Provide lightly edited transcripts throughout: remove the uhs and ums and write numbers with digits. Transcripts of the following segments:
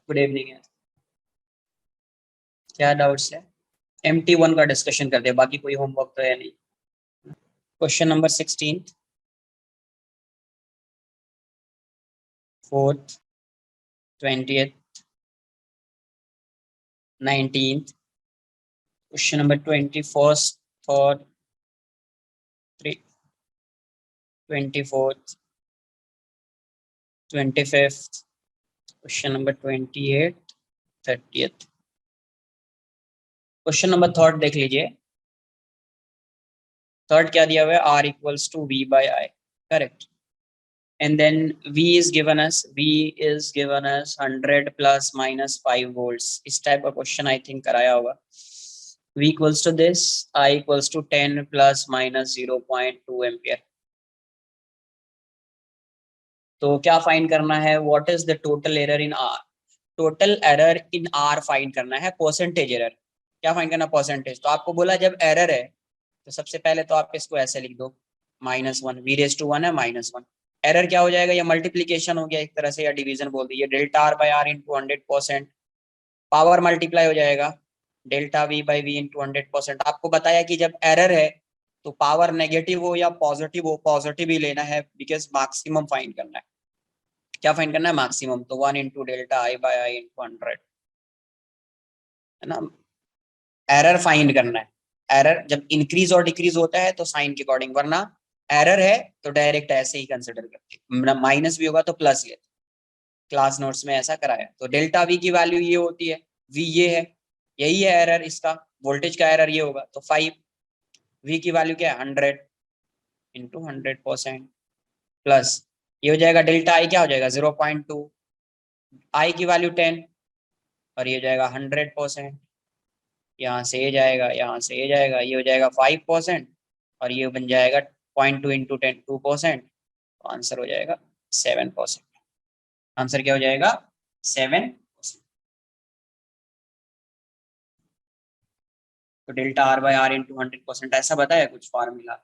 Good evening है। क्या doubts है? MT1 का डिस्कशन करते हैं, बाकी कोई होमवर्क तो है नहीं। Question number 16, 4th, 20th, 19th, question number 21st for 24th, 25th, question number 28th, 30th। Question number third देख लीजिए। थर्ड क्या दिया हुआ है? R equals to V by I, correct? And then V is given as 100 plus minus 5 volts। इस type का question I think कराया होगा। V equals to this, I equals to 10 plus minus 0.2 ampere. तो क्या फाइंड करना है? What is the total error in R? Total error in R find करना है। परसेंटेज एरर क्या फाइंड करना? परसेंटेज। तो आपको बोला जब एरर है तो सबसे पहले तो आप इसको ऐसे लिख दो, -1, V⁻⁴ है -1। एरर क्या हो जाएगा? ये मल्टीप्लीकेशन हो गया एक तरह से, या डिवीजन बोल दीजिए। Delta R by R into 100%, power multiply हो जाएगा delta V by V into 100%। आपको बताया कि जब एरर है तो पावर नेगेटिव हो या पॉजिटिव हो, पॉजिटिव ही लेना है, बिकॉज मैक्सिमम फाइंड करना है। क्या फाइंड करना है? मैक्सिमम। तो 1 into delta I by I into 100 है ना। एरर फाइंड करना है। एरर जब इंक्रीज और डिक्रीज होता है तो साइन के अकॉर्डिंग, वरना एरर है तो डायरेक्ट ऐसे ही कंसिडर करते, माइनस भी होगा तो प्लस लेते। क्लास नोट्स में ऐसा कराया। तो डेल्टा V की वैल्यू ये होती है, V ये है, यही है एरर इसका, वोल्टेज का एरर ये होगा। तो 5, V की वैल्यू क्या है? 100 इंटू 100% प्लस ये हो जाएगा डेल्टा I क्या हो जाएगा? 0.2, I की वैल्यू 10 और ये हो जाएगा 100%। यहाँ से ये जाएगा, यहाँ से ये जाएगा, ये हो जाएगा 5% और ये बन जाएगा 0.2 इंटू 10, 2%। तो आंसर हो जाएगा 7%। आंसर क्या हो जाएगा? 7%। तो delta R by R into 100% ऐसा बताया कुछ formula.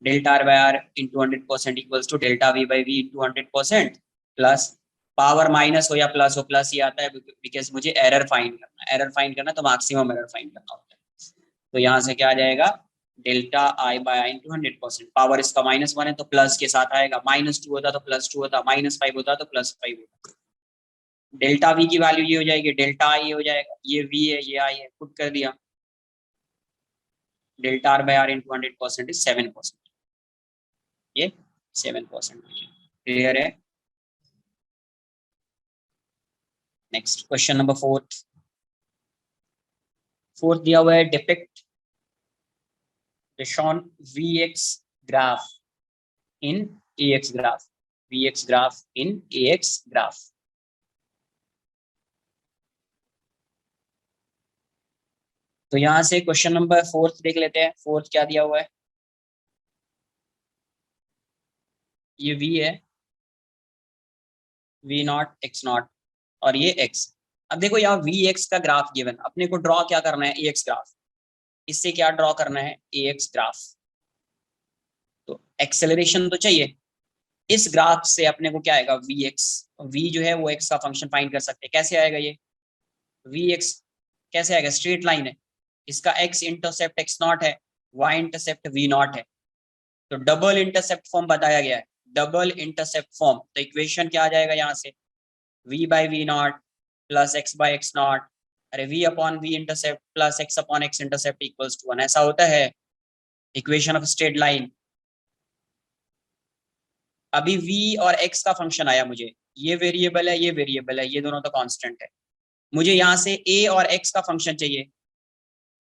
Delta R by R into 100% equals to delta V by V into 100% plus power minus हो या प्लस हो, प्लस ये आता है बिकॉज मुझे एरर फाइंड करना है। एरर फाइंड करना तो मैक्सिमम एरर फाइंड करना होता है। तो यहाँ से क्या आ जाएगा? Delta I by I into 100%। Power इसका -1 है तो प्लस के साथ आएगा, -2 होता तो +2 होता, -5 होता तो +5 होता। डेल्टा V की वैल्यू ये हो जाएगी, डेल्टा I ये हो जाएगा, ये V है ये I है, पुट कर दिया। Delta R by R into 100% is 7%। ये 7% क्लियर है। नेक्स्ट क्वेश्चन नंबर फोर्थ दिया हुआ है, depict the shown Vx graph in Ax graph. Vx graph in Ax graph. तो यहां से क्वेश्चन नंबर फोर्थ देख लेते हैं। फोर्थ क्या दिया हुआ है? ये V है, V0 x0 और ये x। अब देखो यहाँ Vx का ग्राफ गिवन, अपने को ड्रॉ क्या करना है? Ax graph. इससे क्या ड्रॉ करना है? Ax graph. तो एक्सेलरेशन तो चाहिए। इस ग्राफ से अपने को क्या आएगा? Vx। V जो है वो x का फंक्शन फाइंड कर सकते हैं। कैसे आएगा ये Vx? कैसे आएगा? स्ट्रेट लाइन है, इसका x इंटरसेप्ट x0 है, y इंटरसेप्ट V0 है। तो डबल इंटरसेप्ट फॉर्म बताया गया है, डबल इंटरसेप्ट फॉर्म। तो इक्वेशन क्या आ जाएगा यहाँ से? V by V0 plus x by x0, अरे V upon V intercept plus x upon x intercept equals to 1। ऐसा होता है इक्वेशन ऑफ स्ट्रेट लाइन। अभी V और x का फंक्शन आया मुझे, ये वेरिएबल है, ये वेरिएबल है, ये दोनों तो कांस्टेंट है। मुझे यहाँ से a और x का फंक्शन चाहिए,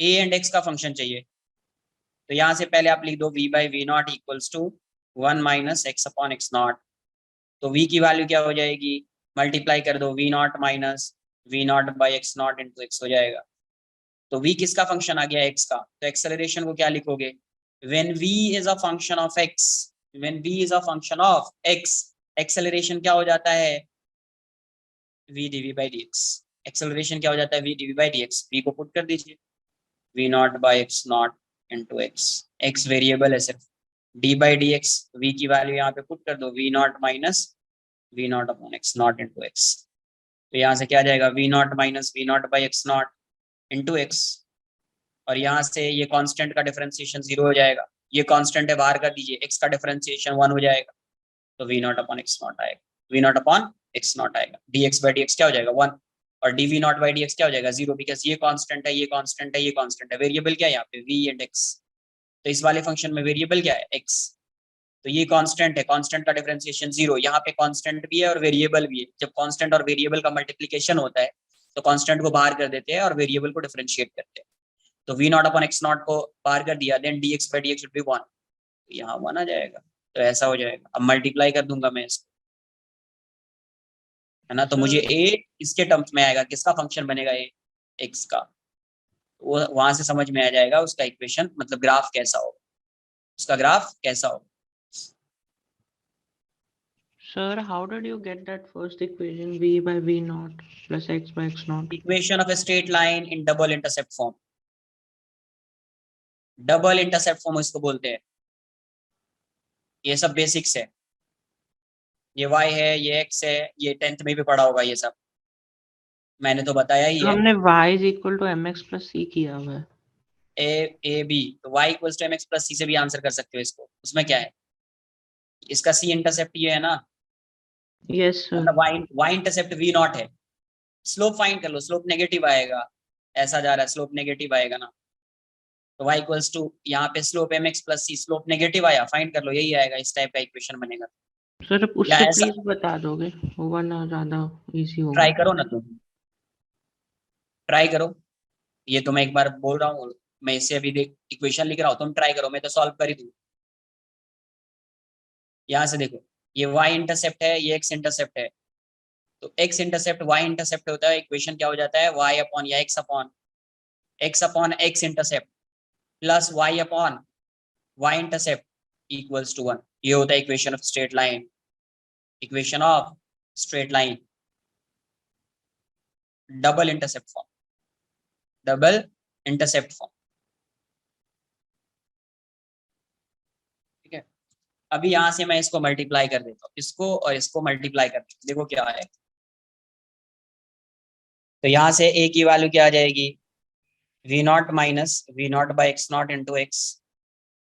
a एंड x का फंक्शन चाहिए। तो यहाँ से पहले आप लिख दो V by V0 equals to 1 minus x upon x0। तो V की वैल्यू क्या हो जाएगी? मल्टीप्लाई कर दो, V0 minus V0 by x0 into x हो जाएगा। तो V किसका फंक्शन आ गया? x का। तो एक्सेलरेशन को क्या लिखोगे? When V is a function of x, when V is a function of x, acceleration क्या हो जाता है? V dv by dx। Acceleration क्या हो जाता है? V dv by dx। V को पुट कर दीजिए, V0 by x0 into x। x variable है सिर्फ, d बाई dx। V की वैल्यू यहाँ पे पुट कर दो, V0 minus V0 upon x0 into x। तो यहाँ से क्या जाएगा V naught minus V naught by X naught into X, और यहाँ से ये कांस्टेंट का डिफरेंशिएशन 0 हो जाएगा, ये कांस्टेंट है बाहर कर दीजिए, एक्स का डिफरेंशिएशन 1 हो जाएगा, तो we naught upon x naught आएगा, v naught upon x naught आएगा, d x by D x क्या हो जाएगा 1, और d v naught by D x क्या हो जाएगा 0, बिकॉज ये कांस्टेंट है, ये कांस्टेंट है, ये कांस्टेंट है, वेरिएबल क्या है यहाँ पे वी एंड एक्स, तो इस वाले फंक्शन में वेरिएबल क्या है एक्स, तो ये कांस्टेंट है, कांस्टेंट का डिफरेंशिएशन 0, यहाँ पे कांस्टेंट भी है और वेरिएबल भी है, जब कांस्टेंट और वेरिएबल का मल्टीप्लिकेशन होता है तो कांस्टेंट को बाहर कर देते हैं और वेरिएबल को डिफरेंशिएट करते हैं, तो we naught upon x naught को बाहर कर दिया, then D x by D X should be 1, यहाँ 1 आ जाएगा, तो ऐसा हो जाएगा, अब मल्टीप्लाई कर दूंगा मैं इसको, है ना, तो मुझे ए इसके टर्म्स में आएगा, किसका फंक्शन बनेगा ए एक्स का, वो वहां से समझ में आ जाएगा उसका इक्वेशन, मतलब ग्राफ कैसा होगा, उसका ग्राफ कैसा होगा। Sir, how did you get that first equation v by v naught plus x by x naught? Equation of a straight line in double intercept form, double intercept form इसको बोलते हैं, ये सब बेसिक्स है, ये y है, ये x है, ये 10th में भी पढ़ा होगा ये सब, मैंने तो बताया ही है, हमने y is equal to mx plus c किया हुआ है। ए बी, तो y equals to mx plus c से भी आंसर कर सकते हो इसको, उसमें क्या है, इसका c इंटरसेप्ट ये है ना, यस सर। मतलब y इंटरसेप्ट v नॉट है, स्लोप फाइंड कर लो, स्लोप नेगेटिव आएगा, ऐसा जा रहा है स्लोप नेगेटिव आएगा ना, तो y इक्वल्स टू यहाँ पे slope mx plus c, slope negative आया, फाइंड कर लो, यही आएगा, इस टाइप का इक्वेशन बनेगा। सर या उससे ऐसा प्लीज बता दोगे, होगा ना ज्यादा इजी होगा। ट्राई करो ना तुम, ट्राई करो, ये तो मैं एक बार बोल रहा हूँ, मैं इससे अभी देख इक्वेशन लिख रहा हूँ, तुम ट्राई करो, मैं तो सॉल्व कर ही दूँ। यहाँ से देखो, ये y इंटरसेप्ट है, ये x इंटरसेप्ट है, तो x इंटरसेप्ट y इंटरसेप्ट होता है, इक्वेशन क्या हो जाता है y अपॉन या x upon x intercept plus y upon y intercept equals to 1, ये होता है equation of straight line, equation of straight line double intercept form, double intercept form, ठीक है। अभी यहां से मैं इसको मल्टीप्लाई कर देता हूँ, इसको और इसको मल्टीप्लाई कर देता हूँ, देखो क्या है, तो यहाँ से a की वैल्यू क्या आ जाएगी v naught minus V naught by X naught into X,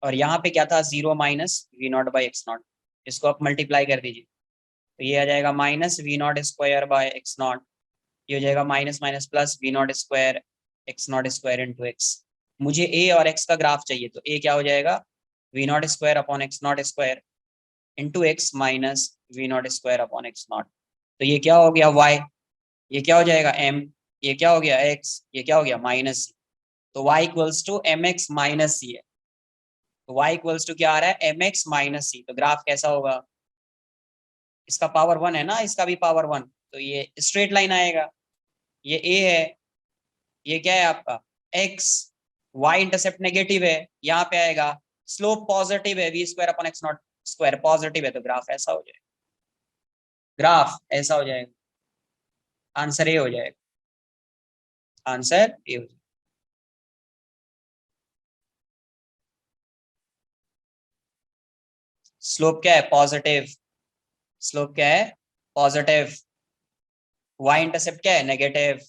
और यहाँ पे क्या था 0 minus V naught by X naught, इसको आप मल्टीप्लाई कर दीजिए, तो ये आ जाएगा minus V naught square by X naught, ये हो जाएगा minus minus plus V naught square X naught square into X, मुझे a और x का ग्राफ चाहिए, तो a क्या हो जाएगा V naught square upon x naught square into X minus V naught square upon x naught, तो ये क्या हो गया y, ये क्या हो जाएगा m, ये क्या हो गया x, ये क्या हो गया माइनस, तो y equals to M x minus c है, तो y इक्वल्स टू क्या आ रहा है एम एक्स माइनस सी, तो ग्राफ कैसा होगा, इसका पावर 1 है ना, इसका भी पावर 1, तो ये स्ट्रेट लाइन आएगा, ये a है, ये क्या है आपका x, y इंटरसेप्ट नेगेटिव है, यहाँ पे आएगा स्लोप पॉजिटिव है, V square upon x naught square positive है, तो ग्राफ ऐसा हो जाएगा, ग्राफ ऐसा हो जाएगा, आंसर ए हो जाएगा, आंसर ए हो जाएगा। स्लोप क्या है पॉजिटिव, स्लोप क्या है पॉजिटिव, y इंटरसेप्ट क्या है नेगेटिव,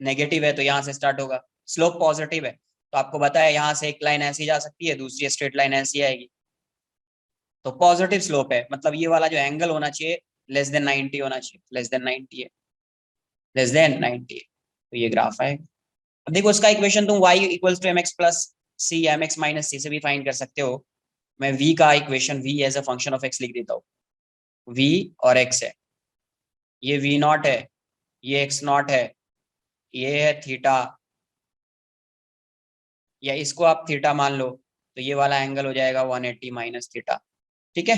नेगेटिव है तो यहाँ से स्टार्ट होगा, स्लोप पॉजिटिव है, तो आपको बताया यहाँ से एक लाइन ऐसी जा सकती है, दूसरी स्ट्रेट लाइन ऐसी आएगी, तो पॉजिटिव स्लोप है, मतलब ये वाला जो एंगल होना चाहिए लेस देन 90 होना चाहिए, लेस देन 90 है, लेस देन 90 है, तो ये ग्राफ है। अब देखो इसका इक्वेशन तुम y equals to mx plus c या mx माइनस सी से भी फाइंड कर सकते हो, मैं v का equation v as a function of x लिख देता हूँ, v और x है, ये v नॉट है, ये x नॉट है, ये है थीटा, या इसको आप थीटा मान लो, तो ये वाला एंगल हो जाएगा 180 माइनस थीटा, ठीक है।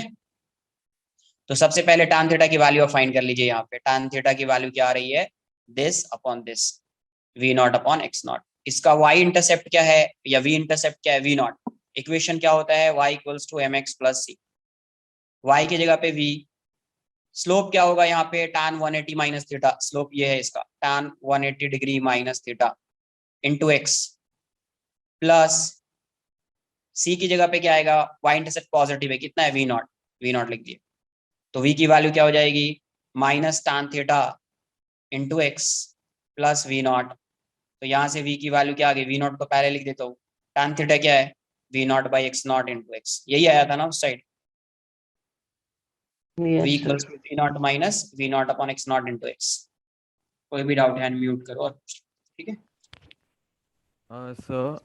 तो सबसे पहले tan थीटा की वैल्यू फाइंड कर लीजिए, यहाँ पे tan थीटा की वैल्यू क्या आ रही है this upon this, v not upon x not, इसका y इंटरसेप्ट क्या है या v इंटरसेप्ट क्या है v नॉट, इक्वेशन क्या होता है y equals to M X plus C, y की जगह पे v, स्लोप क्या होगा यहाँ पे tan 180 माइनस थीटा, स्लोप ये है इसका tan 180 degree minus theta into x plus c की जगह पे क्या आएगा y इंटरसेप्ट पॉजिटिव है, कितना है v नॉट लिख दिए, तो v की वैल्यू क्या हो जाएगी minus tan theta into x plus V naught, तो यहाँ से v की वैल्यू क्या आ गई, वी नॉट को पहले लिख देता हूँ, tan थीटा क्या है, V naught by X naught into X, यही आया था ना उस side, v Yes, sir. Equals to V naught minus V naught upon x naught into X. कोई भी डाउट है अनम्यूट करो और ठीक है। सर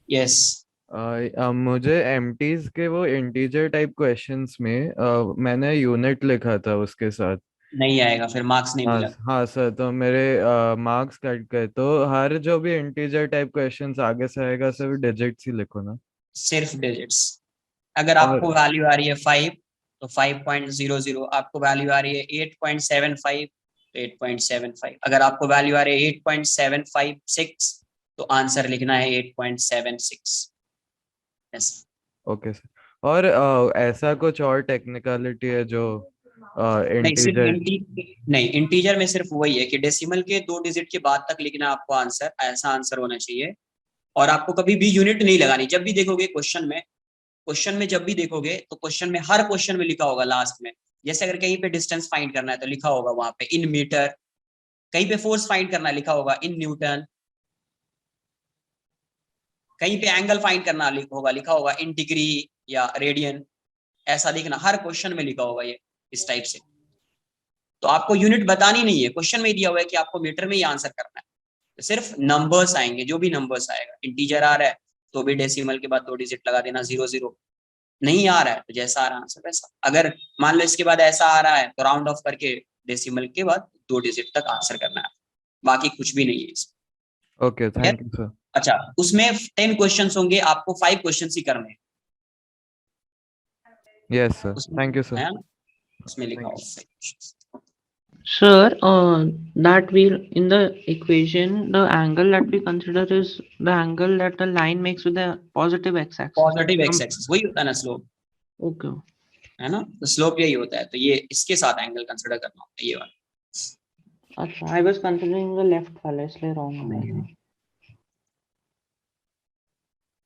यस मुझे एमटीज के वो इंटीजर टाइप क्वेश्चंस में मैंने यूनिट लिखा था उसके साथ। नहीं आएगा, फिर मार्क्स नहीं हाँ मिला। हाँ सर, तो मेरे मार्क्स कट गए, तो हर जो भी इंटीजर टाइप क्वेश्चंस आगे से आएगा सिर्फ डिजिट्स ही लिखो ना। सिर्फ डिजिट्स। अगर और आपको वैल्यू आ रही है 5 तो 5.00, आपको वैल्यू आ रही है 8.75 तो 8.75, अगर आपको वैल्यू आ रही है 8.756 तो आंसर लिखना है 8.76। यस। ओके सर, और ऐसा कुछ और टेक्निकलिटी है जो नहीं सिर्फ इंटीजर? नहीं, इंटीजर में सिर्फ वही है कि डेसिमल के 2 डिजिट के बाद तक लिखना है आपको आंसर, ऐसा आंसर होना चाहिए। और आपको कभी भी यूनिट नहीं लगानी, जब भी देखोगे क्वेश्चन में जब भी देखोगे तो क्वेश्चन में, हर क्वेश्चन में लिखा होगा लास्ट में, जैसे अगर कहीं पे डिस्टेंस फाइंड करना है तो लिखा होगा वहां पे इन मीटर, कहीं पे फोर्स फाइंड करना है लिखा होगा इन न्यूटन, कहीं पे एंगल फाइंड करना होगा लिखा होगा इन डिग्री या रेडियन, ऐसा लिखना, हर क्वेश्चन में लिखा होगा ये इस टाइप से। तो आपको यूनिट बतानी नहीं है, क्वेश्चन में दिया हुआ है कि आपको मीटर में ही आंसर करना है, तो सिर्फ नंबर्स आएंगे, जो भी नंबर्स आएगा, इंटीजर आ रहा है तो भी डेसिमल के बाद 2 डिजिट लगा देना, 00, नहीं आ रहा है तो जैसा आ रहा है आंसर वैसा। अगर मान लो इसके बाद ऐसा आ रहा है तो राउंड ऑफ करके डेसिमल के बाद 2 डिजिट तक आंसर करना है, बाकी कुछ भी नहीं है इसमें। Okay, thank you sir. अच्छा, उसमें 10 क्वेश्चंस होंगे, आपको 5 क्वेश्चंस ही करने हैं यस सर, उसमें, थैंक यू सर। है ना, उसमें लिखा Thank you. होगा 5 questions। Sir, that we in the equation, the angle that we consider is the angle that the line makes with the positive x-axis. Positive x axis वही होता है ना slope, Okay. है ना, तो स्लोप यही होता है, तो ये इसके साथ एंगल कंसीडर करना होता है, ये वाला। अच्छा, I was considering the left वाला, इसलिए wrong हो गया।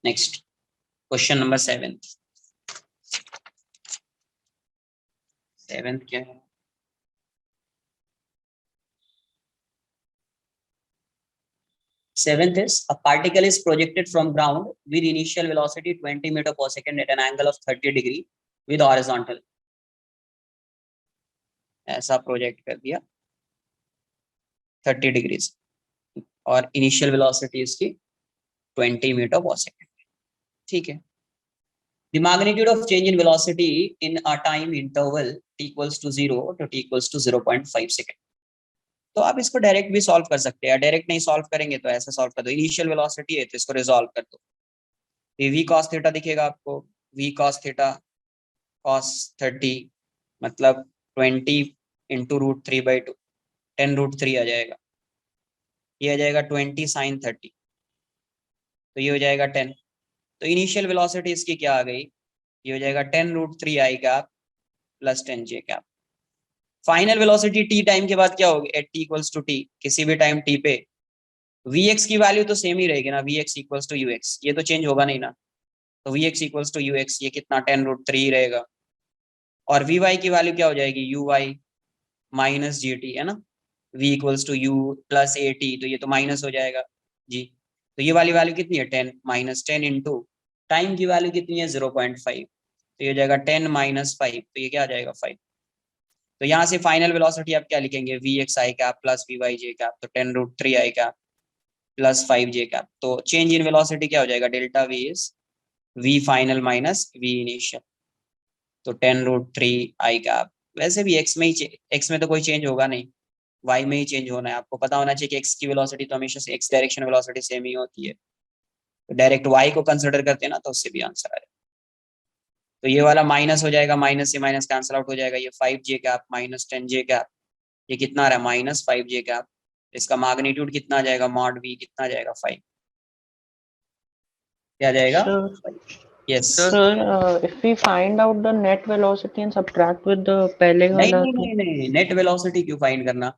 नेक्स्ट क्वेश्चन नंबर 7 क्या है, seventh is a particle is projected from ground with initial velocity 20 meter per second at an angle of 30 degree with horizontal, ऐसा प्रोजेक्ट कर दिया 30 degrees और इनिशियल वेलोसिटी इसकी 20 मीटर पर सेकंड, ठीक है। The magnitude of change in velocity in a time interval t equals to 0 to t equals to 0.5 second. तो आप इसको डायरेक्ट भी सॉल्व कर सकते हैं, डायरेक्ट नहीं सॉल्व करेंगे तो ऐसा सॉल्व कर दो, इनिशियल वेलोसिटी है तो इसको रिजॉल्व कर दो, v cos थीटा दिखेगा आपको, v cos थीटा cos 30 मतलब 20 इंटू रूट 3/2, 10√3 आ जाएगा, ये आ जाएगा 20 sin 30, तो ये हो जाएगा 10, तो इनिशियल वेलोसिटी इसकी क्या आ गई, ये हो जाएगा 10√3 i cap plus 10 j cap. Final velocity t time के बाद क्या होगी, at t equals to t, किसी भी टाइम t पे vx की वैल्यू तो सेम ही रहेगी ना, vx इक्वल्स टू ux, ये तो चेंज होगा नहीं ना, तो vx इक्वल्स टू ux ये कितना 10√3 ही रहेगा, और vy की वैल्यू क्या हो जाएगी, uy माइनस gt, है ना, v equals to u plus at, तो ये तो माइनस हो जाएगा जी, तो ये वाली वैल्यू कितनी है 10 माइनस 10 इंटू टाइम की वैल्यू कितनी है 0.5, तो ये हो जाएगा 10 माइनस 5, तो ये क्या आ जाएगा 5, तो यहाँ से फाइनल वेलोसिटी आप क्या लिखेंगे, vx i cap plus vy j cap, तो 10√3 i cap plus 5 j cap, तो चेंज इन वेलोसिटी क्या हो जाएगा, delta v is v final minus v initial, तो 10√3 आई कैप, वैसे भी x में ही, x में तो कोई चेंज होगा नहीं, y में ही चेंज होना है, आपको पता होना चाहिए कि x की वेलोसिटी तो हमेशा से x डायरेक्शन वेलोसिटी सेम ही होती है, तो डायरेक्ट y को कंसीडर करते हैं ना, तो उससे भी आंसर आएगा, तो ये वाला माइनस हो जाएगा, माइनस से माइनस कैंसिल आउट हो जाएगा, ये 5 j cap minus 10 j cap, ये कितना आ रहा है माइनस 5 j कैप, इसका मैग्नीट्यूड कितना आ जाएगा, मॉड v कितना आ जाएगा 5, क्या आ जाएगा, yes. Sir, if we find out the net velocity and subtract with the पहले नहीं वाला, नहीं नहीं नहीं, नेट वेलोसिटी क्यों फाइंड करना,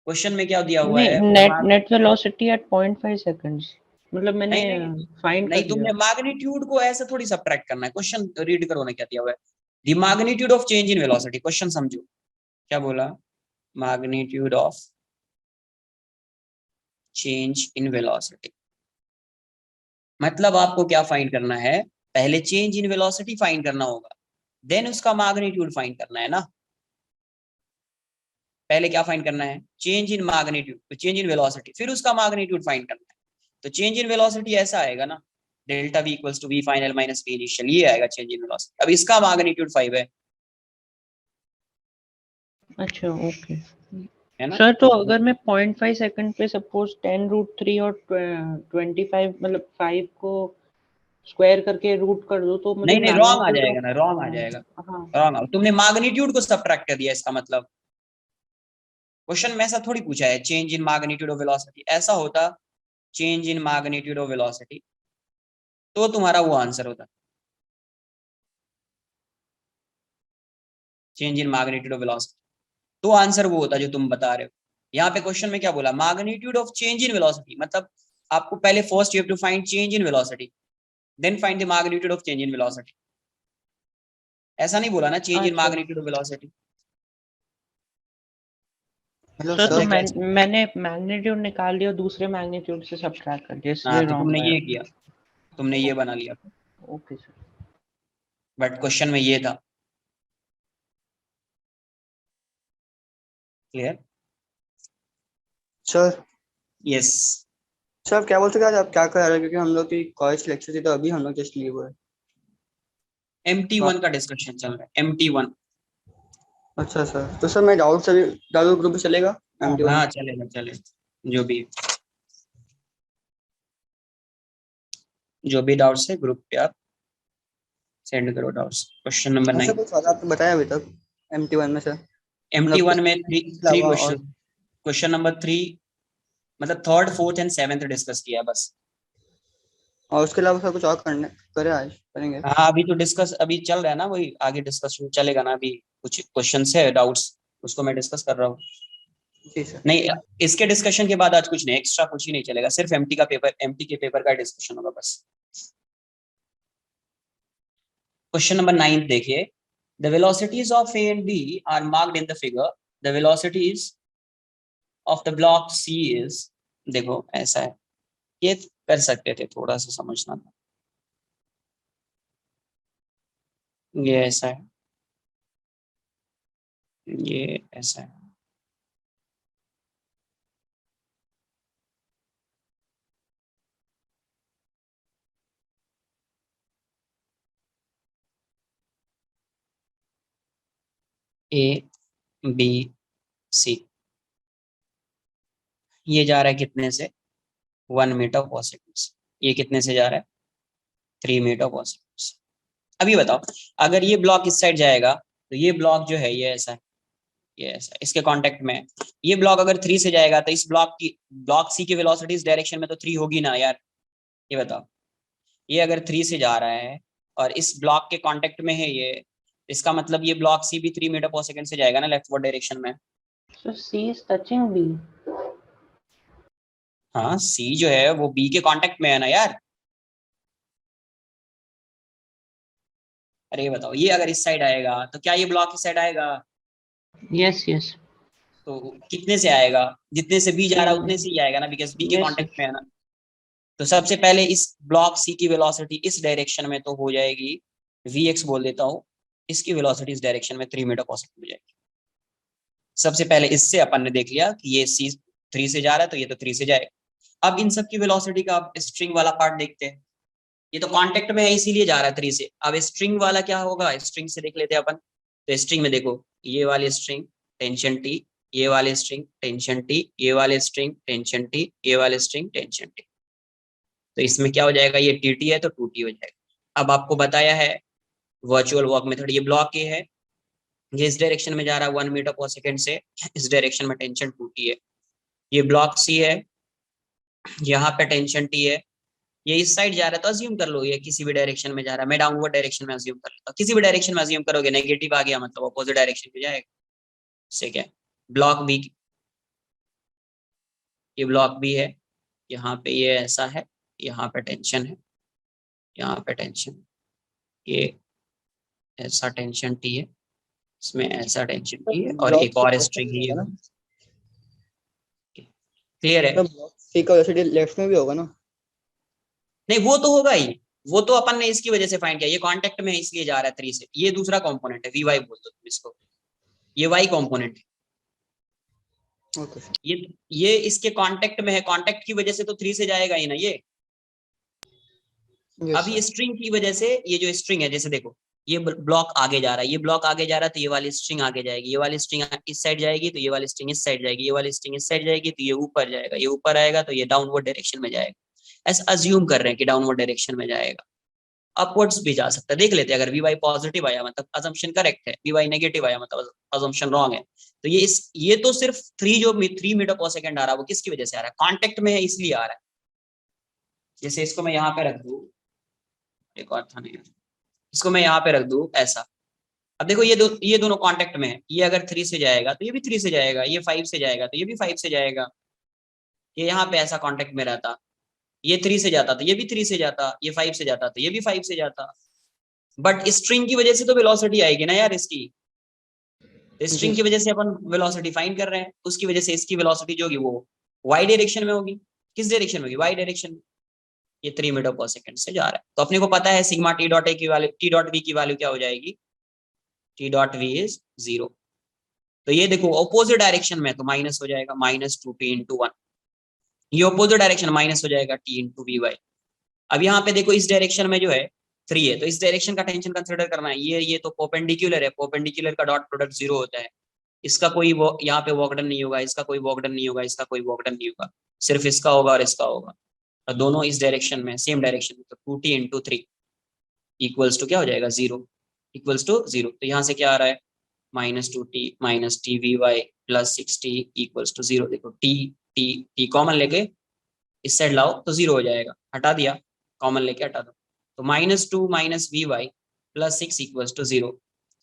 क्वेश्चन में क्या दिया हुआ है, नहीं, net velocity at 0.5 seconds, मतलब मैंने नहीं नहीं फाइंड नहीं, कर तुमने लिया। मैग्नीट्यूड को ऐसे थोड़ी सब्ट्रैक्ट करना है, क्वेश्चन रीड करो ना क्या दिया हुआ है, the magnitude of change in velocity, question समझो क्या बोला, magnitude of change in velocity. मतलब आपको क्या फाइंड करना है, पहले चेंज इन वेलोसिटी फाइंड करना होगा, देन उसका मैग्नीट्यूड फाइंड करना है ना। पहले क्या फाइंड करना है, change in magnitude, change in velocity, फिर उसका मैग्नीट्यूड फाइंड करना है। तो चेंज इन वेलोसिटी ऐसा आएगा ना, delta v equals to v final minus v initial, ये आएगा चेंज इन वेलोसिटी। अब इसका मैग्नीट्यूड 5 है अच्छा ओके है ना। सर। तो अगर मैं 0.5 सेकंड पे सपोज 10√3 और 25 मतलब 5 को स्क्वायर करके रूट कर दो तो मुझे नहीं नहीं, रॉन्ग आ मैग्नीट्यूड जाएगा ऑफ ना, रॉन्ग आ जाएगा, हाँ रॉन्ग। तुमने मैग्नीट्यूड को सब्ट्रैक्ट कर दिया, इसका मतलब क्वेश्चन में ऐसा थोड़ी पूछा है change in magnitude of velocity. ऐसा होता change in magnitude of velocity तो तुम्हारा वो आंसर होता, change in magnitude of velocity तो आंसर वो होता जो तुम बता रहे हो। यहाँ पे क्वेश्चन में क्या बोला, magnitude of change in velocity, मतलब आपको पहले first you have to find change in velocity, then find the magnitude of change in velocity. ऐसा नहीं बोला ना, चेंज इन अच्छा magnitude of velocity. Hello sir. तो सर। मैंने मैग्नीट्यूड निकाल लिया दूसरे मैग्नीट्यूड से सब्ट्रैक्ट कर दिया हाँ इसलिए तो तुमने रॉन्ग ये आया। किया, तुमने ये बना लिया, ओके सर। बट क्वेश्चन में ये था। क्लियर? Sir yes. सर आप क्या बोलते थे आज, आप क्या कर रहे हैं? क्योंकि हम लोग की कॉलेज लेक्चर थी तो अभी हम लोग जस्ट लीव हुए। MT1 का डिस्कशन चल रहा है, MT1। अच्छा सर, तो सर मैं डाउट सभी डाउट ग्रुप में चलेगा MT1? हाँ चलेगा, चलेगा, जो भी डाउट्स है ग्रुप पे आप सेंड करो डाउट्स। क्वेश्चन नंबर ऐसा 9। कुछ सवाल आपने बताया अभी तक MT1 में सर? MT1 में थ्री अलावा और क्वेश्चन, क्वेश्चन नंबर 3 मतलब third fourth and seventh discuss किया बस। उसके अलावा सर कुछ और करने करे आज करेंगे? हाँ अभी तो डिस्कस अभी चल रहा है ना, वही आगे डिस्कशन चलेगा ना। अभी कुछ क्वेश्चंस है, डाउट्स, उसको मैं डिस्कस कर रहा हूँ। जी सर। नहीं, इसके डिस्कशन के बाद आज कुछ नहीं, एक्स्ट्रा कुछ ही नहीं चलेगा, सिर्फ एमटी का पेपर, एमटी के पेपर का डिस्कशन होगा बस। क्वेश्चन नंबर 9 देखिए, the velocities of A and B are marked in the figure, the velocities of the block C is, देखो ऐसा है, ये कर सकते थे, थोड़ा सा समझना था। ये ऐसा है, ये ऐसा है, ए बी सी, ये जा रहा है कितने से, 1 मीटर पर सेकंड। ये कितने से जा रहा है, 3 मीटर पर सेकंड। अभी बताओ, अगर ये ब्लॉक इस साइड जाएगा तो ये ब्लॉक जो है ये ऐसा है, ये ऐसा, इसके कांटेक्ट में है। ये ब्लॉक अगर 3 से जाएगा तो इस ब्लॉक सी की वेलोसिटी इस डायरेक्शन में तो 3 होगी ना यार। ये बताओ, ये अगर 3 से जा रहा है और इस ब्लॉक के कांटेक्ट में है ये, इसका मतलब ये ब्लॉक सी भी 3 मीटर पर सेकंड से जाएगा ना लेफ्टवर्ड डायरेक्शन में। Sir C is touching B. हाँ सी जो है वो बी के कांटेक्ट में है ना यार। अरे ये बताओ, ये अगर इस साइड आएगा तो क्या ये ब्लॉक इस साइड आएगा? यस यस तो कितने से आएगा, जितने से बी जा रहा है उतने से ही आएगा ना, बिकॉज बी के यस कांटेक्ट में है ना। तो सबसे पहले इस ब्लॉक सी की वेलोसिटी इस डायरेक्शन में तो हो जाएगी, vx बोल देता हूँ, इसकी वेलोसिटी इस डायरेक्शन में 3 मीटर पर सेकंड हो जाएगी। सबसे पहले इससे अपन ने देख लिया कि ये सी 3 से जा रहा है तो ये तो 3 से जाएगा। अब इन सब की वेलोसिटी का आप स्ट्रिंग वाला पार्ट देखते हैं, ये तो कांटेक्ट में है इसीलिए जा रहा है 3 से। अब स्ट्रिंग वाला क्या होगा, स्ट्रिंग से देख लेते हैं अपन। तो स्ट्रिंग में देखो, ये वाली स्ट्रिंग टेंशन टी, ये वाली स्ट्रिंग टेंशन टी, ये वाली स्ट्रिंग टेंशन टी, ये वाली स्ट्रिंग टेंशन टी। तो इसमें क्या हो जाएगा, ये टी है तो 2t हो जाएगा। अब आपको बताया है वर्चुअल वॉक मेथड, ये ब्लॉक ए है, ये इस डायरेक्शन में जा रहा है 1 मीटर पर सेकंड से, इस डायरेक्शन में टेंशन 2t है। ये ब्लॉक सी है, यहाँ पे टेंशन टी है, ये इस साइड जा रहा है तो अज्यूम कर लो ये किसी भी डायरेक्शन में जा रहा है। मैं डाउनवर्ड डायरेक्शन में अज्यूम कर लेता हूँ, किसी भी डायरेक्शन में अज्यूम करोगे नेगेटिव आ गया मतलब अपोजिट डायरेक्शन में जाएगा। इससे क्या, ब्लॉक बी, ये ब्लॉक बी है, यहाँ पे ये ऐसा है, यहाँ पे टेंशन है, यहाँ पे टेंशन, ये ऐसा टेंशन टी है, इसमें ऐसा टेंशन टी है, और ब्लॉक एक से और बहुत स्ट्रिंग होगा है ना? क्लियर है? ब्लॉक सी का वेलोसिटी लेफ्ट में भी होगा ना? नहीं वो तो होगा ही, वो तो अपन ने इसकी वजह से फाइंड किया, ये कांटेक्ट में है इसलिए जा रहा है 3 से, ये दूसरा कंपोनेंट है, वी वाई बोल दो तुम इसको, ये वाई कंपोनेंट है। Okay sir. ये इसके कांटेक्ट में है, कांटेक्ट की वजह से तो 3 से जाएगा ही ना ये। यस अभी सर। स्ट्रिंग की वजह से ये जो स्ट्रिंग है, जैसे देखो ये ब्लॉक आगे जा रहा है, ये ब्लॉक आगे जा रहा है तो ये वाली स्ट्रिंग आगे जाएगी, ये वाली स्ट्रिंग इस साइड जाएगी तो ये वाली स्ट्रिंग इस साइड जाएगी, ये वाली स्ट्रिंग इस साइड जाएगी तो ये ऊपर जाएगा, ये ऊपर आएगा तो ये डाउनवर्ड डायरेक्शन में जाएगा। ऐसा अज्यूम कर रहे हैं कि डाउनवर्ड डायरेक्शन में जाएगा, अपवर्ड्स भी जा सकता है, देख लेते हैं। अगर वी वाई पॉजिटिव आया मतलब अजम्पशन करेक्ट है, वी वाई नेगेटिव आया मतलब अजम्पशन रॉन्ग है। तो ये तो सिर्फ 3 मीटर पर सेकंड आ रहा है, वो किसकी वजह से आ रहा है? कांटेक्ट में है इसलिए आ रहा है। जैसे इसको मैं यहाँ पे रख दूं, एक और था नहीं, इसको मैं यहाँ पे रख दूं ऐसा। अब देखो ये दोनों कांटेक्ट में है, ये अगर 3 से जाएगा तो ये भी 3 से जाएगा, ये 5 से जाएगा तो ये भी 5 से जाएगा। ये यहाँ पे ऐसा कांटेक्ट में रहता, ये 3 से जाता तो ये भी 3 से जाता, ये 5 से जाता तो ये भी 5 से जाता। बट स्ट्रिंग की वजह से तो वेलोसिटी आएगी ना यार इसकी, स्ट्रिंग की वजह से अपन वेलोसिटी फाइंड कर रहे हैं, उसकी वजह से इसकी वेलोसिटी जो होगी वो वाई डायरेक्शन में होगी। किस डायरेक्शन में होगी? वाई डायरेक्शन में। ये 3 मीटर पर सेकंड से जा रहा है, तो अपने को पता है सिग्मा टी डॉट ए की वैल्यू, टी डॉट वी की वैल्यू क्या हो जाएगी? T dot V is 0। तो ये देखो ऑपोजिट डायरेक्शन में तो माइनस हो जाएगा, -2t/1। ये ऑपोजिट डायरेक्शन माइनस हो जाएगा t/vy। अब यहाँ पे देखो इस डायरेक्शन में जो है 3 है, तो इस डायरेक्शन का टेंशन कंसिडर करना है। ये तो परपेंडिकुलर है, परपेंडिकुलर का डॉट प्रोडक्ट 0 होता है। इसका कोई यहाँ पे वॉकडन नहीं होगा, इसका कोई वॉकडन नहीं होगा, इसका कोई वॉकडन नहीं होगा, सिर्फ इसका होगा और इसका होगा। और दोनों इस डायरेक्शन में, सेम डायरेक्शन में, तो 2t/3 इक्वल्स टू क्या हो जाएगा? 0, इक्वल्स टू 0। तो यहाँ से क्या आ रहा है? -2t - tvy + 6t equals to 0। देखो t कॉमन लेके इस साइड लाओ तो 0 हो जाएगा, हटा दिया, कॉमन लेके हटा दो, तो -2 - vy + 6 इक्वल्स टू 0।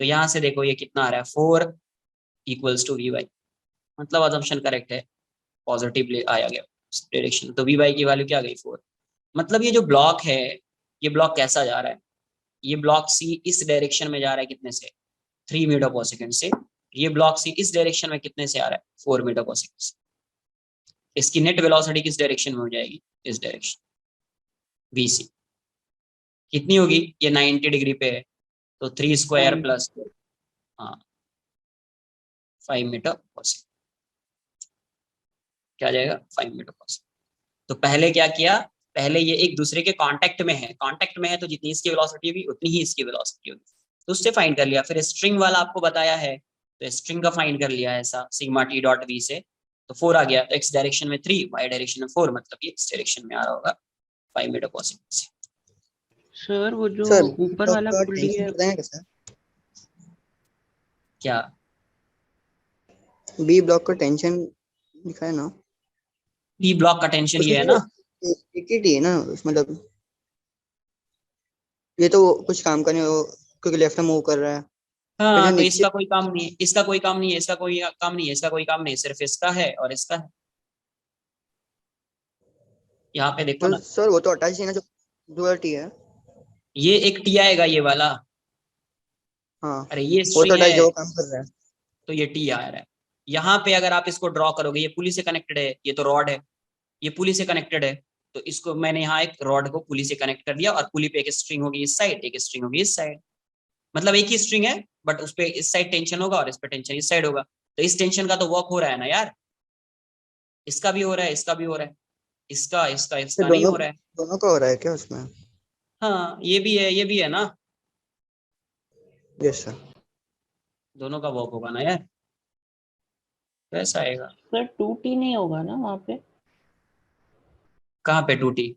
तो यहाँ से देखो ये कितना आ रहा है? 4 इक्वल्स टू vy, मतलब अजम्पशन करेक्ट है, पॉजिटिवली आया गया डायरेक्शन। तो vy की वैल्यू क्या आ गई? 4। मतलब ये जो ब्लॉक है, ये ब्लॉक कैसा जा रहा है? ये ब्लॉक सी इस डायरेक्शन में जा रहा है, कितने से? 3 मीटर पर सेकंड से। ये ब्लॉक सी इस डायरेक्शन में कितने से आ रहा है? 4 मीटर पर सेकंड से। इसकी नेट वेलोसिटी किस डायरेक्शन में हो जाएगी? इस डायरेक्शन, vc कितनी होगी? ये 90 डिग्री पे है, तो 3 स्क्वायर प्लस 5 मीटर पर सेकंड, क्या आ जाएगा? 5 मीटर पर सेकंड। तो पहले क्या किया? पहले ये एक दूसरे के कांटेक्ट में है, कांटेक्ट में है तो जितनी इसकी वेलोसिटी होगी उतनी ही इसकी वेलोसिटी होगी, तो उससे फाइंड कर लिया। फिर स्ट्रिंग वाला आपको बताया है, तो स्ट्रिंग का फाइंड कर लिया ऐसा, सिग्मा टी डॉट वी से, तो 4 आ गया। तो एक्स डायरेक्शन में 3, वाई डायरेक्शन में 4, मतलब ये इस डायरेक्शन में आ रहा होगा 5 मीटर पर सेकंड से। सर वो जो सर ऊपर वाला पुल्ली टेंशन है, बताएंगे क्या सर? क्या? बी ब्लॉक का टेंशन लिखा है ना टी ब्लॉक का टेंशन ये है ना, एक ही टी है ना मतलब, ये तो कुछ काम का नहीं हो क्योंकि लेफ्ट में मूव कर रहा है। फिर जो हाँ तो नीचे इसका कोई काम नहीं है, इसका कोई काम नहीं है, इसका कोई काम नहीं है, इसका कोई काम नहीं है, सिर्फ इसका है और इसका है। यहाँ पे देखो तो ना, सर वो तो अटैच है ना, जो डुअल टी है। ये एक टी आएगा ये वाला, हाँ अरे ये वो तो स्ट्रिंग अटैच है जो काम कर रहा है। तो ये टी आ रहा है। यहाँ पे अगर आप इसको ड्रॉ करोगे, ये पुली से कनेक्टेड है, ये तो रॉड है, ये पुली से कनेक्टेड है, तो इसको मैंने यहाँ एक रॉड को पुली से कनेक्ट कर दिया, और पुली पे एक स्ट्रिंग होगी इस साइड, एक स्ट्रिंग होगी इस साइड, मतलब एक ही स्ट्रिंग है, बट उस पे इस साइड टेंशन होगा और इस पे टेंशन इस साइड होगा। तो इस टेंशन का तो वर्क हो रहा है ना यार, इसका भी हो रहा है, इसका भी हो रहा है, इसका इसका तो इसका नहीं हो रहा है। दोनों का हो रहा है क्या उसमें? हाँ ये भी है, ये भी है ना, यस सर। दोनों का वर्क होगा ना यार, कैसा आएगा? सर 2t नहीं होगा ना वहाँ पे? कहाँ पे टूटी?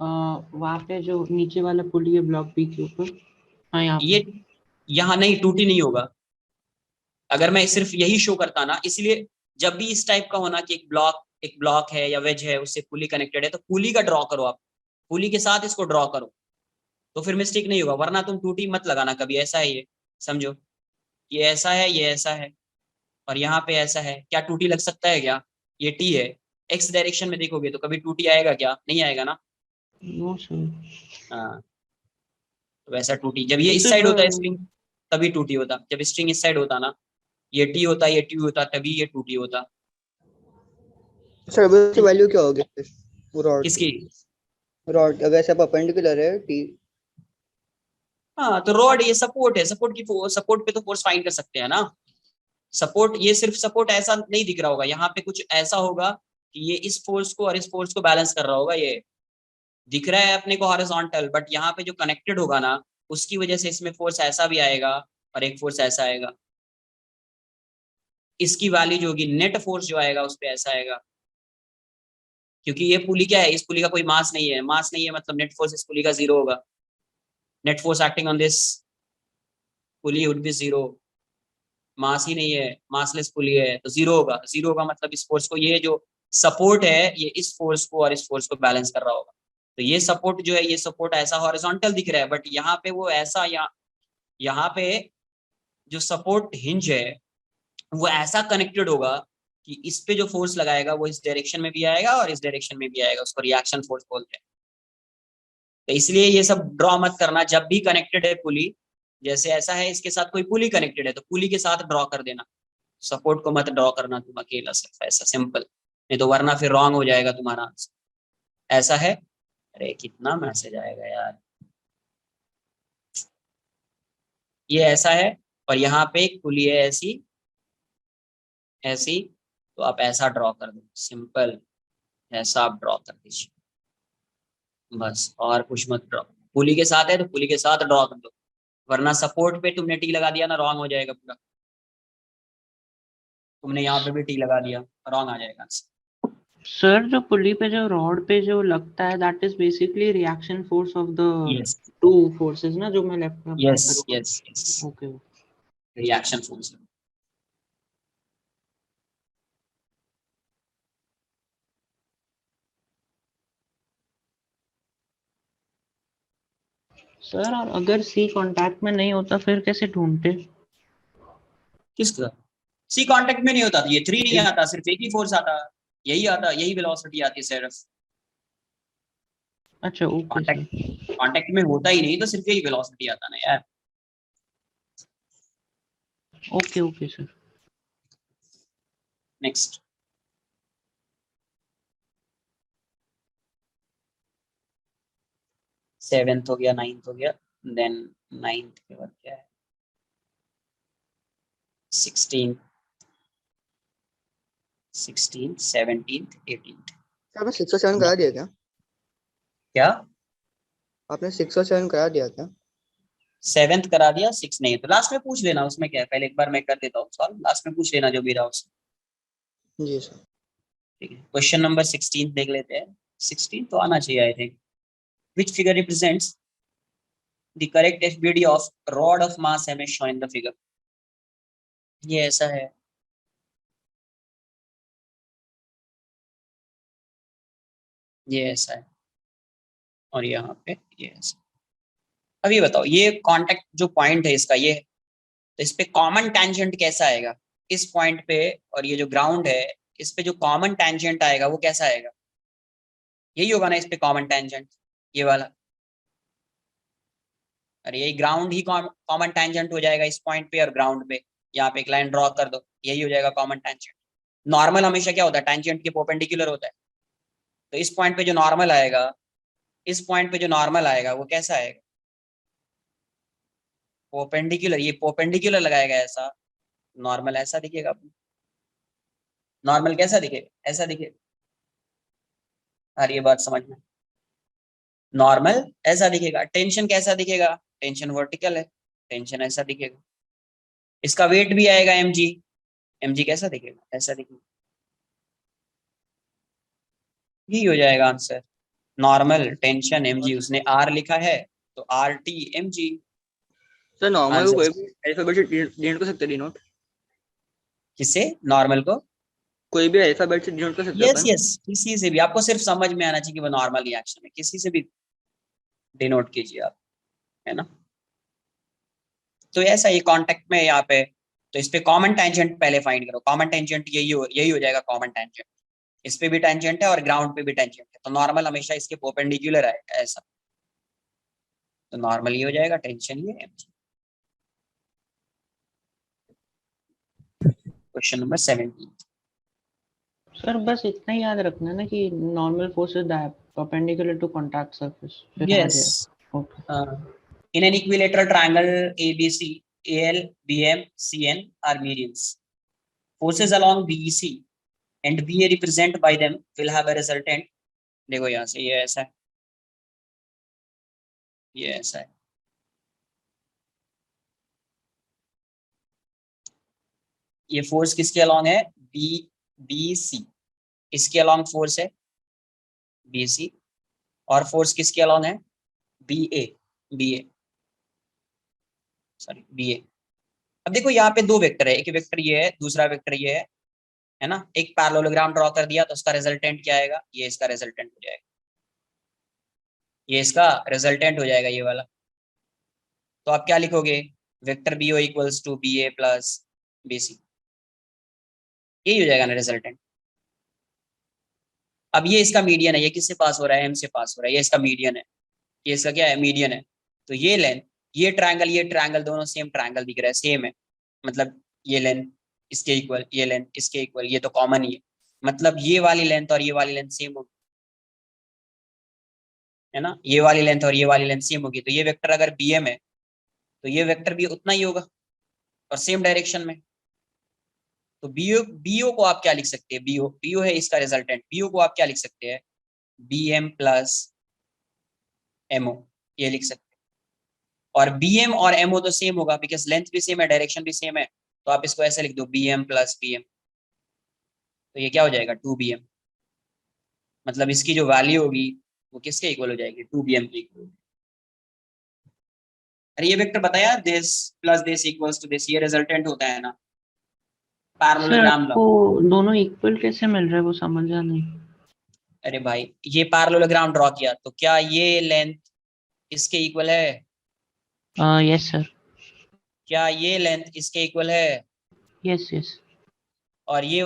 वहाँ पे जो नीचे वाला पुल्ली है ब्लॉक बी के ऊपर, हाँ यहाँ ये पे। यहाँ नहीं, टूटी नहीं होगा। अगर मैं सिर्फ यही शो करता ना, इसलिए जब भी इस टाइप का होना कि एक ब्लॉक है या वेज है, उससे पुली कनेक्टेड है, तो पुली का ड्रॉ करो आप, पुली के साथ इसको ड्रॉ करो, तो फिर मिस्टेक नहीं होगा। वरना तुम टूटी मत लगाना कभी, ऐसा है ये, समझो, ये ऐसा है, ये ऐसा है, और यहाँ पे ऐसा है, क्या टूटी लग सकता है क्या? ये टी है, एक्स डायरेक्शन में देखोगे तो कभी टूटी आएगा क्या? नहीं आएगा ना। No sir. हाँ तो वैसा टूटी जब ये तो इस सिर्फ साइड होता है स्ट्रिंग, तभी टूटी होता। जब स्ट्रिंग इस साइड होता ना, ये टी होता, ये टी होता, तभी ये टूटी होता। सर अब इसकी वैल्यू क्या होगी फिर रॉड किसकी? रॉड अगर ऐसा परपेंडिकुलर है टी हाँ तो रॉड ये सपोर्ट है, सपोर्ट की सपोर्ट पे तो फोर्स फाइंड कर सकते हैं ना। सपोर्ट, ये सिर्फ सपोर्ट ऐसा नहीं दिख रहा होगा, यहाँ पे कुछ ऐसा होगा कि ये इस फोर्स को और इस फोर्स को बैलेंस कर रहा होगा, ये दिख रहा है अपने को हॉरिजॉन्टल, बट यहाँ पे जो कनेक्टेड होगा ना उसकी वजह से इसमें फोर्स ऐसा भी आएगा और एक फोर्स ऐसा आएगा। इसकी वैल्यू जो होगी नेट फोर्स जो आएगा उस पर ऐसा आएगा, क्योंकि ये पुली क्या है, इस पुली का कोई मास नहीं है, मास नहीं है मतलब नेट फोर्स इस पुली का 0 होगा। Net force acting on this pulley would be 0, मास ही नहीं है, मासलेस पुली है तो 0 होगा। 0 होगा मतलब इस फोर्स को, ये जो सपोर्ट है ये इस फोर्स को और इस फोर्स को बैलेंस कर रहा होगा। तो ये सपोर्ट जो है, ये सपोर्ट ऐसा हॉरिजॉन्टल दिख रहा है, बट यहाँ पे वो ऐसा, यहाँ पे जो सपोर्ट हिंज है वो ऐसा कनेक्टेड होगा कि इस पे जो फोर्स लगाएगा वो इस डायरेक्शन में भी आएगा और इस डायरेक्शन में भी आएगा, उसको रिएक्शन फोर्स बोलते हैं। तो इसलिए ये सब ड्रॉ मत करना जब भी कनेक्टेड है पुली, जैसे ऐसा है इसके साथ कोई पुली कनेक्टेड है तो पुली के साथ ड्रॉ कर देना, सपोर्ट को मत ड्रॉ करना तुम अकेला सिर्फ, ऐसा सिंपल, नहीं तो वरना फिर रॉन्ग हो जाएगा तुम्हारा आंसर। ऐसा है, अरे कितना मैसेज आएगा यार, ये ऐसा है और यहाँ पे एक पुली है ऐसी ऐसी, तो आप ऐसा ड्रॉ कर दो, सिंपल ऐसा आप ड्रॉ कर दीजिए बस, और कुछ मत ड्रॉ। पुली के साथ है तो पुली के साथ ड्रॉ कर दो, वरना सपोर्ट पे तुमने टी लगा दिया ना, रॉन्ग हो जाएगा पूरा। तुमने यहाँ पे भी टी लगा दिया, रॉन्ग आ जाएगा आंसर। सर जो पुली पे जो रॉड पे जो लगता है that is basically reaction force of the yes two forces ना, जो मैं लेफ्ट में अप्लाई यस करूंगा। Yes yes, okay. Reaction force. Sir और अगर सी कांटेक्ट में नहीं होता फिर कैसे ढूंढते? किसका? सी कांटेक्ट में नहीं होता तो ये 3 नहीं आता, सिर्फ एक ही फोर्स आता, यही आता, यही वेलोसिटी आती है सिर्फ। अच्छा ओके सर। कांटेक्ट में होता ही नहीं तो सिर्फ यही वेलोसिटी आता ना यार। Okay okay sir. Next, seventh हो गया, 9th हो गया, देन 9th के बाद क्या है, 16th 17th 18th। आपने 6 और 7 करा दिया क्या? क्या आपने 6 और 7 करा दिया क्या? 7th करा दिया, 6 नहीं, तो लास्ट में पूछ लेना, उसमें क्या है, पहले एक बार मैं कर देता हूँ सॉल्व, लास्ट में पूछ लेना जो भी रहा उसमें। जी सर। ठीक है, क्वेश्चन नंबर 16 देख लेते हैं। 16 तो आना चाहिए I think. Which figure represents the correct FBD of rod of mass m is shown in the figure? ये ऐसा है, ये ऐसा है और यहाँ पे ये ऐसा। अब ये बताओ, ये कांटेक्ट जो पॉइंट है इसका ये, तो इस पे कॉमन टेंजेंट कैसा आएगा इस पॉइंट पे, और ये जो ग्राउंड है इस पे जो कॉमन टेंजेंट आएगा वो कैसा आएगा? यही होगा ना इस पे कॉमन टेंजेंट, ये वाला। अरे यही ग्राउंड ही कॉमन टेंजेंट हो जाएगा इस पॉइंट पे और ग्राउंड पे, यहाँ पे एक लाइन ड्रॉ कर दो, यही हो जाएगा कॉमन टेंजेंट। नॉर्मल हमेशा क्या होता है, टेंजेंट के परपेंडिकुलर होता है, तो इस पॉइंट पे जो नॉर्मल आएगा, इस पॉइंट पे जो नॉर्मल आएगा वो कैसा आएगा? परपेंडिकुलर, ये परपेंडिकुलर लगाएगा ऐसा, नॉर्मल ऐसा दिखेगा। नॉर्मल कैसा दिखेगा? ऐसा दिखेगा। अरे ये बात समझ में, नॉर्मल ऐसा दिखेगा। टेंशन कैसा दिखेगा? टेंशन वर्टिकल है, टेंशन ऐसा दिखेगा। इसका वेट भी आएगा mg, mg कैसा दिखेगा? ऐसा दिखेगा। यही हो जाएगा आंसर, नॉर्मल टेंशन mg, उसने r लिखा है तो rt mg। सर नॉर्मल को आंसर कोई भी अल्फाबेट से डिनोट कर सकते हैं, डिनोट किससे? नॉर्मल को कोई भी अल्फाबेट से डिनोट कर सकते हैं यस अपन। यस, किसी से भी, आपको सिर्फ समझ में आना चाहिए कि वो नॉर्मल रिएक्शन है, किसी से भी डिनोट कीजिए आप, है ना। तो ऐसा ये कांटेक्ट में यहाँ पे, तो इस पे कॉमन टेंजेंट पहले फाइंड करो, कॉमन टेंजेंट यही हो जाएगा कॉमन टेंजेंट। इस पे भी टेंजेंट है और ग्राउंड पे भी टेंजेंट है, तो नॉर्मल हमेशा इसके परपेंडिकुलर आएगा ऐसा, तो नॉर्मल ये हो जाएगा, टेंशन ये। क्वेश्चन नंबर 17, सर बस इतना ही याद रखना ना कि normal force is perpendicular to contact surface, फिर आ yes जाएगा। Okay in an equilateral triangle ABC, AL, BM, CN are medians. Forces along BEC and BA represented by them will have a resultant. देखो यहाँ से ये ऐसा है, ये ऐसा है, ये फोर्स किसके अलॉन्ग है? BC, इसके अलॉन्ग फोर्स है BC, और फोर्स किसके अलॉन्ग है? BA, sorry BA। अब देखो यहाँ पे दो वेक्टर है, एक वेक्टर ये है, दूसरा वेक्टर ये है ना। एक पैरेललोग्राम ड्रॉ कर दिया तो उसका रिजल्टेंट क्या आएगा? ये इसका रिजल्टेंट हो जाएगा, ये इसका रिजल्टेंट हो जाएगा ये वाला। तो आप क्या लिखोगे? Vector BO equals to BA plus BC, यही हो जाएगा ना रिजल्टेंट। अब ये इसका मीडियन है, ये किससे पास हो रहा है? M से पास हो रहा है, ये इसका मीडियन है, ये इसका क्या है? मीडियन है। तो ये लेंथ, ये ट्रायंगल दोनों सेम ट्रायंगल दिख रहा है, सेम है, मतलब ये लेंथ इसके इक्वल, ये लेंथ इसके इक्वल, ये तो कॉमन ही है, मतलब ये वाली लेंथ और ये वाली लेंथ सेम होगी, है ना। ये वाली लेंथ और ये वाली लेंथ सेम होगी, तो ये वेक्टर अगर BM है तो ये वेक्टर भी उतना ही होगा और सेम डायरेक्शन में। तो BO को आप क्या लिख सकते हैं? BO है इसका रिजल्टेंट, BO को आप क्या लिख सकते हैं? BM प्लस MO, ये लिख सकते हैं। और BM और MO तो सेम होगा बिकॉज लेंथ भी सेम है, डायरेक्शन भी सेम है, तो आप इसको ऐसे लिख दो BM प्लस PM, तो ये क्या हो जाएगा? 2BM, मतलब इसकी जो वैल्यू होगी वो किसके इक्वल हो जाएगी? 2BM के इक्वल। अरे ये वेक्टर बताया, this plus this equals to this, ये रिजल्टेंट होता है ना सर पैरेललोग्राम लॉ। आपको दोनों इक्वल कैसे मिल रहा है वो समझा नहीं। अरे भाई ये पैरेललोग्राम ड्रॉ किया तो क्या ये लेंथ इसके इक्वल है? यस सर, क्या ये लेंथ इसके इक्वल है? यस यस और ये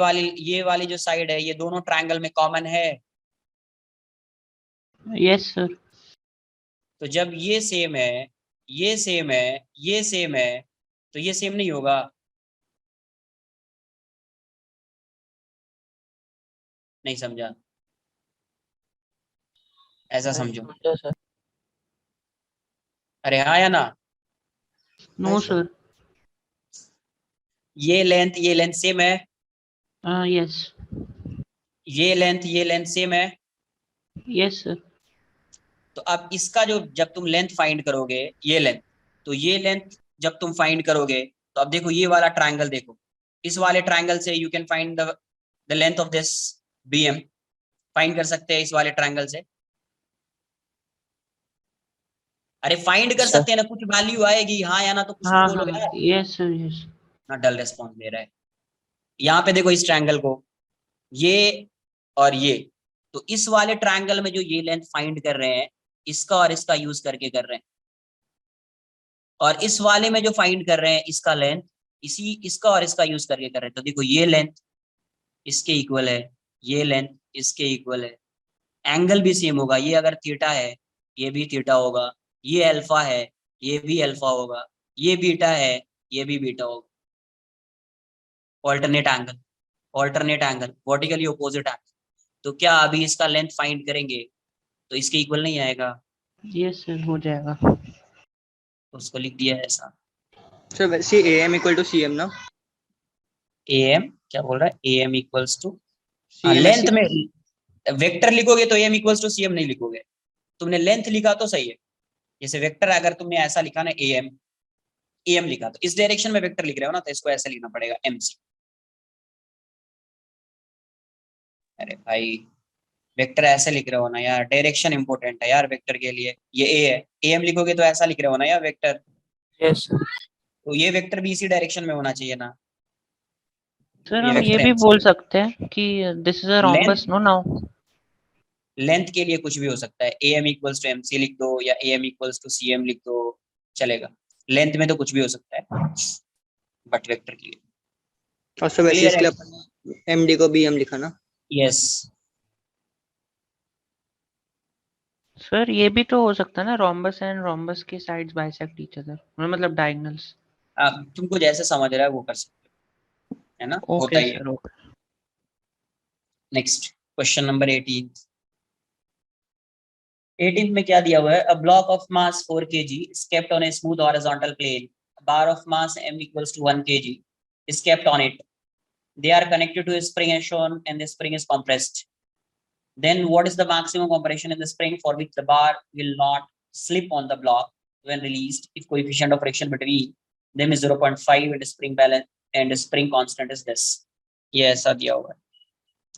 वाली जो साइड है ये दोनों ट्रायंगल में कॉमन है। Yes sir. तो जब ये सेम है, ये सेम है, ये सेम है, तो ये सेम नहीं होगा। नहीं समझा? ऐसा समझो। सर अरे हाँ या ना? No sir. ये लेंथ सेम है, यस ये लेंथ सेम है। Yes sir. तो अब इसका जो, जब तुम लेंथ फाइंड करोगे ये लेंथ, तो ये लेंथ जब तुम फाइंड करोगे तो अब देखो ये वाला ट्रायंगल देखो, इस वाले ट्रायंगल से you can find the length of this BM, find कर सकते हैं इस वाले ट्रायंगल से। अरे फाइंड कर सर सकते हैं ना, कुछ वैल्यू आएगी हाँ या ना, तो कुछ तो हाँ बोलोगे हाँ यार। Yes sir yes. ना डल रेस्पॉन्स दे रहा है। यहाँ पे देखो इस ट्रायंगल को, ये और ये, तो इस वाले ट्रायंगल में जो ये लेंथ फाइंड कर रहे हैं इसका और इसका यूज करके कर रहे हैं, और इस वाले में जो फाइंड कर रहे हैं इसका लेंथ इसी इसका और इसका यूज करके कर रहे हैं। तो देखो ये लेंथ इसके इक्वल है, ये लेंथ इसके इक्वल है, एंगल भी सेम होगा, ये अगर थीटा है ये भी थीटा होगा, ये अल्फा है ये भी अल्फा होगा, ये बीटा है ये भी बीटा होगा। Alternate angle, alternate angle, vertically opposite angle. तो क्या अभी इसका लेंथ फाइंड करेंगे तो इसके इक्वल नहीं आएगा, यस सर हो जाएगा। तो उसको लिख दिया है ऐसा। सर वैसे AM इक्वल टू CM ना? AM क्या बोल रहा है? AM equals to, CM length में वेक्टर लिखोगे तो AM इक्वल्स टू CM नहीं लिखोगे, तुमने लेंथ लिखा तो सही है। जैसे वेक्टर अगर तुमने ऐसा लिखा ना AM लिखा तो इस डायरेक्शन में वेक्टर लिख रहे हो ना, तो इसको ऐसे लिखना पड़ेगा MC। अरे भाई वेक्टर ऐसे लिख रहे हो ना यार, डायरेक्शन इंपॉर्टेंट है यार वेक्टर के लिए। ये A है, AM लिखोगे तो ऐसा लिख रहे हो ना यार वेक्टर, यस सर। तो ये वेक्टर भी इसी डायरेक्शन में होना चाहिए ना। सर ये हम ये वेक्टर भी MC, बोल सकते हैं कि this is a length, rhombus no now. Length के लिए कुछ भी हो सकता है, AM इक्वल्स टू MC लिख दो या AM इक्वल्स टू CM लिख दो, चलेगा। लेंथ में तो कुछ भी हो सकता है, बट वेक्टर के लिए और सर वैसे क्लियर इसके है। लिए अपन MD को BM लिखा ना? यस सर ये भी तो हो सकता है ना, रोम्बस एंड रोम्बस के साइड्स बाइसेक्ट ईच अदर, मतलब डायगोनल्स। तुमको जैसे समझ रहा है वो कर सकते हो, है ना, होता ओके ही है। Sir okay. Next question number 18 में क्या दिया हुआ है? A block of mass 4 kg is kept on a smooth horizontal plane. A bar of mass m equals to 1 kg is kept on it. They are connected to a spring as shown, and the spring is compressed. Then what is the maximum compression in the spring for which the bar will not slip on the block when released if coefficient of friction between them is 0.5 and spring balance and spring constant is this? ये ऐसा दिया हुआ है.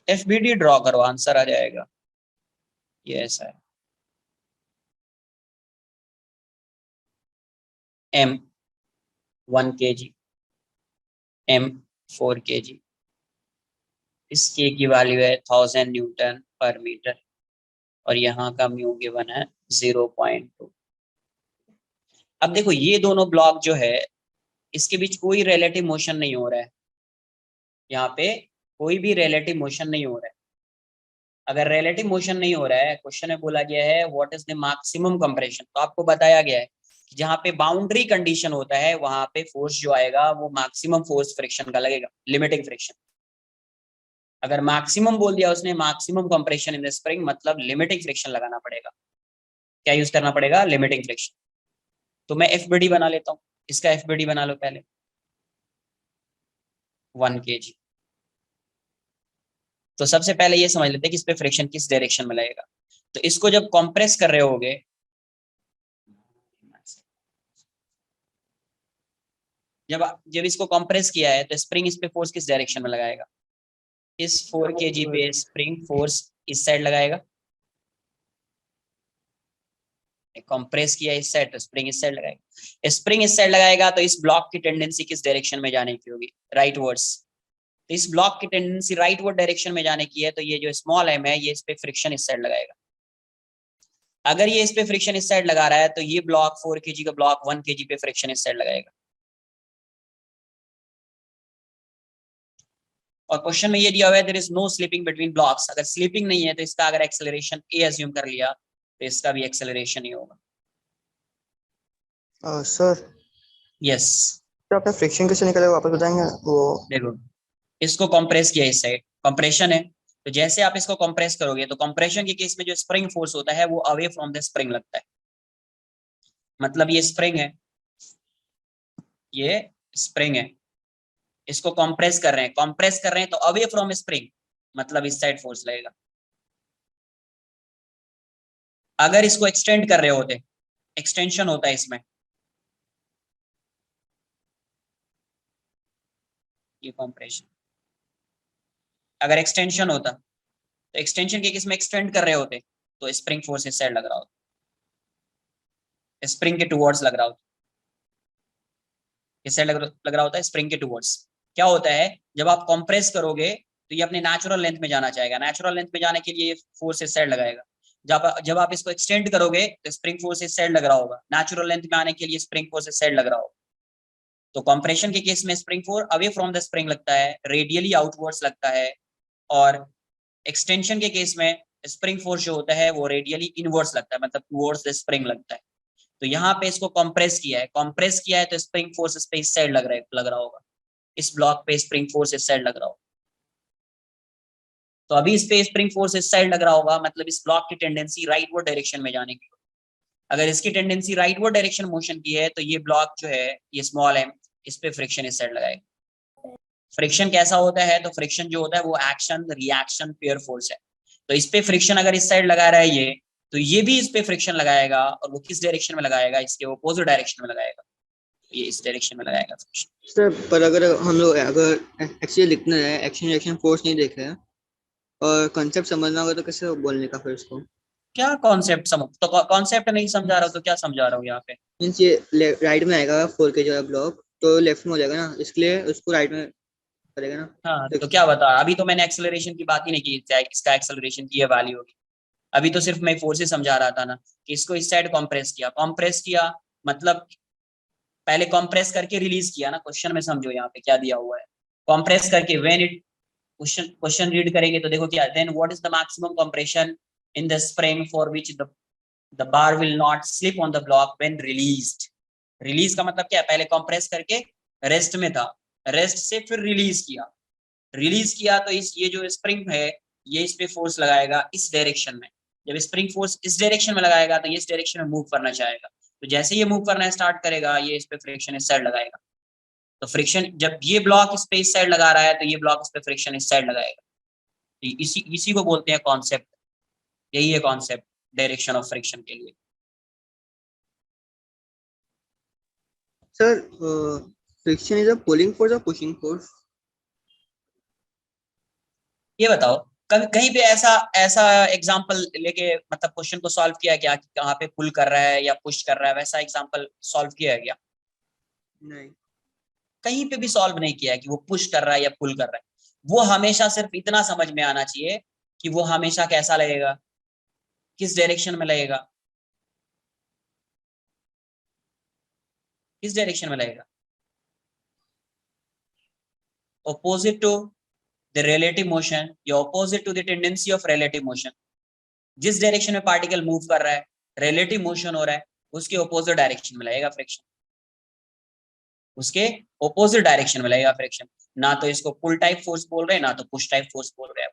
FBD draw करो, answer आ जाएगा. ये ऐसा है. M 1 kg, M 4 kg, इसके की वैल्यू है 1000 न्यूटन पर मीटर और यहाँ का म्यू गिवन है 0.2. अब देखो ये दोनों ब्लॉक जो है इसके बीच कोई रिलेटिव मोशन नहीं हो रहा है. यहाँ पे कोई भी रिलेटिव मोशन नहीं हो रहा है. अगर रिलेटिव मोशन नहीं हो रहा है, क्वेश्चन में बोला गया है what is the maximum compression, तो आपको बताया गया है कि जहाँ पे बाउंड्री कंडीशन होता है वहां पे फोर्स जो आएगा वो मैक्सिमम फोर्स फ्रिक्शन का लगेगा, लिमिटिंग फ्रिक्शन. अगर मैक्सिमम बोल दिया उसने, maximum compression in the spring, मतलब लिमिटिंग फ्रिक्शन लगाना पड़ेगा. क्या यूज करना पड़ेगा? Limiting friction. तो मैं एफबीडी बना लेता हूँ. इसका एफबीडी बना लो पहले. 1 kg. तो सबसे पहले ये समझ लेते हैं कि इस पे फ्रिक्शन किस डायरेक्शन में लगेगा. तो इसको जब कंप्रेस कर रहे होगे, जब इसको कंप्रेस किया है तो स्प्रिंग इस पे फोर्स किस डायरेक्शन में लगाएगा? इस 4 kg पे स्प्रिंग फोर्स इस साइड लगाएगा. कंप्रेस किया इस साइड तो स्प्रिंग इस साइड लगाएगा. स्प्रिंग इस साइड लगाएगा तो इस ब्लॉक की टेंडेंसी किस डायरेक्शन में जाने की होगी? Right words. तो इस ब्लॉक की टेंडेंसी राइट वर्ड डायरेक्शन में जाने की है, तो ये जो स्मॉल एम है ये इस पे फ्रिक्शन इस साइड लगाएगा. अगर ये इस पे फ्रिक्शन इस साइड लगा रहा है तो ये ब्लॉक 4 kg का ब्लॉक 1 kg पे फ्रिक्शन इस साइड लगाएगा. और क्वेश्चन में ये दिया हुआ है there is no slipping between blocks. अगर स्लिपिंग नहीं है तो इसका अगर एक्सेलरेशन ए अज्यूम कर लिया तो इसका भी एक्सेलरेशन ही होगा. Sir yes. तो आपने फ्रिक्शन कैसे निकाला वापस बताएंगे? वो देखो इसको कंप्रेस किया इस साइड, कंप्रेशन है, तो जैसे आप इसको कंप्रेस करोगे तो कंप्रेशन के केस में जो स्प्रिंग फोर्स होता है वो अवे फ्रॉम द स्प्रिंग लगता है. मतलब ये स्प्रिंग है, ये स्प्रिंग है, इसको कंप्रेस कर रहे हैं तो अवे फ्रॉम स्प्रिंग, मतलब इस साइड फोर्स लगेगा. अगर इसको एक्सटेंड कर रहे होते, एक्सटेंशन होता है इसमें, ये कंप्रेशन, अगर एक्सटेंशन होता तो एक्सटेंशन के केस में एक्सटेंड कर रहे होते तो स्प्रिंग फोर्स इस साइड लग रहा होता, स्प्रिंग के टुवर्ड्स लग रहा होता, इस साइड लग रहा होता है स्प्रिंग के टुवर्ड्स. क्या होता है जब आप कंप्रेस करोगे तो ये अपने नेचुरल लेंथ में जाना चाहेगा. नेचुरल लेंथ में जाने के लिए फोर्स इस साइड लगाएगा. जब आप इसको एक्सटेंड करोगे तो स्प्रिंग फोर्स इस साइड लग रहा होगा. नेचुरल लेंथ में आने के लिए स्प्रिंग फोर्स इस साइड लग रहा होगा. तो कंप्रेशन के केस में spring force away from the spring लगता है, रेडियली आउटवर्ड्स लगता है. और एक्सटेंशन के केस में स्प्रिंग फोर्स जो होता है वो रेडियली इनवर्ड्स लगता है, मतलब टुवर्ड्स द स्प्रिंग लगता है. तो यहाँ पे इसको कंप्रेस किया है तो स्प्रिंग फोर्स इस पे इस साइड लग रहा होगा. इस ब्लॉक पे स्प्रिंग फोर्स इस साइड लग रहा होगा. तो अभी इस पे स्प्रिंग फोर्स इस साइड लग रहा होगा, मतलब इस ब्लॉक की टेंडेंसी राइटवर्ड डायरेक्शन में जाने की. अगर इसकी टेंडेंसी राइटवर्ड डायरेक्शन मोशन की है तो ये ब्लॉक जो है ये स्मॉल एम, इस पे फ्रिक्शन इस साइड लगाएगा. फ्रिक्शन कैसा होता है? तो फ्रिक्शन जो होता है वो एक्शन रिएक्शन पेयर फोर्स है. तो इस पे फ्रिक्शन अगर इस साइड लगा रहा है ये, तो ये भी इस पे फ्रिक्शन लगाएगा और वो किस डायरेक्शन में लगाएगा? इसके अपोजिट डायरेक्शन में लगाएगा. ये इस डायरेक्शन में लगाएगा फ्रिक्शन. सर पर अगर हम लोग अगर एक्चुअली लिखना है, एक्शन रिएक्शन फोर्स नहीं देख रहे हैं और कॉन्सेप्ट समझना होगा तो कैसे बोलने का फिर इसको? क्या कॉन्सेप्ट समझ? तो कॉन्सेप्ट नहीं समझा रहा हूँ तो क्या समझा रहा हूँ यहाँ पे? मींस ये राइट में आएगा 4 kg वाला ब्लॉक तो लेफ्ट में हो जाएगा ना, इसलिए उसको राइट में करेगा ना. हाँ तो क्या बता, अभी तो मैंने एक्सेलरेशन की बात ही नहीं की, इसका एक्सेलरेशन की ये वैल्यू होगी. अभी तो सिर्फ मैं फोर्सेस समझा रहा था ना कि इसको इस साइड कंप्रेस किया मतलब पहले कंप्रेस करके रिलीज किया ना. क्वेश्चन में समझो यहाँ पे क्या दिया हुआ है. कंप्रेस करके व्हेन इट, क्वेश्चन रीड करेंगे तो देखो क्या, then what is the maximum compression in the spring for which the bar will not slip on the block when released. Release का मतलब क्या है? पहले कंप्रेस करके रेस्ट में था, रेस्ट से फिर रिलीज किया तो इस ये जो स्प्रिंग है ये इस पे फोर्स लगाएगा इस डायरेक्शन में, जब स्प्रिंग फोर्स इस डायरेक्शन में लगाएगा तो ये इस डायरेक्शन में मूव करना चाहेगा, तो जैसे ये मूव करना स्टार्ट करेगा ये इस पे फ्रिक्शन इस साइड लगाएगा, तो फ्रिक्शन जब ये ब्लॉक इस पे इस साइड लगा रहा है तो ये ब्लॉक इस पे फ्रिक्शन इस साइड लगाएगा। तो इसी इसी को बोलते हैं कॉन्सेप्ट, यही है कॉन्सेप्ट डायरेक्शन ऑफ फ्रिक्शन के लिए। Sir friction is a pulling force और पुशिंग फोर्स? ये बताओ कभी कहीं पे ऐसा ऐसा एग्जांपल लेके मतलब क्वेश्चन को सॉल्व किया क्या कि कहाँ पे पुल कर रहा है या पुश कर रहा है, वैसा एग्जांपल सॉल्व किया है क्या? नहीं। कहीं पे भी सॉल्व नहीं किया है कि वो पुश कर रहा है या पुल कर रहा है। वो हमेशा सिर्फ इतना समझ में आना चाहिए कि वो हमेशा कैसा लगेगा, किस डायरेक्शन में लगेगा, किस डायरेक्शन में लगेगा, opposite to the relative motion या opposite to the tendency of relative motion। जिस डायरेक्शन में पार्टिकल मूव कर रहा है, रिलेटिव मोशन हो रहा है, उसके ऑपोजिट डायरेक्शन में लगेगा फ्रिक्शन, उसके ऑपोजिट डायरेक्शन में लगेगा फ्रिक्शन। ना तो इसको पुल टाइप फोर्स बोल रहे हैं ना तो पुश टाइप फोर्स बोल रहे हैं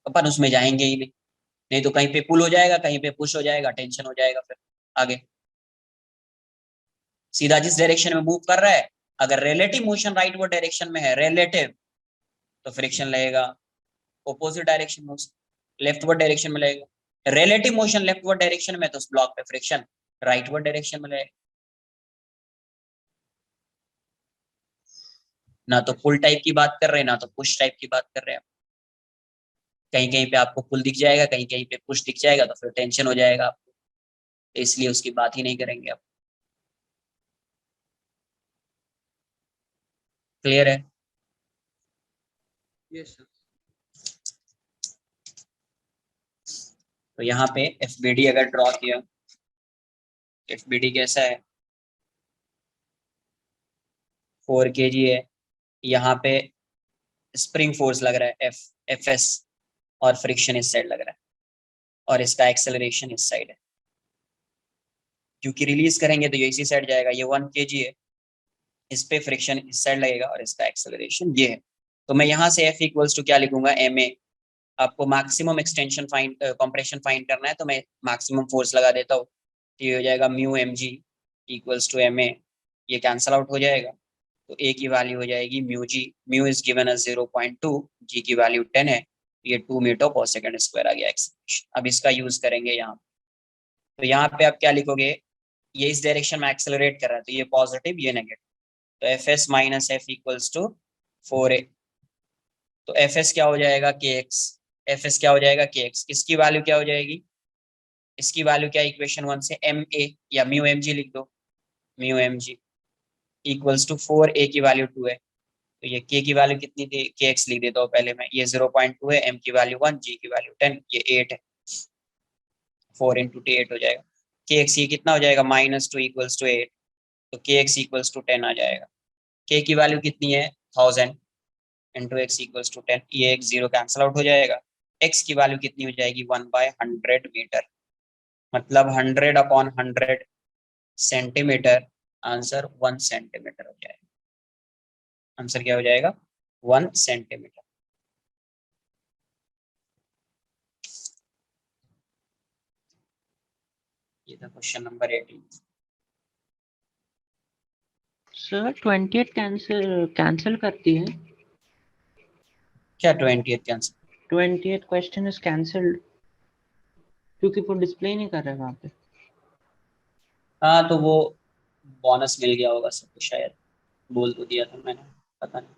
अपन उसमें जाएंगे ही नहीं, नहीं तो कहीं पे पुल हो जाएगा कहीं पे पुश हो जाएगा, टेंशन हो जाएगा फिर आगे। सीधा जिस डायरेक्शन में मूव कर रहा है, अगर relative motion right word direction में है रिलेटिव तो फ्रिक्शन लगेगा, ऑपोजिट डायरेक्शन में लेफ्ट वर्ड डायरेक्शन में लगेगा, relative motion left word direction में तो उस ब्लॉक पे फ्रिक्शन राइट वर्ड डायरेक्शन में लगेगा। ना तो पुल टाइप की बात कर रहे हैं ना तो पुश टाइप की बात कर रहे हैं। कहीं कहीं पे आपको पुल दिख जाएगा कहीं कहीं पे पुश दिख जाएगा तो फिर टेंशन हो जाएगा आपको, तो इसलिए उसकी बात ही नहीं करेंगे आप। क्लियर है? Yes sir. तो यहाँ पे एफबीडी अगर ड्रॉ किया, एफबीडी कैसा है, 4 kg है, यहाँ पे स्प्रिंग फोर्स लग रहा है एफ एस, और फ्रिक्शन इस साइड लग रहा है और इसका एक्सेलरेशन इस साइड है, क्योंकि रिलीज करेंगे तो ये इसी साइड जाएगा, ये 1 kg है, इस पे फ्रिक्शन इस साइड लगेगा और इसका एक्सेलरेशन ये है। तो मैं यहाँ से F इक्वल्स टू क्या लिखूंगा, ma। आपको maximum extension find compression find करना है तो मैं मैक्सिमम फोर्स लगा देता हूँ, तो ये हो जाएगा mu mg equals to ma, ये कैंसल आउट हो जाएगा, तो a की वैल्यू हो जाएगी mu g, mu is given as 0.2, g की वैल्यू 10 है, ये 2 मीटर पर सेकंड स्क्वायर आ गया एक्सेलरेशन। अब इसका यूज करेंगे यहाँ, तो यहाँ पे आप क्या लिखोगे, ये इस डायरेक्शन में एक्सेलरेट कर रहा है तो ये पॉजिटिव ये नेगेटिव, तो F S minus F equals to 4a, तो एफ एस क्या हो जाएगा के एक्स, एफ एस क्या हो जाएगा के एक्स, इसकी वैल्यू क्या हो जाएगी, इसकी वैल्यू क्या, इक्वेशन 1 से एम ए या म्यू एम जी लिख दो, mu M G equals to 4a की वैल्यू 2 है, तो ये k की वैल्यू कितनी थी, के एक्स लिख देता हूँ पहले मैं, ये 0.2 है, m की वैल्यू 1, g की वैल्यू 10, ये 8 है, 4 इंटू 8 हो जाएगा, के एक्स ये कितना हो जाएगा -2 इक्वल्स टू 8, तो के एक्स इक्वल्स टू 10 आ जाएगा, k की वैल्यू कितनी है 1000 इंटू एक्स इक्वल्स टू 10, ये एक जीरो कैंसिल आउट हो जाएगा, x की वैल्यू कितनी हो जाएगी 1/100 मीटर, मतलब 100/100 सेंटीमीटर, आंसर 1 सेंटीमीटर हो जाएगा, आंसर क्या हो जाएगा 1 सेंटीमीटर। ये था क्वेश्चन नंबर 18। सर 28 कैंसिल करती है, क्या 28 कैंसिल? 28 क्वेश्चन इज कैंसिल्ड क्योंकि वो डिस्प्ले नहीं कर रहा है वहाँ पे। हाँ तो वो बोनस मिल गया होगा सबको शायद, बोल तो दिया था मैंने, पता नहीं।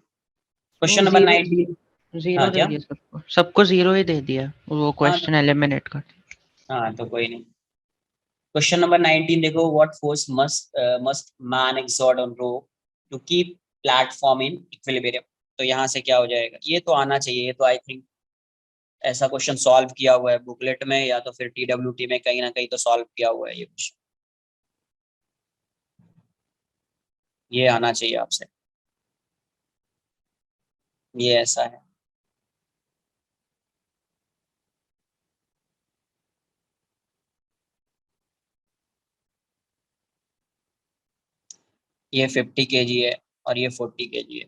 क्वेश्चन नहीं, नंबर जीरो 19। जीरो हाँ दे क्या? दिया सबको, सबको जीरो ही दे दिया, वो हाँ क्वेश्चन एलिमिनेट कर दिया। हाँ तो कोई नहीं। क्वेश्चन नंबर 19 देखो, what force must man exert on rope to keep platform in equilibrium, तो यहाँ से क्या हो जाएगा, ये तो आना चाहिए, ये तो आई थिंक ऐसा क्वेश्चन सॉल्व किया हुआ है बुकलेट में या तो फिर TWT में कहीं ना कहीं तो सॉल्व किया हुआ है ये क्वेश्चन, ये आना चाहिए आपसे, ये ऐसा है। ये 50 kg है और ये 40 kg है,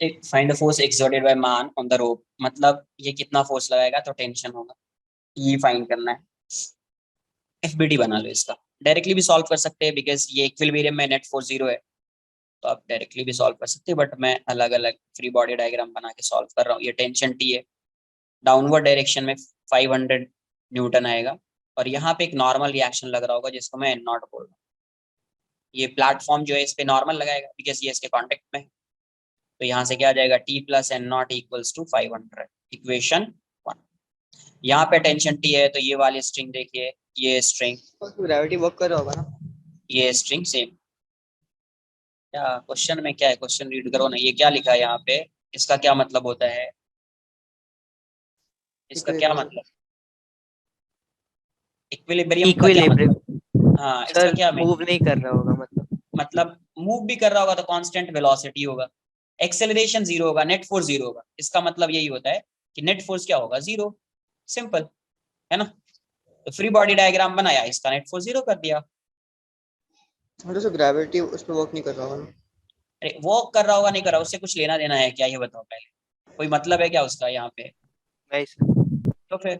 एक find the force exerted by man on the rope, मतलब ये कितना फोर्स लगाएगा तो टेंशन होगा, ये फाइंड करना है। एफबीडी बना लो इसका, डायरेक्टली भी सॉल्व कर सकते हैं बिकॉज ये इक्विलिब्रियम में नेट फोर्स 0 है, तो आप डायरेक्टली भी सॉल्व कर सकते हैं, बट मैं अलग अलग फ्री बॉडी डायग्राम बना के सॉल्व कर रहा हूँ। ये टेंशन टी है, डाउनवर्ड डायरेक्शन में 500 न्यूटन आएगा, और यहाँ पे एक नॉर्मल रिएक्शन लग रहा होगा जिसको मैं एन नॉट बोल रहा हूँ। ये प्लेटफॉर्म जो है इस पे नॉर्मल लगाएगा बिकॉज ये इसके कॉन्टेक्ट में है, तो यहाँ से क्या आ जाएगा, T plus N naught equals to 500, equation 1। यहाँ पे टेंशन टी है तो ये वाली स्ट्रिंग देखिए, ये स्ट्रिंग, ग्रेविटी वर्क कर रहा होगा ना? ये स्ट्रिंग सेम। क्या क्वेश्चन में क्या है, क्वेश्चन रीड करो ना, ये क्या लिखा है यहाँ पे, इसका क्या मतलब होता है, इसका क्या मतलब, इक्विलिब्रियम का क्या इक्विलिब्रियम मतलब, हाँ इसका सर क्या मूव नहीं कर रहा होगा मतलब मूव भी कर रहा होगा तो कांस्टेंट वेलोसिटी होगा, एक्सेलरेशन 0 होगा, नेट फोर्स 0 होगा, इसका मतलब यही होता है कि नेट फोर्स क्या होगा, 0, सिंपल है ना। तो फ्री बॉडी डायग्राम बनाया, इसका नेट फोर्स 0 कर दिया। तो ग्रेविटी उस पर वर्क नहीं कर रहा होगा ना? अरे वॉक कर रहा होगा नहीं कर रहा, उससे कुछ लेना देना है क्या, ये बताओ पहले, कोई मतलब है क्या उसका यहाँ पे? नहीं सर। तो फिर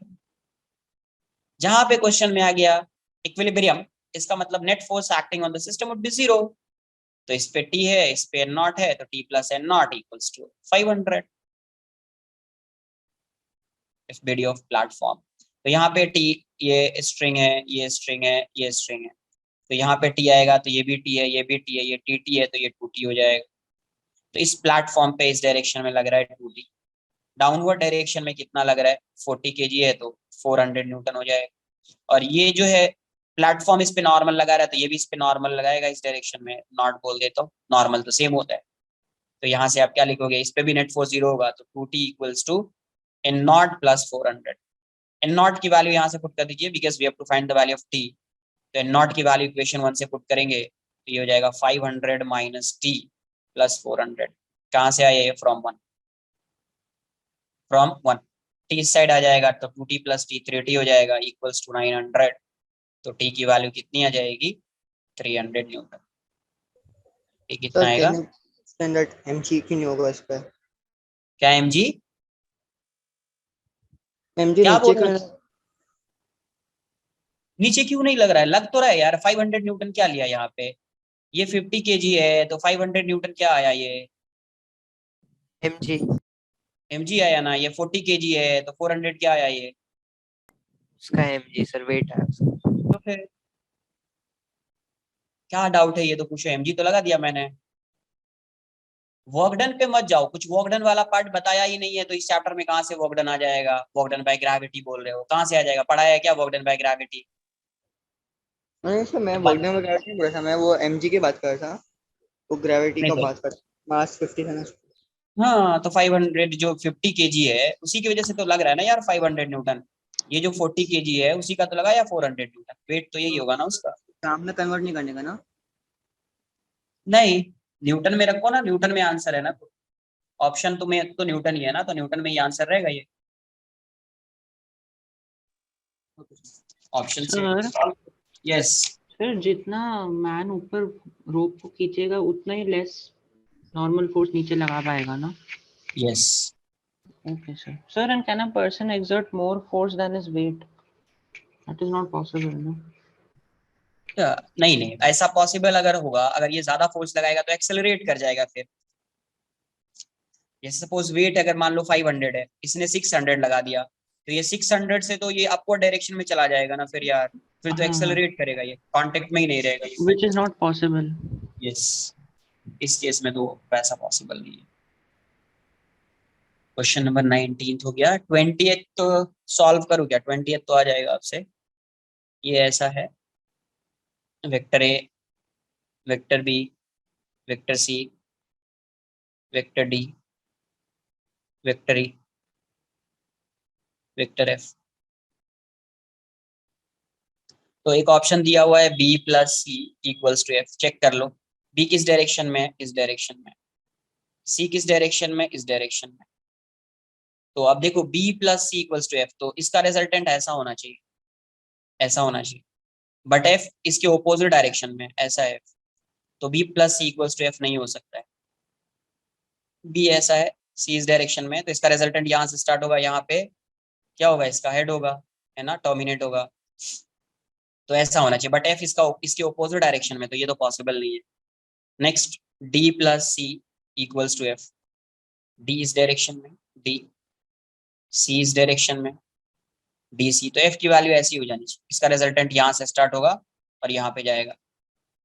जहां पे क्वेश्चन में आ गया इक्विलिब्रियम, इसका मतलब net force acting on the system would be 0, तो इस पे टी है, इस पे एन नॉट है, तो T plus N naught equals to 500 FBD of platform. तो यहाँ पे टी, ये स्ट्रिंग है, ये स्ट्रिंग है, ये स्ट्रिंग है, तो यहाँ पे टी आएगा तो ये भी टी है, ये भी टी है, ये टी है, तो ये 2t हो जाएगा। तो इस प्लेटफॉर्म पे इस डायरेक्शन में लग रहा है 2t, डाउनवर्ड डायरेक्शन में कितना लग रहा है, 40 kg है, तो 400 न्यूटन हो जाएगा। और ये जो है प्लेटफॉर्म इस पे नॉर्मल लगा रहा है, तो ये भी इस पे नॉर्मल लगाएगा, इस डायरेक्शन में नॉट बोल देता हूँ, नॉर्मल तो सेम होता है। तो यहाँ से आप क्या लिखोगे, इस पे भी नेट फोर्स 0 होगा, तो 2t equals to N naught plus 400। N naught की वैल्यू यहाँ से पुट कर दीजिए because we have to find the value of T, तो एन नॉट की वैल्यू इक्वेशन 1 से पुट करेंगे तो ये हो जाएगा 500 माइनस टी प्लस 400। कहाँ से आया ये, फ्रॉम 1, फ्रॉम 1, टी इस साइड आ जाएगा तो 2t प्लस टी 3t हो जाएगा इक्वल्स टू 900, तो टी की वैल्यू कितनी आ जाएगी, 300 न्यूटन। ये कितना सर आएगा, स्टैंडर्ड एमजी क्यों नहीं होगा इस पे? क्या mg, एमजी क्या नीचे बोल क्यों? रहे हो? नीचे क्यों नहीं लग रहा है, लग तो रहा है यार, 500 न्यूटन क्या लिया यहाँ पे, ये 50 kg है तो 500 न्यूटन क्या आया, ये mg mg आया ना, ये 40 kg है तो 400 क्या आया ये, उसका mg सर वेट है उसका। तो फिर क्या डाउट है, ये तो पूछो, mg तो लगा दिया मैंने। वर्कडन पे मत जाओ, कुछ वर्कडन वाला पार्ट बताया ही नहीं है, तो इस चैप्टर में कहाँ से वर्कडन आ जाएगा, वर्कडन बाय ग्रेविटी बोल रहे हो, कहाँ से आ जाएगा, पढ़ाया है क्या वर्कडन बाय ग्रेविटी? नहीं सर, मैं वर्कडन में ग्रेविटी नहीं बोल रहा था, मैं वो एमजी की बात कर रहा था, वो ग्रेविटी नहीं का तो बात कर, मास 50 था ना। हाँ, तो 500 जो 50 kg है उसी की वजह से तो लग रहा है ना यार 500 न्यूटन, ये जो 40 kg है उसी का तो लगा या 400 न्यूटन, वेट तो यही होगा ना उसका। सामने कन्वर्ट नहीं करने का ना? नहीं, न्यूटन में रखो ना, न्यूटन में आंसर है ना, ऑप्शन तुम्हें तो न्यूटन ही है ना, तो न्यूटन में ही आंसर रहेगा ये, ऑप्शन से। सर यस, सर जितना मैन ऊपर रोप को खींचेगा उतना ही लेस नॉर्मल फोर्स नीचे लगा पाएगा ना? Yes, Okay, sir. Sir, and can a person exert more force than his weight? That is not possible, no? नहीं नहीं, ऐसा पॉसिबल अगर होगा, अगर ये ज्यादा फोर्स लगाएगा तो एक्सेलरेट कर जाएगा फिर। जैसे सपोज वेट अगर मान लो 500 है, इसने 600 लगा दिया, तो ये 600 से तो ये अपवर्ड डायरेक्शन में चला जाएगा ना फिर यार, फिर तो हाँ, एक्सेलरेट करेगा, ये कांटेक्ट में ही नहीं रहेगा ये। which is not possible. Yes, इस केस में तो वैसा पॉसिबल नहीं है। क्वेश्चन नंबर 19 हो गया, 20th तो सॉल्व करूँ क्या, 20th तो आ जाएगा आपसे। ये ऐसा है, vector A, vector B, vector C, vector D, vector E, vector F. तो एक ऑप्शन दिया हुआ है B plus C equals to F, check कर लो, बी किस डायरेक्शन में है, इस डायरेक्शन में, सी किस डायरेक्शन में, इस डायरेक्शन में। तो अब देखो B plus C equals to F, तो इसका रिजल्टेंट ऐसा होना चाहिए, ऐसा होना चाहिए, बट एफ इसके ओपोजिट डायरेक्शन में, ऐसा एफ, तो B plus C equals to F नहीं हो सकता है। बी ऐसा है, सी इस डायरेक्शन में, तो इसका रिजल्टेंट यहाँ से स्टार्ट होगा, यहाँ पे क्या होगा, इसका हेड होगा, है ना, टर्मिनेट होगा। तो ऐसा होना चाहिए, बट एफ इसके ऑपोजिट डायरेक्शन में, तो ये तो पॉसिबल नहीं है। Next, D plus C equals to F. D इस डायरेक्शन में, डी सी इस डायरेक्शन में, डी सी, तो एफ की वैल्यू ऐसी हो जानी चाहिए, इसका रिजल्टेंट यहाँ से स्टार्ट होगा और यहाँ पे जाएगा।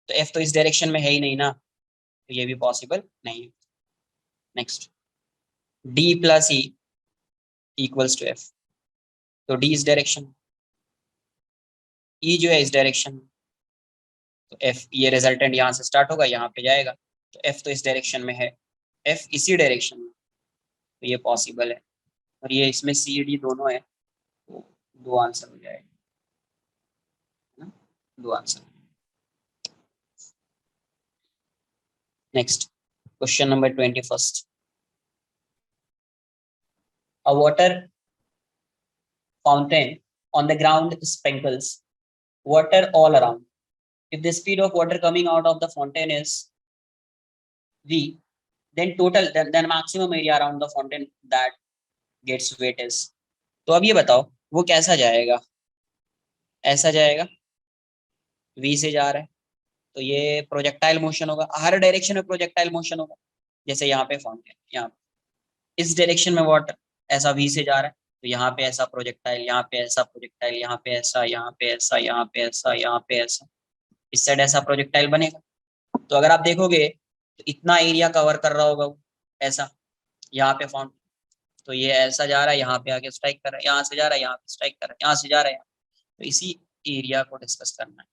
तो एफ तो इस डायरेक्शन में है ही नहीं ना, तो ये भी पॉसिबल नहीं है। Next, D plus E equals to F. तो डी इस डायरेक्शन, ई जो है इस डायरेक्शन में, तो एफ, ये रिजल्टेंट यहाँ से स्टार्ट होगा, यहाँ पे जाएगा। तो एफ तो इस डायरेक्शन में है, एफ इसी डायरेक्शन में, तो ये पॉसिबल है। और ये इसमें सी डी दोनों है, तो दो आंसर हो जाएगा, है ना? दो answer. Next, question number 21। A water fountain on the ground sprinkles water all around. If the speed of water coming out of the fountain is v, then maximum area around the fountain that gets wet is. तो अब ये बताओ वो कैसा जाएगा, ऐसा जाएगा, v से जा रहा है, तो ये प्रोजेक्टाइल मोशन होगा, हर डायरेक्शन में प्रोजेक्टाइल मोशन होगा। जैसे यहाँ पे फाउंटेन, यहाँ इस डायरेक्शन में वाटर ऐसा v से जा रहा है, तो यहाँ पे ऐसा प्रोजेक्टाइल, यहाँ पे ऐसा प्रोजेक्टाइल, यहाँ पे ऐसा, यहाँ पे ऐसा, यहाँ पे ऐसा, यहाँ पे ऐसा, इस साइड ऐसा प्रोजेक्टाइल बनेगा। तो अगर आप देखोगे तो इतना एरिया कवर कर रहा होगा वो, ऐसा, यहाँ पे फाउंटेन, तो ये ऐसा जा रहा है, यहाँ पे आके स्ट्राइक कर रहा है, यहाँ से जा रहा है, यहाँ पे स्ट्राइक कर रहा है, यहाँ से जा रहा है, तो इसी एरिया को डिस्कस करना है।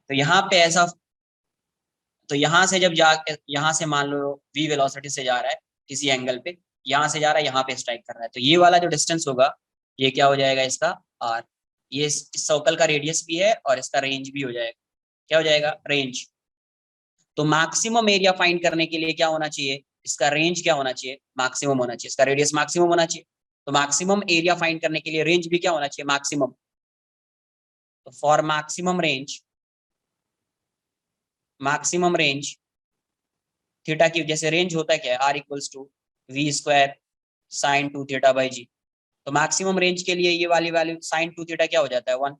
तो यहाँ पे ऐसा, तो यहाँ से जब जा, यहाँ से मान लो v वेलोसिटी से जा रहा है किसी एंगल पे, यहाँ से जा रहा है, यहाँ पे स्ट्राइक कर रहा है, तो ये वाला जो डिस्टेंस होगा ये क्या हो जाएगा, इसका r। ये इस सर्कल का रेडियस भी है और इसका रेंज भी हो जाएगा, क्या हो जाएगा, रेंज। तो मैक्सिमम एरिया फाइंड करने के लिए क्या होना चाहिए, इसका रेंज क्या होना चाहिए, मैक्सिमम होना चाहिए, इसका रेडियस मैक्सिमम होना चाहिए। तो मैक्सिमम एरिया फाइंड करने के लिए रेंज भी क्या होना चाहिए, मैक्सिमम। तो फॉर मैक्सिमम रेंज थीटा की, जैसे रेंज होता है क्या है, r equals to v square sine 2 theta by g. तो मैक्सिमम रेंज के लिए ये वाली वैल्यू साइन 2 थीटा क्या हो जाता है, 1,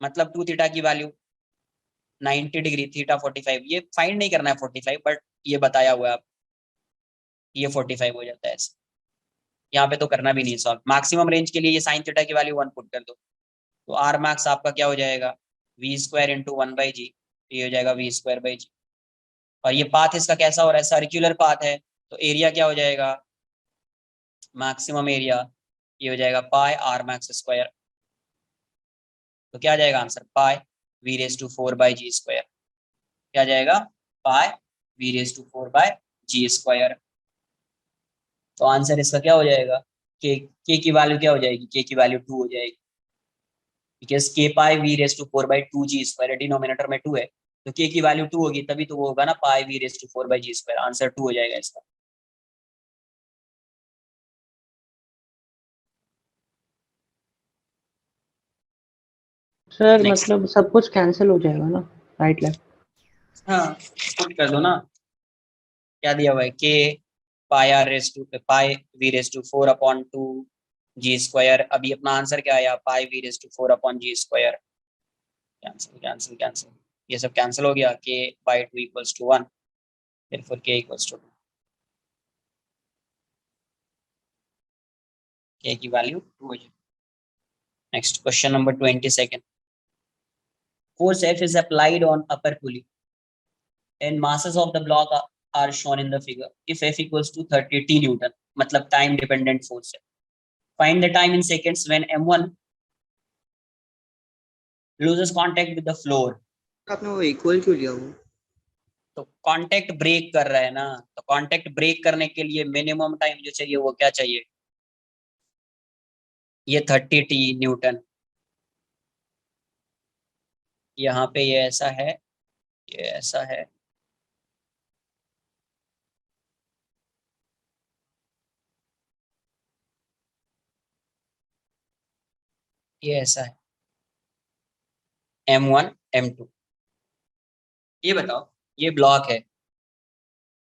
मतलब 2 थीटा की वैल्यू 90 डिग्री, थीटा 45। ये फाइंड नहीं करना है 45, बट ये बताया हुआ है आप, ये 45 हो जाता है ऐसे। यहाँ पे तो करना भी नहीं सॉल्व। मैक्सिमम रेंज के लिए ये साइन थीटा की वैल्यू 1 पुट कर दो, तो आर मैक्स आपका क्या हो जाएगा, वी स्क्वायर इंटू 1 बाई जी, ये हो जाएगा वी स्क्वायर बाई जी। और ये पाथ इसका कैसा हो रहा है, सर्कुलर पाथ है, तो एरिया क्या हो जाएगा, मैक्सिमम एरिया, ये हो जाएगा पाई आर मैक्स स्क्वायर। तो क्या आ जाएगा answer, pi v raise to 4 by g square. क्या जाएगा, pi v raise to 4 by g square. तो आंसर इसका क्या हो जाएगा, के की वैल्यू क्या हो जाएगी, के की वैल्यू 2 हो जाएगी, because k pi v raise to 4 by 2 g square, denominator में 2 है, तो के की वैल्यू 2 होगी, तभी तो वो होगा ना pi v raise to 4 by g square. Answer 2 हो जाएगा इसका। सर नेक्स्ट, मतलब सब कुछ कैंसिल हो जाएगा ना, राइट लेफ्ट। हाँ पुट कर दो ना, क्या दिया हुआ है, k pi r raise to pi v raise to 4 upon 2 g square. अभी अपना आंसर क्या आया, pi v raise to 4 upon g square. Cancel cancel cancel, ये सब कैंसिल हो गया, k by 2 equals to 1, therefore k equals to 2, k की वैल्यू 2 हो जाएगी। Next, question number 22। Force F is applied on upper pulley and masses of the block are shown in the figure. If F equals to 30 T Newton, मतलब time dependent force है। Find the time in seconds when M1 loses contact with the floor. आपने वो equal क्यों लिया वो? तो contact break कर रहा है ना, तो कांटेक्ट ब्रेक करने के लिए मिनिमम टाइम जो चाहिए वो क्या चाहिए, ये 30 T न्यूटन। यहाँ पे ये ऐसा है, ये ऐसा है, ये ऐसा है, M1 M2। ये बताओ, ये ब्लॉक है,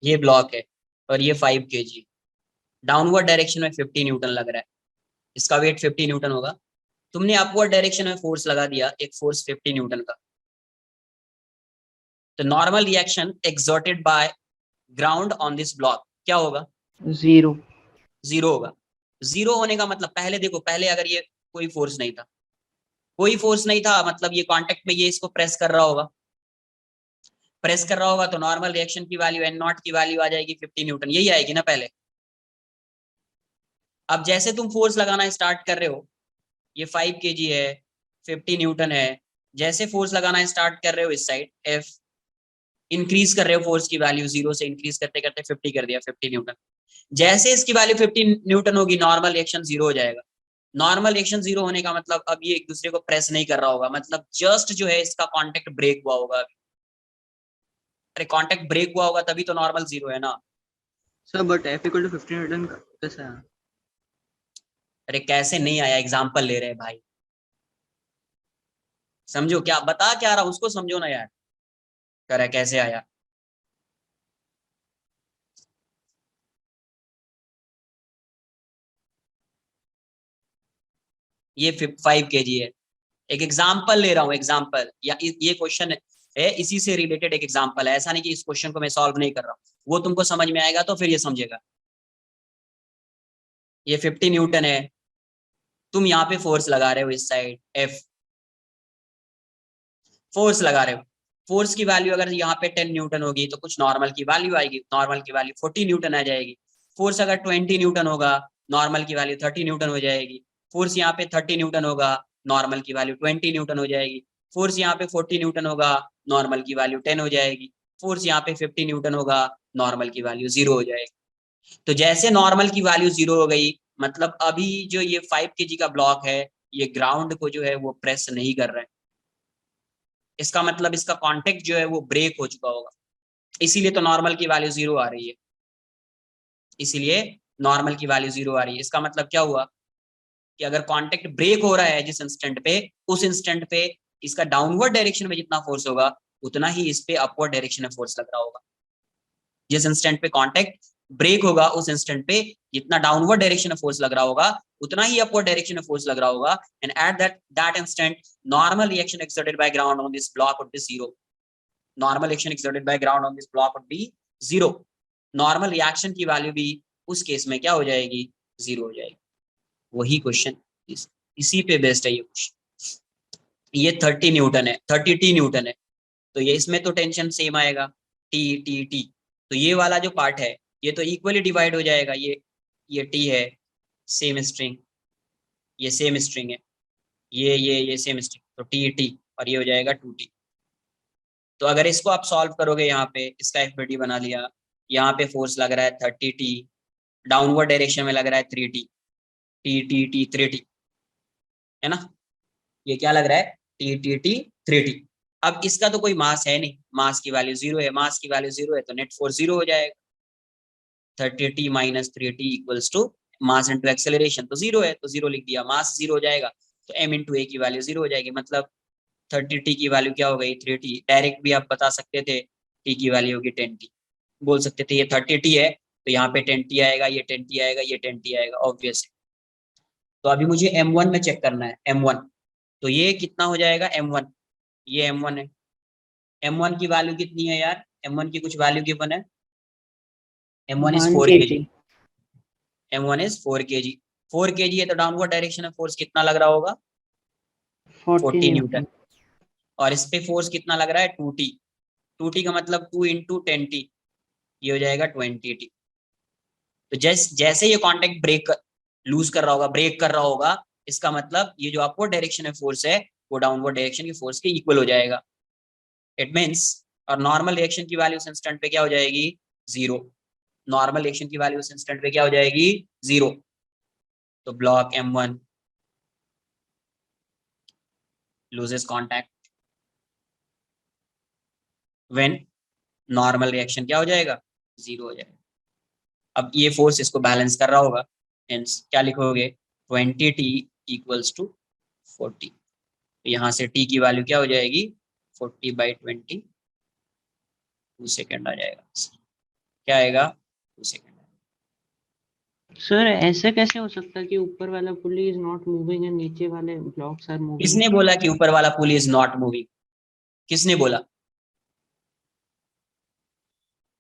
ये ब्लॉक है और ये 5 kg, डाउनवर्ड डायरेक्शन में 50 न्यूटन लग रहा है, इसका वेट 50 न्यूटन होगा। तुमने अपवर्ड डायरेक्शन में फोर्स लगा दिया, एक फोर्स 50 न्यूटन का, तो normal reaction exerted by ground on this block क्या होगा? 0. 0 होगा। 0 होने का मतलब, पहले देखो, पहले अगर ये कोई फोर्स नहीं था, कोई फोर्स नहीं था, मतलब ये कांटेक्ट में ये इसको प्रेस कर रहा होगा, प्रेस कर रहा होगा, तो नॉर्मल रिएक्शन की वैल्यू एन नॉट की वैल्यू आ जाएगी 50 न्यूटन, यही आएगी ना पहले। अब जैसे तुम फोर्स लगाना स्टार्ट कर रहे हो, ये 5 kg है, 50 न्यूटन है, जैसे फोर्स लगाना स्टार्ट कर रहे हो इस साइड एफ, इंक्रीज कर रहे हो फोर्स की वैल्यू, 0 से इंक्रीज करते करते 50 कर दिया, 50 न्यूटन। जैसे इसकी वैल्यू 50 न्यूटन होगी, नॉर्मल रिएक्शन 0 हो जाएगा। नॉर्मल रिएक्शन 0 होने का मतलब अब ये एक दूसरे को प्रेस नहीं कर रहा होगा, मतलब जस्ट जो है इसका कांटेक्ट ब्रेक हुआ होगा अभी। अरे कांटेक्ट ब्रेक हुआ होगा तभी तो नॉर्मल 0 है ना। Sir but F equal to 50 newton कैसे है? अरे कैसे नहीं आया, एग्जाम्पल ले रहे हैं भाई, समझो क्या बता क्या रहा, उसको समझो ना यार, कह रहा है कैसे आया। ये 5 kg है, एक एग्जाम्पल ले रहा हूँ, एग्जाम्पल, या ये क्वेश्चन है इसी से रिलेटेड एक एग्जाम्पल है, ऐसा नहीं कि इस क्वेश्चन को मैं सॉल्व नहीं कर रहा हूँ, वो तुमको समझ में आएगा तो फिर ये समझेगा। ये 50 न्यूटन है, तुम यहाँ पे फोर्स लगा रहे हो इस साइड एफ, फोर्स लगा रहे हो, फोर्स की वैल्यू अगर यहाँ पे 10 न्यूटन होगी तो कुछ नॉर्मल की वैल्यू आएगी, नॉर्मल की वैल्यू 40 न्यूटन आ जाएगी। फोर्स अगर 20 न्यूटन होगा, नॉर्मल की वैल्यू 30 न्यूटन हो जाएगी। फोर्स यहाँ पे 30 न्यूटन होगा, नॉर्मल की वैल्यू 20 न्यूटन हो जाएगी। फोर्स यहाँ पे 40 न्यूटन होगा, नॉर्मल की वैल्यू 10 हो जाएगी। फोर्स यहाँ पे 50 न्यूटन होगा, नॉर्मल की वैल्यू 0 हो जाएगी। तो जैसे नॉर्मल की वैल्यू 0 हो गई, मतलब अभी जो ये 5 kg का ब्लॉक है, ये ग्राउंड को जो है वो प्रेस नहीं कर रहा है, इसका मतलब इसका कांटेक्ट जो है वो ब्रेक हो चुका होगा, इसीलिए तो नॉर्मल की वैल्यू 0 आ रही है, इसीलिए नॉर्मल की वैल्यू 0 आ रही है। इसका मतलब क्या हुआ कि अगर कांटेक्ट ब्रेक हो रहा है जिस इंस्टेंट पे, उस इंस्टेंट पे इसका डाउनवर्ड डायरेक्शन में जितना फोर्स होगा उतना ही इस पे अपवर्ड डायरेक्शन में फोर्स लग रहा होगा। जिस इंस्टेंट पे कांटेक्ट ब्रेक होगा उस इंस्टेंट पे जितना डाउनवर्ड डायरेक्शन में फोर्स लग रहा होगा उतना ही अपवर्ड डायरेक्शन में फोर्स लग रहा होगा, and at that instant normal reaction exerted by ground on this block would be 0। Normal reaction exerted by ground on this block would be 0। Normal reaction की वैल्यू भी उस केस में क्या हो जाएगी? 0 हो जाएगी। वही क्वेश्चन इसी पे बेस्ड है ये क्वेश्चन। ये 30 न्यूटन है, 30 टी न्यूटन है, तो ये इसमें तो टेंशन सेम आएगा, टी टी टी, तो ये वाला जो पार्ट है ये तो इक्वली डिवाइड हो जाएगा। ये टी है, सेम स्ट्रिंग, ये सेम स्ट्रिंग है, ये सेम स्ट्रिंग, तो टी टी, और ये हो जाएगा 2t। तो अगर इसको आप सॉल्व करोगे, यहाँ पे इसका एफबीटी बना लिया, यहाँ पे फोर्स लग रहा है 30t, डाउनवर्ड डायरेक्शन में लग रहा है 3t, T T T 3t, है ना, ये क्या लग रहा है? T T T 3t। अब इसका तो कोई मास है नहीं, मास की वैल्यू 0 है, मास की वैल्यू 0 है तो नेट फोर्स 0 हो जाएगा। 30t minus 3t equals to mass into acceleration, तो 0 है तो 0 लिख दिया, मास 0 हो जाएगा तो m इंटू ए की वैल्यू 0 हो जाएगी। मतलब 30t की वैल्यू क्या हो गई? 3t। डायरेक्ट भी आप बता सकते थे, t की वैल्यू होगी 10t, बोल सकते थे ये 30t है तो यहाँ पे 10t आएगा, ये 10t आएगा, ये 10t आएगा, ऑब्वियस है। तो अभी मुझे m1 में चेक करना है, m1, तो ये कितना हो जाएगा? m1, ये m1 है, m1 की वैल्यू कितनी है यार? m1 की कुछ वैल्यू गिवन है, m1 is 4 kg, m1 is 4 kg, 4 kg है तो डाउनवर्ड डायरेक्शन में फोर्स कितना लग रहा होगा? 40 न्यूटन। और इस पे फोर्स कितना लग रहा है? 2t, 2t का मतलब 2 इंटू 10t, ये हो जाएगा 20t। तो जैसे ये कांटेक्ट ब्रेक लूज कर रहा होगा, ब्रेक कर रहा होगा, इसका मतलब ये जो अपवर्ड डायरेक्शन में फोर्स है वो डाउनवर्ड डायरेक्शन की फोर्स के इक्वल हो जाएगा। इट मींस, और नॉर्मल रिएक्शन की वैल्यू उस इंस्टेंट पे क्या हो जाएगी? 0। नॉर्मल रिएक्शन की वैल्यू उस इंस्टेंट पे क्या हो जाएगी? 0। तो block m1 loses contact when normal reaction क्या हो जाएगा? 0 हो जाएगा। अब ये फोर्स इसको बैलेंस कर रहा होगा, हेंस क्या लिखोगे? 20t equals to 40। तो यहाँ से t की वैल्यू क्या हो जाएगी? 40/20, 2 सेकेंड आ जाएगा। क्या आएगा 2 सेकंड। सर ऐसे कैसे हो सकता है कि ऊपर वाला pulley is not moving and नीचे वाले ब्लॉक्स आर मूविंग? किसने बोला कि ऊपर वाला पुली इज नॉट मूविंग? किसने बोला?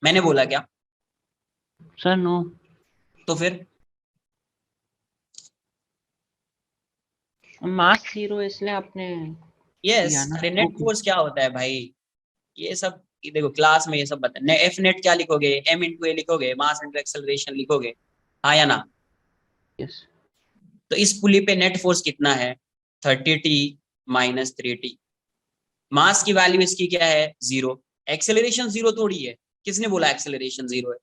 मैंने बोला क्या? Sir no. तो फिर मास 0 इसलिए आपने यस, किया ना? अरे नेट ओके। फोर्स क्या होता है भाई? ये सब ये देखो क्लास में ये सब बता, एफ नेट क्या लिखोगे? एम इंटू ए लिखोगे, मास इंटू एक्सेलरेशन लिखोगे, हाँ या ना? यस। तो इस पुली पे नेट फोर्स कितना है? 30t minus 3t। मास की वैल्यू इसकी क्या है? 0। एक्सेलरेशन 0 थोड़ी है। किसने बोला एक्सेलरेशन 0 है?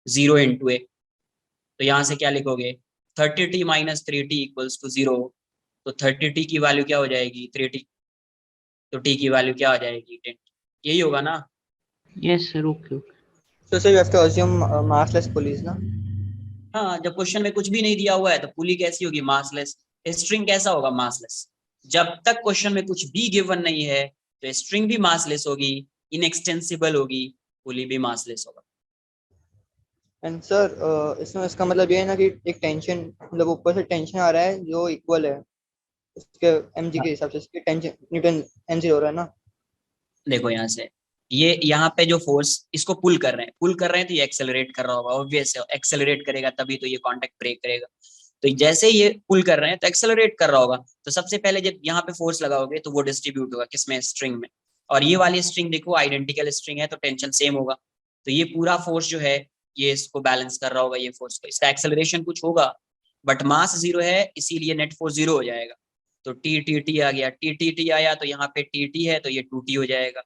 0 इंटू ए। तो यहां से क्या लिखोगे? 30t minus 3t equals to 0। तो 30t की वैल्यू क्या हो जाएगी? 3t। तो t की वैल्यू क्या हो जाएगी? 10। यही होगा ना? Yes sir, okay okay. So sir, you have to assume massless pulleys, ना? हाँ, जब क्वेश्चन में कुछ भी नहीं दिया हुआ है तो पुली कैसी होगी? मासलेस। स्ट्रिंग कैसा होगा? मासलेस। जब तक क्वेश्चन में कुछ भी गिवन नहीं है तो स्ट्रिंग भी मासलेस होगी, इनएक्सटेंसिबल होगी, पुली भी मासलेस होगा। एंड सर इसमें इसका मतलब ये है ना कि एक टेंशन, मतलब ऊपर से टेंशन आ रहा है जो इक्वल है इसके mg के हिसाब से, इसकी टेंशन न्यूटन n0 हो रहा है ना? देखो यहाँ से, ये यहाँ पे जो फोर्स इसको पुल कर रहे हैं तो ये एक्सेलरेट कर रहा होगा, ऑब्वियस है, एक्सेलरेट करेगा तभी तो ये कांटेक्ट ब्रेक करेगा। तो जैसे ये पुल कर रहे हैं तो एक्सेलरेट कर रहा होगा। तो सबसे पहले जब यहाँ पे फोर्स लगाओगे तो वो डिस्ट्रीब्यूट होगा किसमें? स्ट्रिंग में। और ये वाली स्ट्रिंग देखो आइडेंटिकल स्ट्रिंग है तो टेंशन सेम होगा। तो ये पूरा फोर्स जो है ये इसको बैलेंस कर रहा होगा, ये फोर्स को। इसका एक्सेलरेशन कुछ होगा बट मास 0 है, इसीलिए नेट फोर्स 0 हो जाएगा। तो टी टी टी आ गया, टी टी टी आया तो यहाँ पे टी टी है तो ये 2t हो जाएगा।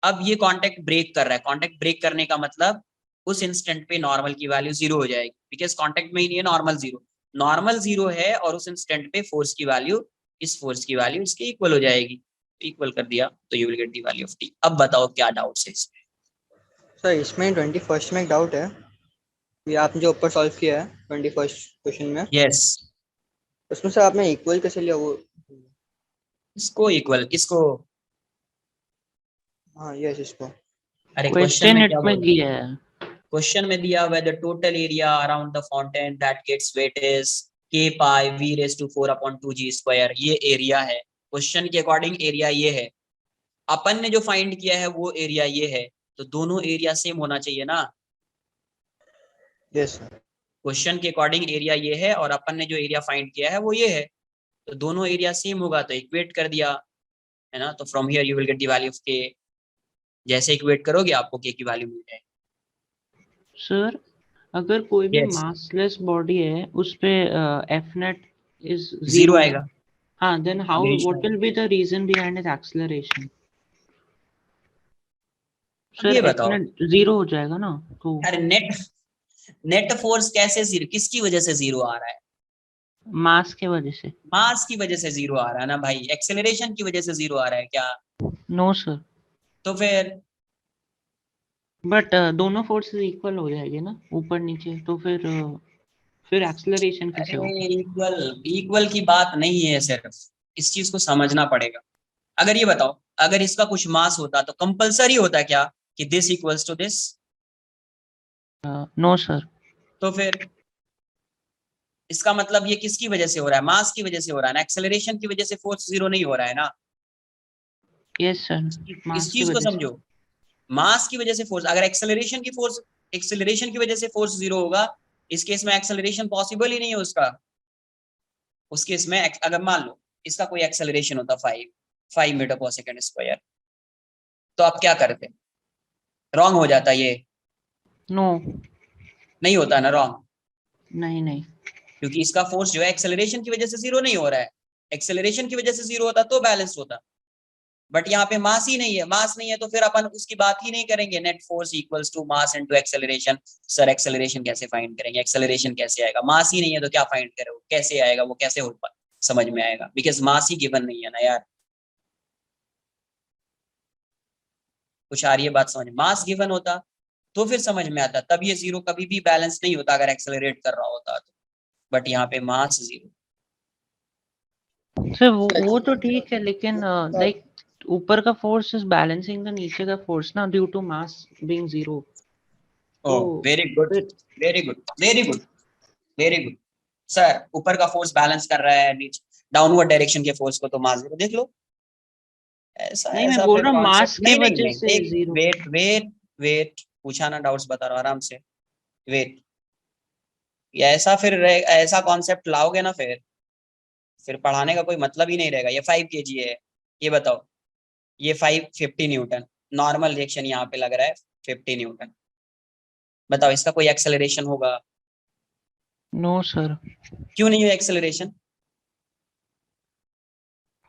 अब ये कांटेक्ट ब्रेक कर रहा है। कांटेक्ट ब्रेक करने का मतलब उस इंस्टेंट पे नॉर्मल की वैल्यू 0 हो जाएगी, बिकॉज कांटेक्ट में ही नहीं है नॉर्मल 0। नॉर्मल 0 है और उस इंस्टेंट पे फोर्स की वैल्यू, इस फोर्स की वैल्यू इसके इक्वल हो जाएगी। इक्वल कर दिया तो you will get the value of T. अब बताओ क्या डाउट है इसमें? सर इसमें 21st में एक डाउट है, ये आपने जो ऊपर सॉल्व किया है 21st क्वेश्चन में, यस, उसमें सर आपने इक्वल कैसे लिया वो? इसको इक्वल, इसको। हाँ यस, इसको। अरे क्वेश्चन क्वेश्चन में इट क्या में बोला? दिया है। क्वेश्चन में दिया हुआ the total area around the fountain that gets wet is k pi v raised to 4 upon 2g square। ये एरिया है, क्वेश्चन के अकॉर्डिंग एरिया ये है। अपन ने जो फाइंड किया है वो एरिया ये है, तो दोनों एरिया सेम होना चाहिए ना। Yes sir. क्वेश्चन के अकॉर्डिंग एरिया ये है और अपन ने जो एरिया फाइंड किया है वो ये है, तो दोनों एरिया सेम होगा तो इक्वेट कर दिया, है ना। तो from here you will get the value of k। जैसे इक्वेट करोगे आपको k की वैल्यू मिल जाएगी। सर अगर कोई भी यस, मासलेस बॉडी है उस पे एफ नेट इज 0 0, आएगा हाँ, देन हाउ हमेशा। What will be the reason behind its acceleration? अब सर ये एफ बताओ, नेट 0 हो जाएगा ना तो? अरे नेट नेट फोर्स कैसे 0, किसकी वजह से 0 आ रहा है? मास के वजह से। मास की वजह से 0 आ रहा है ना भाई, एक्सेलरेशन की वजह से 0 आ रहा है क्या? नो सर, तो फिर बट दोनों फोर्सेस इक्वल हो जाएगी ना ऊपर नीचे, तो फिर एक्सेलरेशन कैसे अरे होगा? इक्वल इक्वल की बात नहीं है, सिर्फ इस चीज को समझना पड़ेगा। अगर ये बताओ, अगर इसका कुछ मास होता तो कंपलसरी होता क्या कि this equals to this? No sir. तो फिर इसका मतलब ये किसकी वजह से हो रहा है? मास की वजह से हो रहा है ना, एक्सेलरेशन की वजह से फोर्स 0 नहीं हो रहा है ना। यस सर, इस मास की चीज को वजह से। समझो, मास की वजह से फोर्स, अगर एक्सेलरेशन की वजह से फोर्स 0 होगा, इस केस में एक्सेलरेशन पॉसिबल ही नहीं है उसका। उस केस में अगर मान लो इसका कोई एक्सेलरेशन होता 5 मीटर पर सेकंड स्क्वायर, तो आप क्या करते? रॉन्ग हो जाता ये? नो, नहीं होता ना रॉन्ग, नहीं नहीं। क्योंकि इसका फोर्स जो है एक्सेलरेशन की वजह से 0 नहीं हो रहा है। एक्सेलरेशन की वजह से 0 होता तो बैलेंस होता, बट यहाँ पे मास ही नहीं है। मास नहीं है तो फिर अपन उसकी बात ही नहीं करेंगे। Net force equals to mass into acceleration. Sir acceleration कैसे फाइंड करेंगे? एक्सेलरेशन कैसे आएगा? मास ही नहीं है तो क्या फाइंड करोगे? कैसे आएगा वो? कैसे हो समझ में आएगा? बिकॉज मास ही गिवन नहीं है ना यार। कुछ आ रही है बात समझ? मास गिवन होता तो फिर समझ में आता, तब ये 0 कभी भी बैलेंस नहीं होता अगर एक्सेलरेट कर रहा होता तो। बट यहाँ पे मास 0। सर वो तो ठीक है, लेकिन लाइक ऊपर का फोर्स इज बैलेंसिंग द नीचे का फोर्स ना, ड्यू टू मास बीइंग 0। ओ तो वेरी गुड, फिर very good, very good, very good. Sir ऊपर का फोर्स बैलेंस कर रहा है नीचे डाउनवर्ड डायरेक्शन के फोर्स को, तो मास जीरो देख लो। ऐसा नहीं, मैं ऐसा बोल फिर रहा हूँ कॉन्सेप्ट, मास के नहीं नहीं वजह नहीं, से एक जीरो। वेट वेट वेट, पूछा ना, डाउट्स बता रहा हूँ आराम से, वेट। ये ऐसा फिर ऐसा कॉन्सेप्ट लाओगे ना, फिर पढ़ाने का कोई मतलब ही नहीं रहेगा। ये 5 kg है, ये बताओ, ये 50 न्यूटन, नॉर्मल रिएक्शन यहाँ पे लग रहा है 50 न्यूटन, बताओ इसका कोई एक्सेलरेशन होगा? No sir. क्यों नहीं है acceleration?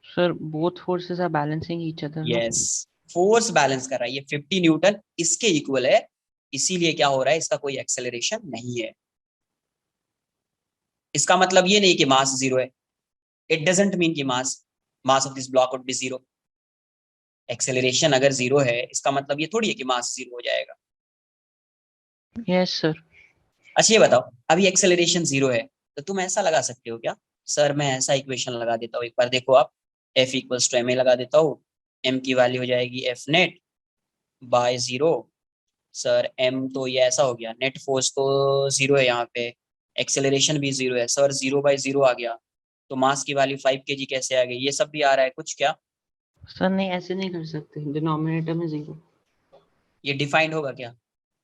Sir both forces are balancing each other ना। यस, फोर्स बैलेंस कर रहा है, ये 50 न्यूटन इसके इक्वल है, इसीलिए क्या हो रहा है, इसका कोई एक्सेलरेशन नहीं है। इसका मतलब ये नहीं कि मास जीरो है, इट डजंट मीन कि mass of this block would be zero. Acceleration अगर जीरो है, इसका मतलब ये थोड़ी है कि मास जीरो हो जाएगा। Yes sir. अच्छा ये बताओ, अभी एक्सेलरेशन जीरो है, तो तुम ऐसा लगा सकते हो क्या? सर मैं ऐसा इक्वेशन लगा देता हूँ, एक बार देखो आप, F equals to M A लगा देता हूँ, m की वैल्यू हो जाएगी F net by zero. Sir m तो ये ऐसा हो गया, नेट फोर्स तो जीरो है यहाँ पे, एक्सेलरेशन भी जीरो है, सर जीरो बाय जीरो आ गया, तो मास की वैल्यू 5 kg कैसे आ गई? ये सब भी आ रहा है कुछ क्या? सर नहीं, ऐसे नहीं कर सकते, डिनोमिनेटर में जीरो। ये डिफाइंड होगा क्या?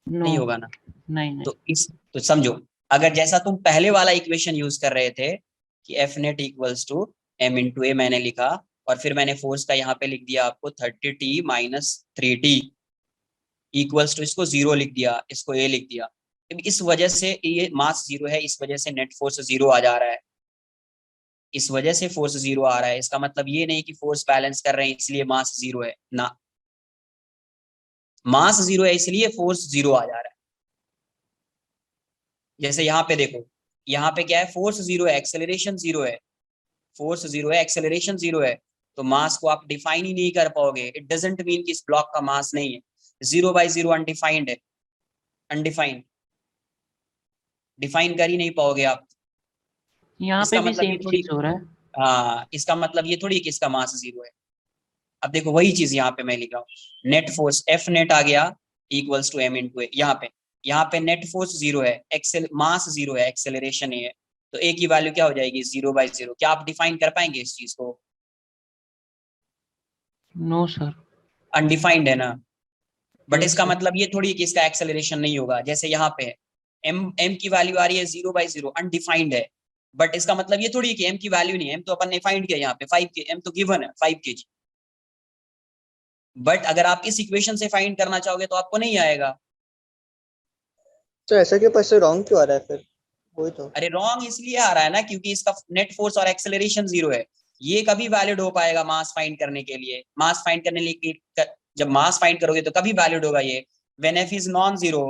नो। नहीं होगा ना। नहीं नहीं। तो समझो, अगर जैसा तुम पहले वाला इक्वेशन यूज कर रहे थे कि f net equals to m into a, मैंने लिखा, और फिर मैंने फोर्स का यहाँ पे लिख दिया आपको 30t minus 3t equals to, इसको जीरो लिख दिया, इसको ए लिख दिया। इस वजह से ये मास जीरो है, इस वजह से नेट फोर्स जीरो आ जा रहा है, इस वजह से फोर्स जीरो आ रहा है। इसका मतलब ये नहीं कि फोर्स बैलेंस कर रहे हैं इसलिए मास जीरो है ना, मास जीरो है इसलिए फोर्स जीरो आ जा रहा है। जैसे यहाँ पे देखो, यहाँ पे क्या है, फोर्स जीरो है, एक्सेलरेशन जीरो है, फोर्स जीरो है, एक्सेलरेशन जीरो है, तो मास को आप डिफाइन ही नहीं कर पाओगे। इट डजंट मीन कि इस ब्लॉक का मास नहीं है, जीरो बाय जीरो अनडिफाइंड है, अनडिफाइंड, डिफाइन कर ही नहीं पाओगे आप। यहाँ पे इसका भी मतलब ये सेम थोड़ी, चीज हो रहा है। हाँ इसका मतलब ये थोड़ी कि इसका मास जीरो है। अब देखो वही चीज यहाँ पे मैं लिख रहा हूँ, नेट फोर्स एफ नेट आ गया इक्वल्स टू एम इंटू ए, यहाँ पे नेट फोर्स जीरो है, एक्सेल मास जीरो है, एक्सेलरेशन है, तो ए की वैल्यू क्या हो जाएगी, जीरो बाय जीरो। क्या आप डिफाइन कर पाएंगे इस चीज को? No sir. अनडिफाइंड है ना। बट यस इसका सर। मतलब ये थोड़ी है कि इसका एक्सेलरेशन नहीं होगा। जैसे यहाँ पे एम एम की वैल्यू आ रही है जीरो बाय जीरो, अनडिफाइंड है, बट इसका मतलब ये थोड़ी है कि एम की वैल्यू नहीं है, एम तो अपन ने फाइंड किया यहाँ पे 5 के, एम तो गिवन है 5 kg। बट अगर आप इस इक्वेशन से फाइंड करना चाहोगे तो आपको नहीं आएगा। तो ऐसा क्यों, पर से रॉन्ग क्यों आ रहा है फिर? वही तो। अरे रॉन्ग इसलिए आ रहा है ना क्योंकि इसका नेट फोर्स और एक्सेलरेशन जीरो है। ये कभी वैलिड हो पाएगा मास फाइंड करने के लिए, मास फाइंड करने लिए जब मास फाइंड करोगे तो कभी वैलिड होगा ये, when F is non zero,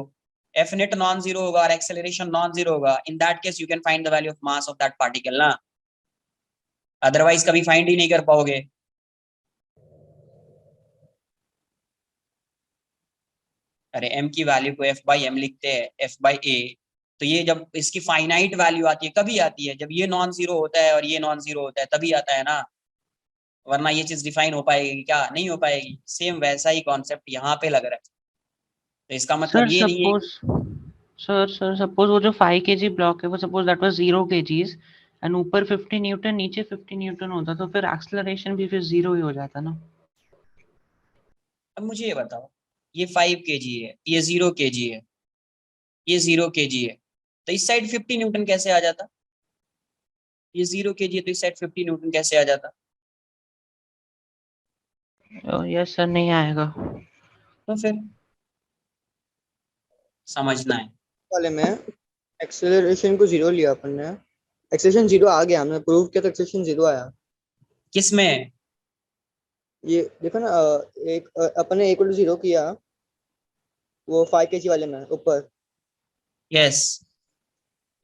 F net non zero होगा और एक्सेलरेशन नॉन जीरो होगा, in that case you can find the value of mass of that particle ना, अदरवाइज कभी फाइंड ही नहीं कर पाओगे। अरे m की वैल्यू को f बाई एम लिखते हैं, f बाई ए, तो ये जब इसकी फाइनाइट वैल्यू आती है कभी आती है, जब ये नॉन जीरो होता है और ये नॉन जीरो होता है तभी आता है ना, वरना ये चीज डिफाइन हो पाएगी क्या? नहीं हो पाएगी। सेम वैसा ही कॉन्सेप्ट यहाँ पे लग रहा है, तो इसका मतलब सर ये नहीं है सपोज, सर सपोज वो जो 5 kg ब्लॉक है, वो suppose that was 0 kgs and ऊपर 50 न्यूटन, नीचे 50 न्यूटन होता, तो फिर एक्सेलरेशन भी फिर जीरो ही हो जाता ना। अब मुझे ये बताओ, ये 5 kg है, ये 0 kg है, ये 0 kg है, तो इस साइड 50 न्यूटन कैसे आ जाता? ये 0 kg है तो इस साइड 50 न्यूटन कैसे आ जाता? यस सर, नहीं आएगा। तो फिर समझना है। वाले में एक्सेलरेशन को जीरो लिया अपन ने, एक्सेलरेशन जीरो आ गया, हमने प्रूव किया तो एक्सेलरेशन जीरो आया। किस में? ये देखो ना, एक अपन ने इक्वल टू जीरो किया, वो 5 kg वाले में ऊपर, यस।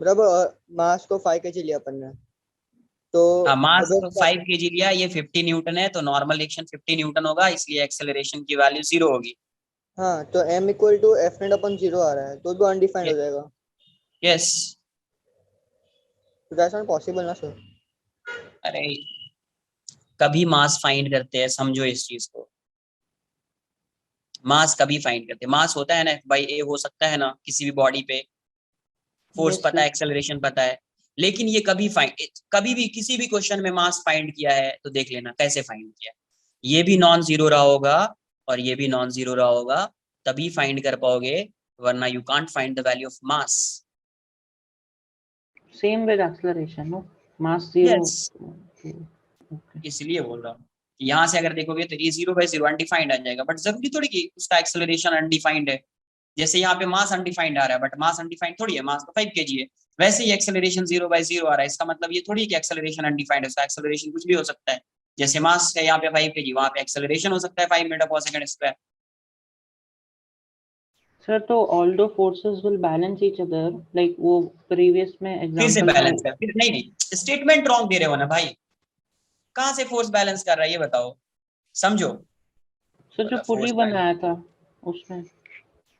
बराबर, मास को 5 kg लिया अपन ने, तो हाँ मास अगर 5 kg लिया, ये 50 न्यूटन है, तो नॉर्मल रिएक्शन 50 न्यूटन होगा, इसलिए एक्सेलरेशन की वैल्यू जीरो होगी। हाँ, तो m equal to f net upon zero आ रहा है, तो भी अनडिफाइंड हो जाएगा। यस। तो दैट्स नॉट पॉसिबल ना सर। अरे कभी मास फाइंड करते हैं, समझो इस चीज को। मास कभी फाइंड करते, मास होता है ना भाई ए हो सकता है ना किसी भी बॉडी पे, फोर्स Yes, पता है, sir. एक्सेलरेशन पता है, लेकिन ये कभी भी किसी भी क्वेश्चन में मास फाइंड किया है तो देख लेना कैसे फाइंड किया है। ये भी नॉन जीरो रहा होगा और ये भी नॉन जीरो रहा होगा, तभी फाइंड कर पाओगे, वरना you can't find the value of mass. Same with acceleration, no? Mass zero. Yes, Okay. Okay. इसलिए बोल रहा हूँ यहाँ से अगर देखोगे तो ये 0/0 अनडिफाइंड आ जाएगा, बट जरूरी थोड़ी कि उसका एक्सेलरेशन अनडिफाइंड है। जैसे यहाँ पे मास अनडिफाइंड आ रहा है, बट मास अनडिफाइंड थोड़ी है, मास तो 5 kg है। वैसे ही एक्सेलरेशन 0/0 आ रहा है, इसका मतलब ये थोड़ी कि एक्सेलरेशन अनडिफाइंड है, उसका एक्सेलरेशन कुछ भी हो सकता है। जैसे मास है यहाँ पे 5 kg, वहां पे एक्सेलरेशन हो सकता है 5 मीटर/सेकंड²। Sir, तो although forces will balance each other, like वो previous में फिर से example बैलेंस कर, फिर नहीं स्टेटमेंट रॉन्ग दे रहे हो ना भाई, कहाँ से फोर्स बैलेंस कर रहा है ये बताओ, समझो। सर जो पुली बनाया था उसमें।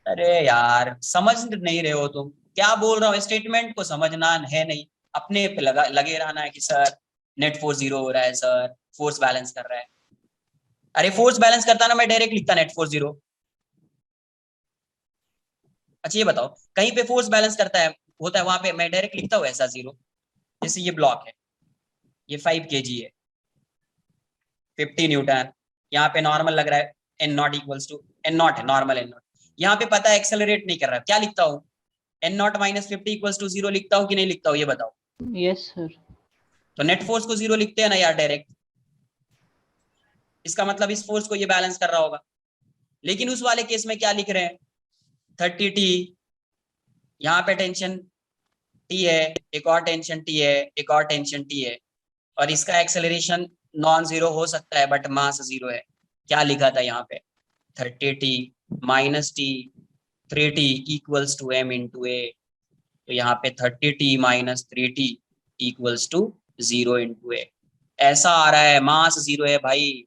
अरे यार समझ नहीं रहे हो तुम, क्या बोल रहा हूँ, स्टेटमेंट को समझना है नहीं, अपने पे लगे रहना है कि सर नेट फोर्स 0 हो रहा है, सर फोर्स बैलेंस कर रहा है। अरे फोर्स बैलेंस करता ना मैं डायरेक्ट लिखता नेट फोर्स 0। अच्छा ये बताओ कहीं पे फोर्स बैलेंस करता है होता है वहां पे मैं डायरेक्ट लिखता हूँ ऐसा 0? जैसे ये ब्लॉक है, ये 5 kg है, 50 न्यूटन, यहाँ पे नॉर्मल लग रहा है N naught equals to N naught है, नॉर्मल एन नॉट। यहाँ पे पता है एक्सेलरेट नहीं कर रहा है, क्या लिखता हूँ, N naught minus 50 equals to 0 लिखता हूँ कि नहीं लिखता हूँ ये बताओ। Yes sir. तो नेट फोर्स को 0 लिखते हैं ना यार डायरेक्ट, इसका मतलब इस फोर्स को ये बैलेंस कर रहा होगा। लेकिन उस वाले केस में क्या लिख रहे हैं, 30T, यहाँ पे टेंशन T है, एक और टेंशन T है, एक और टेंशन T है, और इसका एक्सेलरेशन नॉन जीरो हो सकता है बट मास 0 है। क्या लिखा था यहाँ पे, 30T minus T 3T equals to m into a. तो यहाँ पे 30T minus 3T equals to 0 into a, ऐसा आ रहा है, मास 0 है भाई,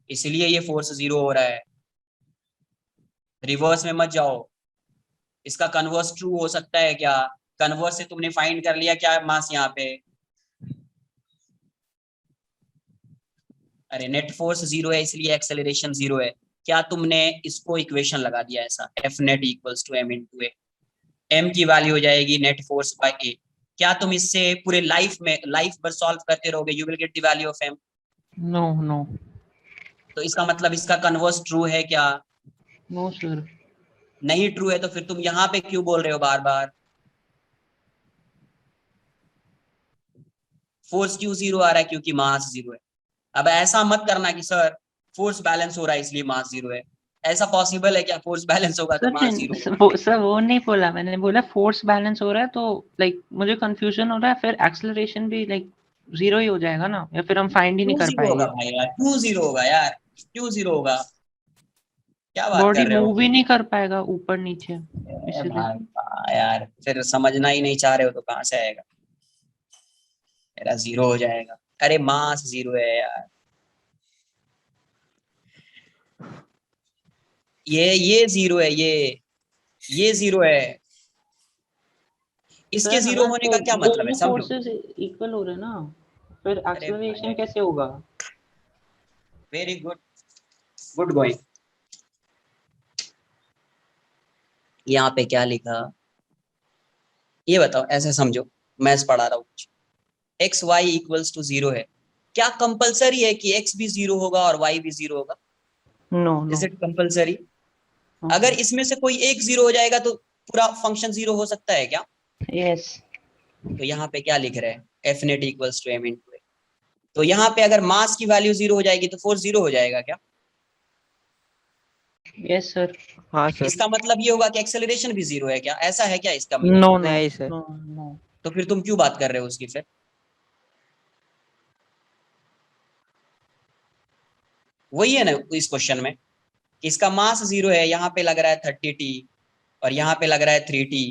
इसलिए ये फोर्स 0 हो रहा है। रिवर्स में मत जाओ, इसका कन्वर्स ट्रू हो सकता है क्या, कन्वर्स से तुमने फाइंड कर लिया क्या मास यहाँ पे, अरे नेट फोर्स 0 है इसलिए एक्सेलरेशन 0 है, क्या तुमने इसको इक्वेशन लगा दिया ऐसा, F net equals to m into A, m की वैल्यू हो जाएगी नेट फोर्स बाय a। क्या तुम इससे पूरे लाइफ भर सॉल्व करते रहोगे, you will get the value of m? No no. तो इसका मतलब इसका कन्वर्स ट्रू है क्या, नो सर। नहीं ट्रू है, तो फिर तुम यहाँ पे क्यों बोल रहे हो बार बार फोर्स क्यों 0 आ रहा है, क्योंकि मास 0 है। अब ऐसा मत करना कि सर फोर्स बैलेंस हो रहा है इसलिए मास 0 है, ऐसा पॉसिबल है क्या, फोर्स बैलेंस होगा तो मास 0 होगा? सर वो नहीं बोला मैंने, बोला फोर्स बैलेंस हो रहा है तो लाइक मुझे कंफ्यूजन हो रहा है, फिर एक्सेलरेशन भी लाइक 0 ही हो जाएगा ना, या फिर हम फाइंड ही नहीं क्यों कर 0 होगा पाएंगे। भाई यार, क्यों 0 होगा यार, क्यों 0 होगा, क्या बात बॉडी कर रहे हो? मूव ही नहीं कर पाएगा ऊपर नीचे, ए इसलिए। भाई यार फिर समझना ही नहीं चाह रहे हो तो कहाँ से आएगा, मेरा 0 हो जाएगा, अरे मास 0 है यार, ये 0 है, ये 0 है, इसके सर 0 हमारे होने तो का क्या मतलब है दोनों समझो। फोर्सेस इक्वल हो रहे हैं ना, फिर अरे एक्सेलरेशन भाई कैसे होगा? Very good, good going. यहाँ पे क्या लिखा ये बताओ, ऐसे समझो, मैथ्स पढ़ा रहा हूँ कुछ, एक्स वाई इक्वल्स टू 0 है, क्या कंपलसरी है कि x भी 0 होगा और y भी 0 होगा? No is no. It compulsory? अगर इसमें से कोई एक 0 हो जाएगा तो पूरा फंक्शन 0 हो सकता है क्या? यस। तो यहाँ पे क्या लिख रहे हैं, f net equals to m into a. तो यहाँ पे अगर मास की वैल्यू 0 हो जाएगी तो फोर्स 0 हो जाएगा क्या? Yes sir. हाँ सर। इसका मतलब ये होगा कि एक्सेलरेशन भी 0 है क्या, ऐसा है क्या इसका मतलब? नो नो नहीं सर। No no. तो फिर तुम क्यों बात कर रहे हो उसकी फिर? वही है ना इस क्वेश्चन में, इसका मास 0 है, यहाँ पे लग रहा है 30T और यहाँ पे लग रहा है 3T,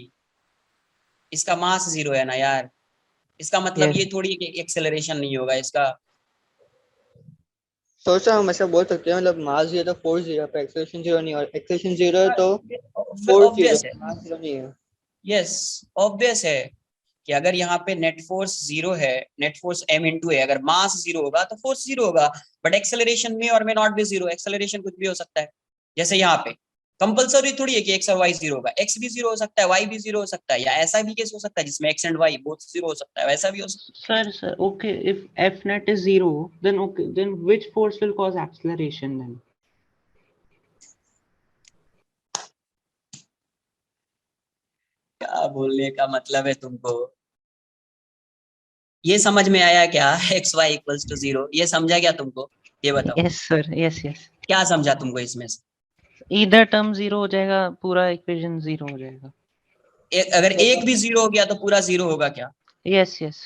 इसका मास 0 है ना यार, इसका मतलब Yes. ये थोड़ी कि एक्सेलरेशन नहीं होगा इसका। सोचा हम ऐसा बोल सकते हैं, मतलब मास 0 तो फोर्स 0 पे एक्सेलरेशन 0 नहीं, और एक्सेलरेशन 0 है तो फोर्स 0 ऑब्वियस है, मास 0 नहीं है। यस ऑब्वियस है कि अगर यहाँ पे नेट फोर्स 0 है, नेट फोर्स m इंटू है, अगर मास 0 होगा तो फोर्स 0 होगा, बट एक्सेलरेशन में और में नॉट भी 0, एक्सेलरेशन कुछ भी हो सकता है, जैसे यहाँ पे कंपलसरी थोड़ी है कि x और y 0 होगा, x भी 0 हो सकता है, y भी 0 हो सकता है, या ऐसा भी केस हो सकता है जिसमें x एंड y बोथ 0 हो सकता है, वैसा भी हो सकता Sir, okay, if F net is 0, then okay, then which force will cause acceleration then? है। क्या बोलने का मतलब है तुमको? ये समझ में आया क्या? x y इक्वल्स टू 0, ये समझा क्या तुमको? ये बताओ, Yes, sir. Yes, yes. क्या समझा तुमको इसमें से? Either term 0 हो जाएगा, पूरा इक्वेशन 0 हो जाएगा. अगर एक भी 0 हो गया तो पूरा 0 होगा क्या? Yes, yes.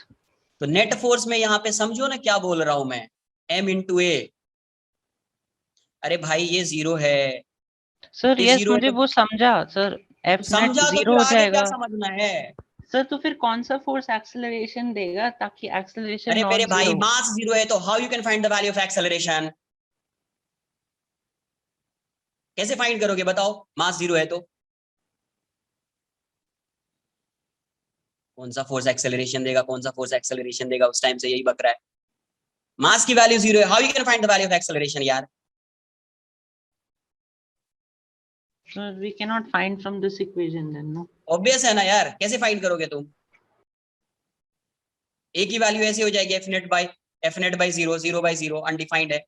तो नेट फोर्स में यहाँ पे समझो ना क्या बोल रहा हूं मैं, m इंटू ए। अरे भाई ये 0 है, Sir, ये yes, 0 है मुझे तो वो समझा. Sir, F net समझा, तो 0 फिर हो आगे क्या जाएगा. समझना है? सर तो फिर कौन सा फोर्स एक्सेलरेशन देगा ताकि एक्सेलरेशन अरे नॉन मेरे भाई जीरो? मास 0 है तो how you can find the value of acceleration? कैसे फाइंड करोगे बताओ, मास 0 है तो? कौन सा फोर्स एक्सेलरेशन देगा, कौन सा फोर्स एक्सेलरेशन देगा, उस टाइम से यही बक रहा है। मास की वैल्यू 0 है, how you can find the value of acceleration यार? Sir, we cannot find from this equation then, no? Obvious है ना यार, कैसे फाइंड करोगे तुम? ए की वैल्यू ऐसे हो जाएगी F net by 0, 0 by 0 undefined है,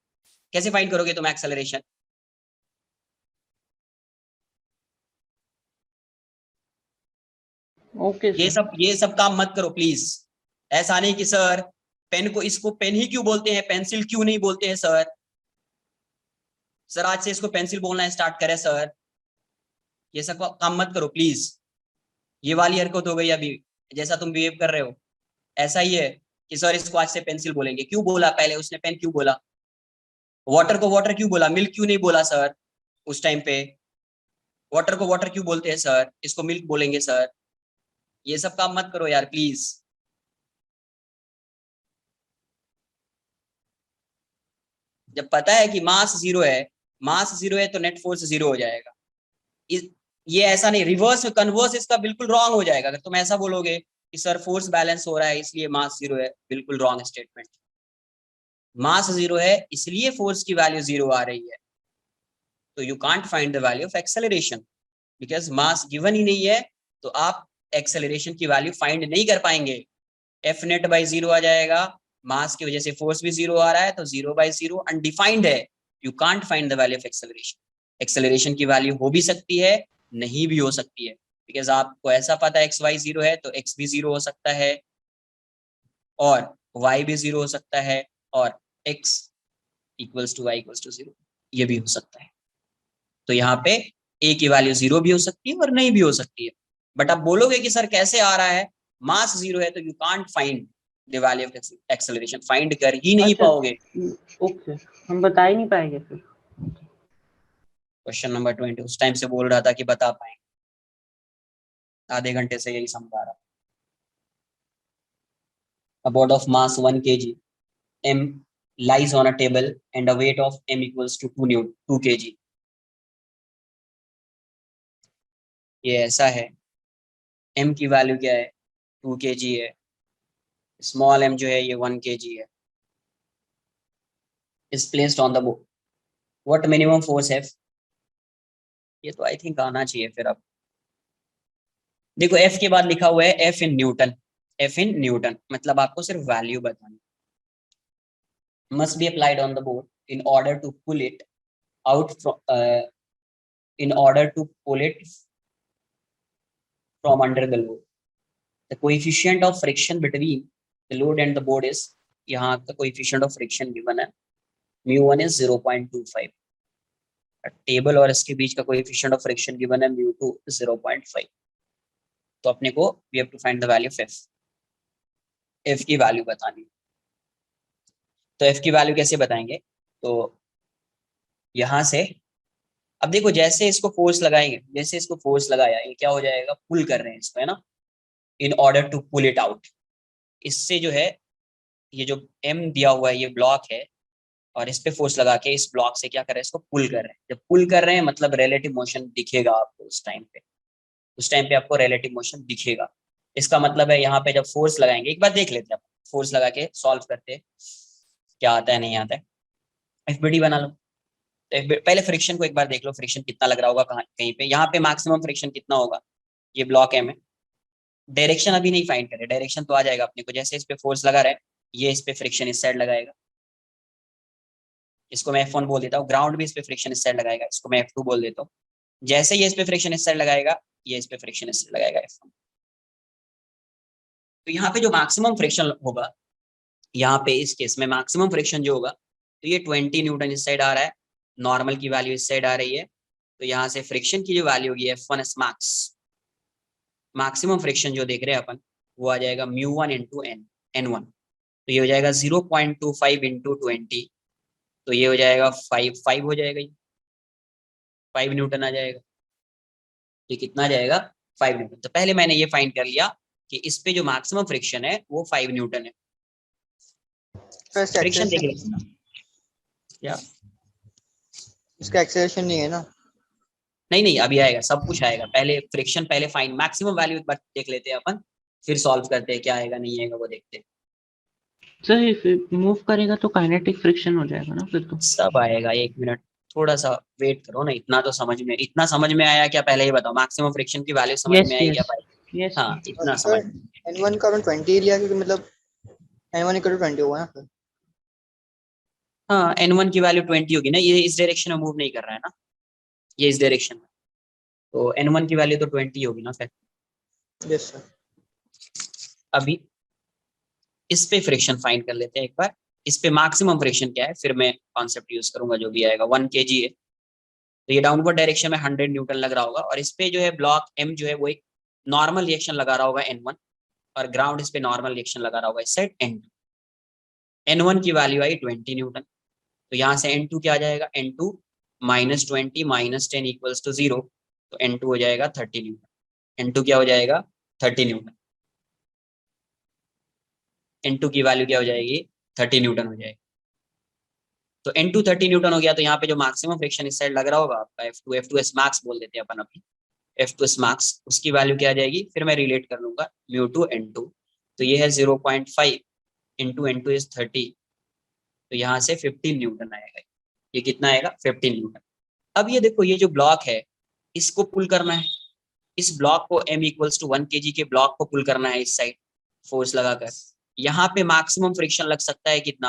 कैसे फाइंड करोगे तुम एक्सेलरेशन? Okay, ये sir. सब काम मत करो प्लीज। ऐसा नहीं कि सर पेन को, इसको पेन ही क्यों बोलते हैं, पेंसिल क्यों नहीं बोलते हैं सर? सर आज से इसको पेंसिल बोलना स्टार्ट करें सर। ये सब काम मत करो प्लीज। ये वाली हरकत हो गई अभी, जैसा तुम बिहेव कर रहे हो ऐसा ही है कि सर इसको आज से पेंसिल बोलेंगे। क्यों बोला पहले उसने, पेन क्यों बोला? वाटर को वाटर क्यों बोला, मिल्क क्यों नहीं बोला सर उस टाइम पे? वाटर को वाटर क्यों बोलते हैं सर, इसको मिल्क बोलेंगे सर। ये सब काम मत करो यार प्लीज। जब पता है कि मास 0 है, मास 0 है तो नेट फोर्स 0 हो जाएगा। ये ऐसा नहीं, रिवर्स कन्वर्स इसका बिल्कुल रॉन्ग हो जाएगा अगर तुम ऐसा बोलोगे कि सर फोर्स बैलेंस हो रहा है इसलिए मास 0 है, बिल्कुल रॉन्ग स्टेटमेंट। मास 0 है इसलिए फोर्स की वैल्यू 0 आ रही है, तो you can't find the value of acceleration because mass given ही नहीं है, तो आप एक्सेलरेशन की वैल्यू फाइंड नहीं कर पाएंगे। एफ नेट बाई 0 आ जाएगा, मास की वजह से फोर्स भी 0 आ रहा है, तो 0 बाई 0 अनडिफाइंड है, you can't find the value of acceleration. Acceleration की वैल्यू हो भी सकती है, नहीं भी हो सकती है, बिकॉज आपको ऐसा पता है एक्स वाई 0 है तो एक्स भी 0 हो सकता है और y भी 0 हो सकता है और x equals to y equals to 0 ये भी हो सकता है। तो यहाँ पे a की वैल्यू 0 भी हो सकती है और नहीं भी हो सकती है। बट आप बोलोगे कि सर कैसे आ रहा है, मास 0 है तो you can't find the value of acceleration, find कर ही नहीं अच्छा, पाओगे। ओके, हम बता ही नहीं पाएंगे फिर। क्वेश्चन नंबर 20 उस टाइम से बोल रहा था कि बता पाएंगे, आधे घंटे से यही समझा रहा। A board of mass 1 kg m lies on a table and a weight of m equals to 2 kg। ये ऐसा है, m की वैल्यू क्या है, 2 kg है, स्मॉल m जो है ये 1 kg है, is placed on the board, what minimum force F? ये तो आई थिंक आना चाहिए फिर। अब देखो F के बाद लिखा हुआ है F in Newton, F in Newton मतलब आपको सिर्फ वैल्यू बतानी, must be applied on the board in order to pull it out from from under the load. The coefficient of friction between the load and the board is, यहाँ आपका coefficient of friction given है, mu1 is 0.25, table और इसके बीच का coefficient of friction given है mu2 0.5। तो अपने को we have to find the value of f, f की वैल्यू बतानी। तो f की वैल्यू कैसे बताएंगे, तो यहाँ से अब देखो जैसे इसको फोर्स लगाएंगे, जैसे इसको फोर्स लगाया ये क्या हो जाएगा, पुल कर रहे हैं इसको, है ना, in order to pull it out. इससे जो है ये जो m दिया हुआ है ये ब्लॉक है और इस पे फोर्स लगा के इस ब्लॉक से क्या कर रहे हैं, इसको पुल कर रहे हैं। जब पुल कर रहे हैं मतलब रिलेटिव मोशन दिखेगा आपको उस टाइम पे आपको रिलेटिव मोशन दिखेगा। इसका मतलब है यहाँ पे जब फोर्स लगाएंगे, एक बार देख लेते हैं फोर्स लगा के सॉल्व करते क्या आता है नहीं आता है। एफबीडी बना लो, पहले फ्रिक्शन को एक बार देख लो, फ्रिक्शन कितना लग रहा होगा कहाँ कहीं पे, यहाँ पे मैक्सिमम फ्रिक्शन कितना होगा, ये ब्लॉक है में। डायरेक्शन अभी नहीं फाइंड करे, डायरेक्शन तो आ जाएगा अपने को, जैसे इस पे फोर्स लगा रहा है, ये इस पे फ्रिक्शन इस साइड लगाएगा, इसको मैं F1 बोल देता हूँ। ग्राउंड भी इस पे फ्रिक्शन इस साइड लगाएगा, इसको मैं F2 बोल देता हूँ। जैसे ये इस पे फ्रिक्शन इस साइड लगाएगा, ये इस पे फ्रिक्शन इस साइड लगाएगा, F1। तो यहाँ पे जो मैक्सिमम फ्रिक्शन होगा, यहाँ पे इस केस में मैक्सिमम फ्रिक्शन जो होगा, तो ये 20 न्यूटन इस साइड आ रहा है, नॉर्मल की वैल्यू इस साइड आ रही है, तो यहाँ से फ्रिक्शन की जो वैल्यू होगी F1 मैक्स, मैक्सिमम फ्रिक्शन जो देख रहे हैं अपन, वो आ जाएगा μ1 इंटू n1। तो ये हो जाएगा 0.25 इंटू 20, तो ये हो जाएगा 5 हो जाएगा, ये 5 न्यूटन आ जाएगा। ये कितना आ जाएगा, 5 न्यूटन। तो पहले मैंने ये फाइंड कर लिया कि इस पे जो मैक्सिमम फ्रिक्शन है वो 5 न्यूटन है। सर फ्रिक्शन देख एक्सेलरेशन, लेते हैं क्या, इसका एक्सेलरेशन नहीं है ना? नहीं अभी आएगा, सब कुछ आएगा। पहले फ्रिक्शन, पहले फाइंड मैक्सिमम वैल्यू एक बार देख लेते हैं अपन, फिर सॉल्व करते हैं क्या आएगा नहीं आएगा वो देखते हैं। सर इफ मूव करेगा तो काइनेटिक फ्रिक्शन हो जाएगा ना फिर तो। सब आएगा, 1 मिनट थोड़ा सा वेट करो ना। इतना समझ में आया क्या, पहले ये बताओ, मैक्सिमम फ्रिक्शन की वैल्यू समझ यस में आई क्या यस भाई? यस हाँ, इतना समझ सर n1 का अराउंड 20 लिया, क्योंकि मतलब n1 इक्वल टू 20 होगा ना फिर। हाँ, n1 की वैल्यू 20 होगी ना, ये इस डायरेक्शन में मूव नहीं कर रहा है ना, ये इस डायरेक्शन में, तो n1 की वैल्यू तो 20 होगी ना फिर। Yes sir. अभी इस पे फ्रिक्शन फाइंड कर लेते हैं एक बार। इस पे मैक्सिमम फ्रिक्शन क्या है, फिर मैं कॉन्सेप्ट यूज करूंगा जो भी आएगा। 1 kg है, तो ये डाउनवर्ड डायरेक्शन में 100 न्यूटन लग रहा होगा, और इस पे जो है ब्लॉक m जो है वो एक नॉर्मल रिएक्शन लगा रहा होगा n1, और ग्राउंड इस पे नॉर्मल रिएक्शन लगा रहा होगा इस साइड n2। n1 की वैल्यू आई 20 न्यूटन, तो यहाँ से n2 क्या आ जाएगा, n2 -20 -10 इक्वल्स टू 0, तो n2 हो जाएगा 30 न्यूटन। n2 क्या हो जाएगा, 30 न्यूटन। n2 की वैल्यू क्या हो जाएगी, 30 न्यूटन हो जाएगी। तो n2 30 न्यूटन हो गया, तो यहाँ पे जो मैक्सिमम फ्रिक्शन इस साइड लग रहा होगा आपका F2 मैक्स बोल देते हैं अपन अभी, F2 मैक्स, उसकी वैल्यू क्या आ जाएगी, फिर मैं रिलेट कर लूंगा μ2 n2, तो ये है 0.5 इंटू n2 इज 30, तो यहाँ से 15 न्यूटन आएगा। ये कितना आएगा, 15 न्यूटन। अब ये देखो, ये जो ब्लॉक है इसको पुल करना है, इस ब्लॉक को m इक्वल्स टू 1 kg के ब्लॉक को पुल करना है इस साइड फोर्स लगाकर। यहाँ पे मैक्सिमम फ्रिक्शन लग सकता है कितना,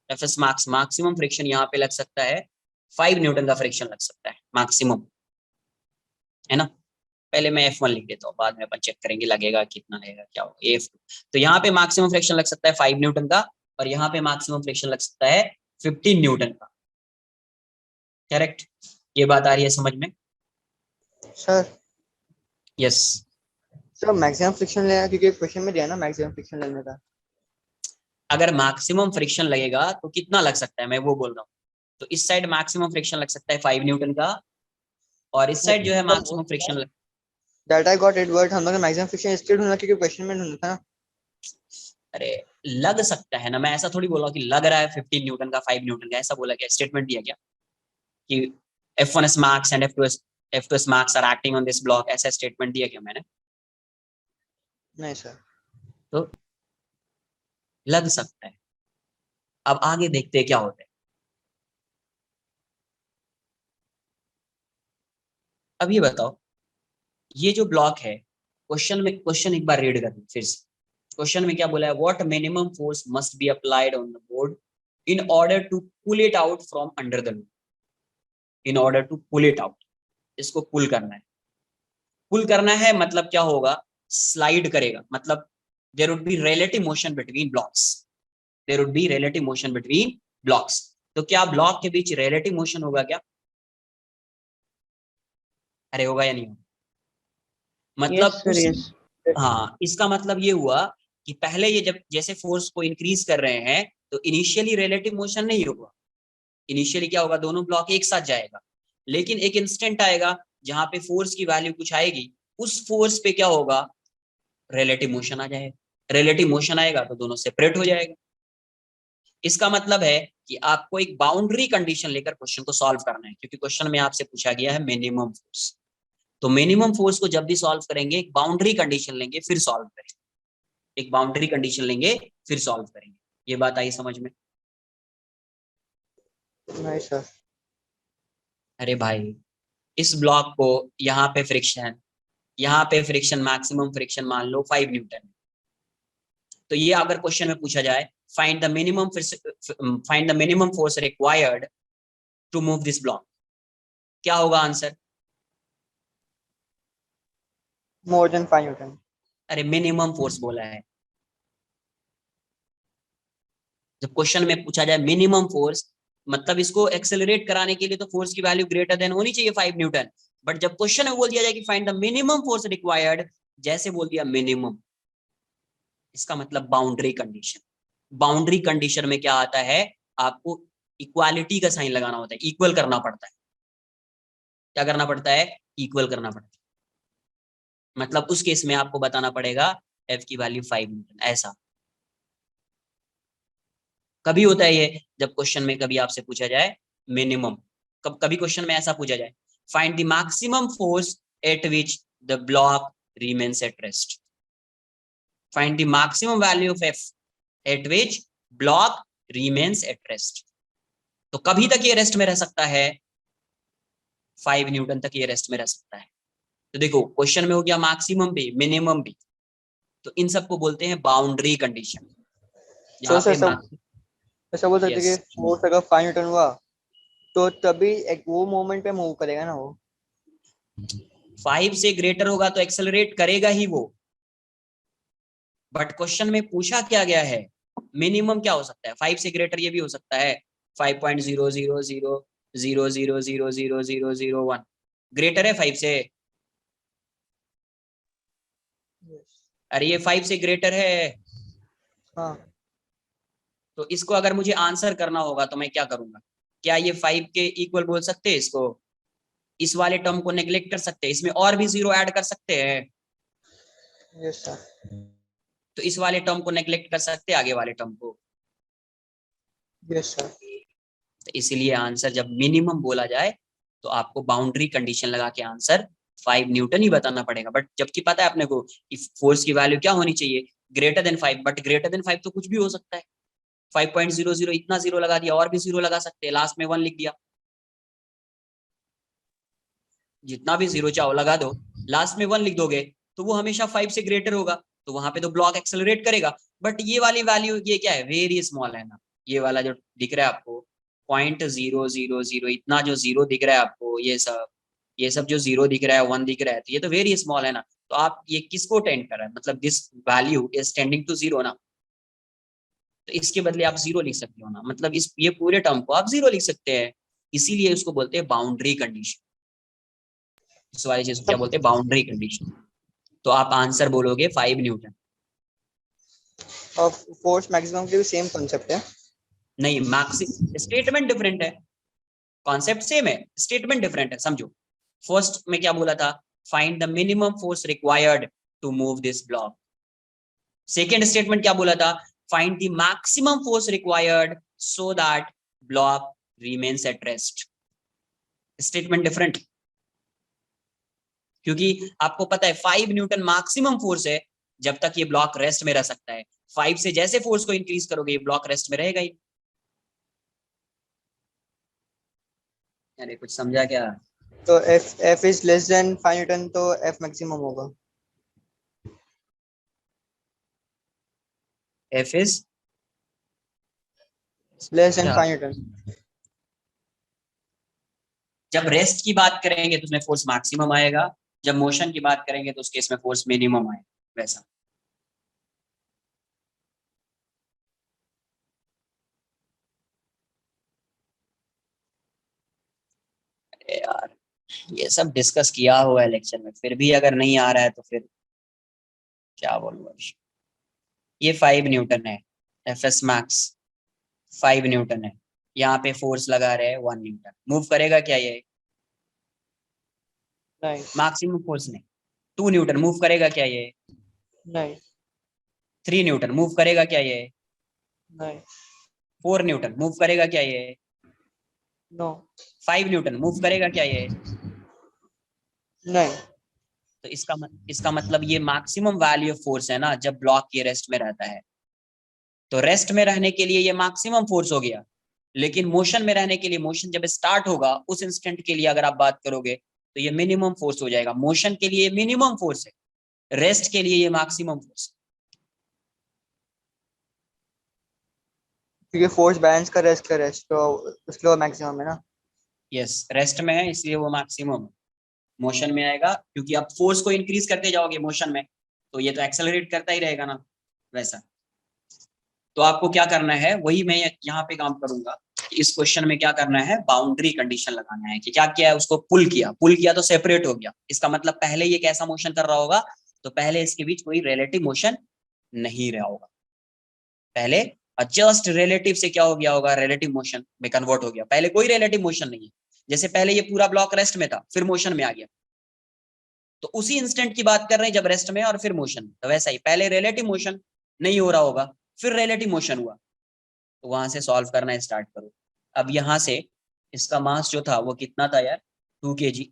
Fs मैक्स, मैक्सिमम फ्रिक्शन यहाँ पे लग सकता है 5 न्यूटन का फ्रिक्शन लग सकता है मैक्सिमम, है ना। पहले मैं F1 लिख देता हूँ, बाद में अपन चेक करेंगे लगेगा कितना लगेगा क्या होगा। F2, तो यहाँ पे मैक्सिमम फ्रिक्शन लग सकता है 5 न्यूटन का, और यहाँ पे मैक्सिमम फ्रिक्शन लग सकता है 15 न्यूटन का। करेक्ट, ये बात आ रही है समझ में? Sir yes. Sir maximum friction लेना, क्योंकि क्वेश्चन में दिया ना मैक्सिमम फ्रिक्शन लेने का। अगर मैक्सिमम फ्रिक्शन लगेगा तो कितना लग सकता है, मैं वो बोल रहा हूँ। तो इस साइड मैक्सिमम फ्रिक्शन लग सकता है 5 न्यूटन का, और इस साइड जो है maximum friction that I got it, but हम लोग मैक्सिमम फ्रिक्शन इसलिए ढूंढना क्योंकि क्वेश्चन में ढूंढना था ना। अरे लग सकता है ना, मैं ऐसा थोड़ी बोल रहा हूँ कि लग रहा है 15 न्यूटन का 5 न्यूटन का, ऐसा बोला क्या, स्टेटमेंट दिया क्या कि F1 max and F2 max are acting on this block, ऐसा स्टेटमेंट दिया क्या मैंने? नहीं सर। तो लग सकता है। अब आगे देखते हैं क्या होता है। अब ये बताओ, ये जो ब्लॉक है, क्वेश्चन एक बार रीड कर फिर से। क्वेश्चन में क्या बोला है, what minimum force must be applied on the board in order to pull it out from under the load. In order to pull it out, इसको पुल करना है। पुल करना है मतलब क्या होगा, स्लाइड करेगा, मतलब there would be relative motion between blocks, there would be relative motion between blocks. तो क्या ब्लॉक के बीच रिलेटिव मोशन होगा क्या? अरे होगा या नहीं होगा? मतलब यस सर यस। हाँ, इसका मतलब ये हुआ कि पहले ये जब जैसे फोर्स को इंक्रीज कर रहे हैं तो इनिशियली रिलेटिव मोशन नहीं होगा। इनिशियली क्या होगा, दोनों ब्लॉक एक साथ जाएगा, लेकिन एक इंस्टेंट आएगा जहां पे फोर्स की वैल्यू कुछ आएगी, उस फोर्स पे क्या होगा, रिलेटिव मोशन आ जाएगा। रिलेटिव मोशन आएगा तो दोनों सेपरेट हो जाएगा। इसका मतलब है कि आपको एक बाउंड्री कंडीशन लेकर क्वेश्चन को सॉल्व करना है, क्योंकि क्वेश्चन में आपसे पूछा गया है मिनिमम फोर्स। तो मिनिमम फोर्स को जब भी सॉल्व करेंगे एक बाउंड्री कंडीशन लेंगे फिर सॉल्व करेंगे, एक बाउंड्री कंडीशन लेंगे फिर सॉल्व करेंगे। ये बात आई समझ में? नहीं सर। अरे भाई, इस ब्लॉक को यहाँ पे फ्रिक्शन मैक्सिमम फ्रिक्शन मान लो 5 न्यूटन। तो ये अगर क्वेश्चन में पूछा जाए find the minimum force required to move this block, क्या होगा आंसर? More than 5 newton. अरे मिनिमम फोर्स बोला है। जब क्वेश्चन में पूछा जाए मिनिमम फोर्स, मतलब इसको एक्सेलरेट कराने के लिए तो फोर्स की वैल्यू ग्रेटर देन होनी चाहिए 5 न्यूटन। बट जब क्वेश्चन में बोल दिया जाए कि find the minimum force required, जैसे बोल दिया मिनिमम, इसका मतलब बाउंड्री कंडीशन। बाउंड्री कंडीशन में क्या आता है, आपको इक्वालिटी का साइन लगाना होता है, इक्वल करना पड़ता है। क्या करना पड़ता है? इक्वल करना पड़ता है। मतलब उस केस में आपको बताना पड़ेगा एफ की वैल्यू 5 न्यूटन। ऐसा कभी होता है ये, जब क्वेश्चन में कभी आपसे पूछा जाए मिनिमम, कभी क्वेश्चन में ऐसा पूछा जाए find the maximum force at which the block remains at rest. Find the maximum value of F eight which block remains at rest. तो कभी तक ये रेस्ट में रह सकता है? 5 न्यूटन तक ये रेस्ट में रह सकता है। तो देखो क्वेश्चन में हो गया मैक्सिमम भी मिनिमम भी, तो इन सबको बोलते हैं बाउंड्री कंडीशन। तो सर ऐसा बोल सकते कि Yes. फोर्स अगर 5 न्यूटन हुआ तो तभी एक वो मोमेंट पे मूव करेगा ना वो। 5 से ग्रेटर होगा तो एक्सेलरेट करेगा ही वो। बट क्वेश्चन में पूछा क्या गया है, मिनिमम क्या हो सकता है? 5 से ग्रेटर ये भी हो सकता है 5.00000000001 ग्रेटर है 5 से। अरे ये 5 से ग्रेटर है। हाँ तो इसको अगर मुझे आंसर करना होगा तो मैं क्या करूंगा? क्या ये 5 के इक्वल बोल सकते हैं इसको? इस वाले टर्म को नेग्लेक्ट कर सकते हैं, इसमें और भी 0 ऐड कर सकते हैं। Yes sir. तो इस वाले टर्म को नेग्लेक्ट कर सकते हैं, आगे वाले टर्म को। Yes sir. तो इसीलिए आंसर जब मिनिमम बोला जाए तो आपको बाउंड्री कंडीशन लगा के आंसर 5 न्यूटन ही बताना पड़ेगा। बट जबकि पता है अपने को कि फोर्स की वैल्यू क्या होनी चाहिए, greater than 5। But greater than 5 तो कुछ भी हो सकता है। 5.00 इतना 0 लगा दिया, और भी 0 लगा सकते हैं, लास्ट में 1 लिख दिया। जितना भी 0 चाहो लगा दो, लास्ट में 1 लिख दोगे तो वो हमेशा 5 से ग्रेटर होगा, तो वहां पे तो ब्लॉक एक्सेलरेट करेगा। बट ये वाली वैल्यू ये क्या है, वेरी स्मॉल है ना। ये वाला जो दिख रहा है आपको 0.000 इतना जो 0 दिख रहा है आपको, ये सब जो 0 दिख रहा है 1 दिख रहा है, तो ये तो वेरी स्मॉल है ना। तो आप ये किसको टेंड कर रहा है, मतलब this value is tending to 0 ना। तो इसके बदले आप 0 लिख सकते हो ना, मतलब इस ये पूरे टर्म को आप 0 लिख सकते हैं। इसीलिए उसको बोलते हैं बाउंड्री कंडीशन। इस वाली चीज को क्या बोलते हैं, बाउंड्री कंडीशन। तो आप आंसर बोलोगे 5 न्यूटन। और फोर्स मैक्सिमम के भी सेम कॉन्सेप्ट है। नहीं, मैक्सिमम स्टेटमेंट डिफरेंट है, कॉन्सेप्ट सेम है, स्टेटमेंट डिफरेंट है। समझो, फर्स्ट में क्या बोला था, find the minimum force required to move this block. Second statement क्या बोला था, find the maximum force required so that block remains at rest. Statement different, क्योंकि आपको पता है 5 न्यूटन मैक्सिमम फोर्स है जब तक ये ब्लॉक रेस्ट में रह सकता है। 5 से जैसे फोर्स को इंक्रीज करोगे ये ब्लॉक रेस्ट में रहेगा ही। अरे कुछ समझा क्या? तो F is less than 5 Newton तो एफ मैक्सिमम होगा। F is less than 5 Newton. जब रेस्ट की बात करेंगे तो उसमें फोर्स मैक्सिमम आएगा, जब मोशन की बात करेंगे तो उस केस में फोर्स मिनिमम आएगा। वैसा यार, ये सब डिस्कस किया हुआ है लेक्चर में, फिर भी अगर नहीं आ रहा है तो फिर क्या बोलूंगा। ये 5 न्यूटन है, एफ एस मैक्स 5 न्यूटन है। यहाँ पे फोर्स लगा रहे हैं 1 न्यूटन। मूव करेगा क्या ये? नहीं मैक्सिमम फोर्स नहीं। 2 न्यूटन मूव करेगा क्या ये? नहीं 3 न्यूटन मूव करेगा क्या ये? नहीं 4 न्यूटन मूव करेगा क्या ये? नो 5 न्यूटन मूव करेगा क्या ये? नहीं। तो इसका मतलब ये मैक्सिमम वैल्यू ऑफ फोर्स है ना, जब ब्लॉक ये रेस्ट में रहता है। तो रेस्ट में रहने के लिए ये मैक्सिमम फोर्स हो गया। लेकिन मोशन में रहने के लिए, मोशन जब स्टार्ट होगा उस इंस्टेंट के लिए अगर आप बात करोगे तो ये मिनिमम फोर्स हो जाएगा। मोशन के लिए मिनिमम फोर्स है, रेस्ट के लिए ये मैक्सिमम फोर्स। क्योंकि फोर्स बैलेंस का रेस्ट तो उसके बाद मैक्सिमम है ना। यस, रेस्ट में है इसलिए वो मैक्सिमम है। मोशन में आएगा क्योंकि आप फोर्स को इंक्रीज करते जाओगे मोशन में, तो ये तो एक्सेलरेट करता ही रहेगा ना वैसा। तो आपको क्या करना है, वही मैं यहाँ पे काम करूंगा। इस क्वेश्चन में क्या करना है, बाउंड्री कंडीशन लगाना है कि क्या किया है, उसको पुल किया तो सेपरेट हो गया। इसका मतलब पहले ये कैसा मोशन कर रहा होगा, तो पहले इसके बीच कोई रिलेटिव मोशन नहीं रहा होगा। पहले जस्ट रिलेटिव से क्या हो गया होगा, रिलेटिव मोशन में कन्वर्ट हो गया। पहले कोई रिलेटिव मोशन नहीं है, जैसे पहले ये पूरा ब्लॉक रेस्ट में था फिर मोशन में आ गया, तो उसी इंस्टेंट की बात कर रहे हैं जब रेस्ट में और फिर मोशन में। तो वैसा ही पहले रिलेटिव मोशन नहीं हो रहा होगा, फिर रिलेटिव मोशन हुआ, तो वहां से सॉल्व करना स्टार्ट करो। अब यहाँ से इसका मास जो था वो कितना था यार, 2 kg।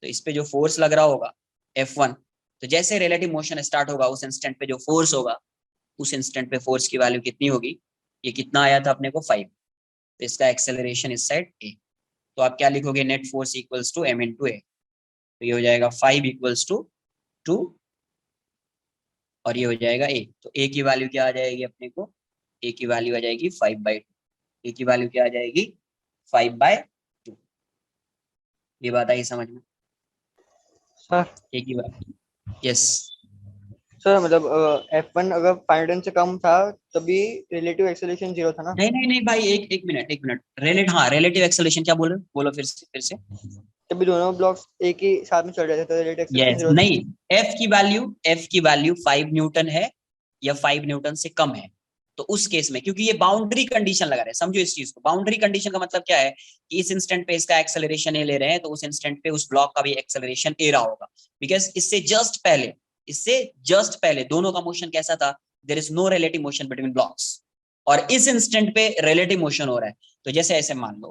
तो इस पे जो फोर्स लग रहा होगा F1, तो जैसे रिलेटिव मोशन स्टार्ट होगा उस इंस्टेंट पे जो फोर्स होगा, उस इंस्टेंट पे फोर्स की वैल्यू कितनी होगी, ये कितना आया था अपने को 5। तो इसका एक्सेलरेशन इस साइड A। तो आप क्या लिखोगे, net force equals to m into A। तो ये हो जाएगा 5 इक्वल्स टू 2 और ये हो जाएगा A। तो A की वैल्यू क्या आ जाएगी अपने को, A की वैल्यू आ जाएगी 5/2। A की वैल्यू क्या आ जाएगी 5/2। ये बात आई समझ में। सर A की वैल्यू, यस। सर मतलब F1 अगर 5 से कम था तभी रिलेटिव एक्सेलरेशन 0 था ना। नहीं नहीं नहीं भाई, एक मिनट रिलेटिव एक्सेलरेशन क्या बोल रहे हो, बोलो फिर से। तभी दोनों ब्लॉक्स एक ही साथ में चल रहे थे तो रिलेटिव एक्सेलरेशन यस 0 था। नहीं, F की वैल्यू 5 न्यूटन है या 5 न्यूटन से कम है, तो उस केस में, क्योंकि ये बाउंड्री कंडीशन लगा रहे हैं, समझो इस चीज को। बाउंड्री कंडीशन का मतलब क्या है कि इस इंस्टेंट पे इसका एक्सेलरेशन ए ले रहे हैं, तो उस इंस्टेंट पे उस ब्लॉक का भी एक्सेलरेशन ए रहा होगा, बिकॉज इससे जस्ट पहले दोनों का मोशन कैसा था, there is no relative motion between blocks, और इस इंस्टेंट पे रिलेटिव मोशन हो रहा है। तो जैसे ऐसे मान लो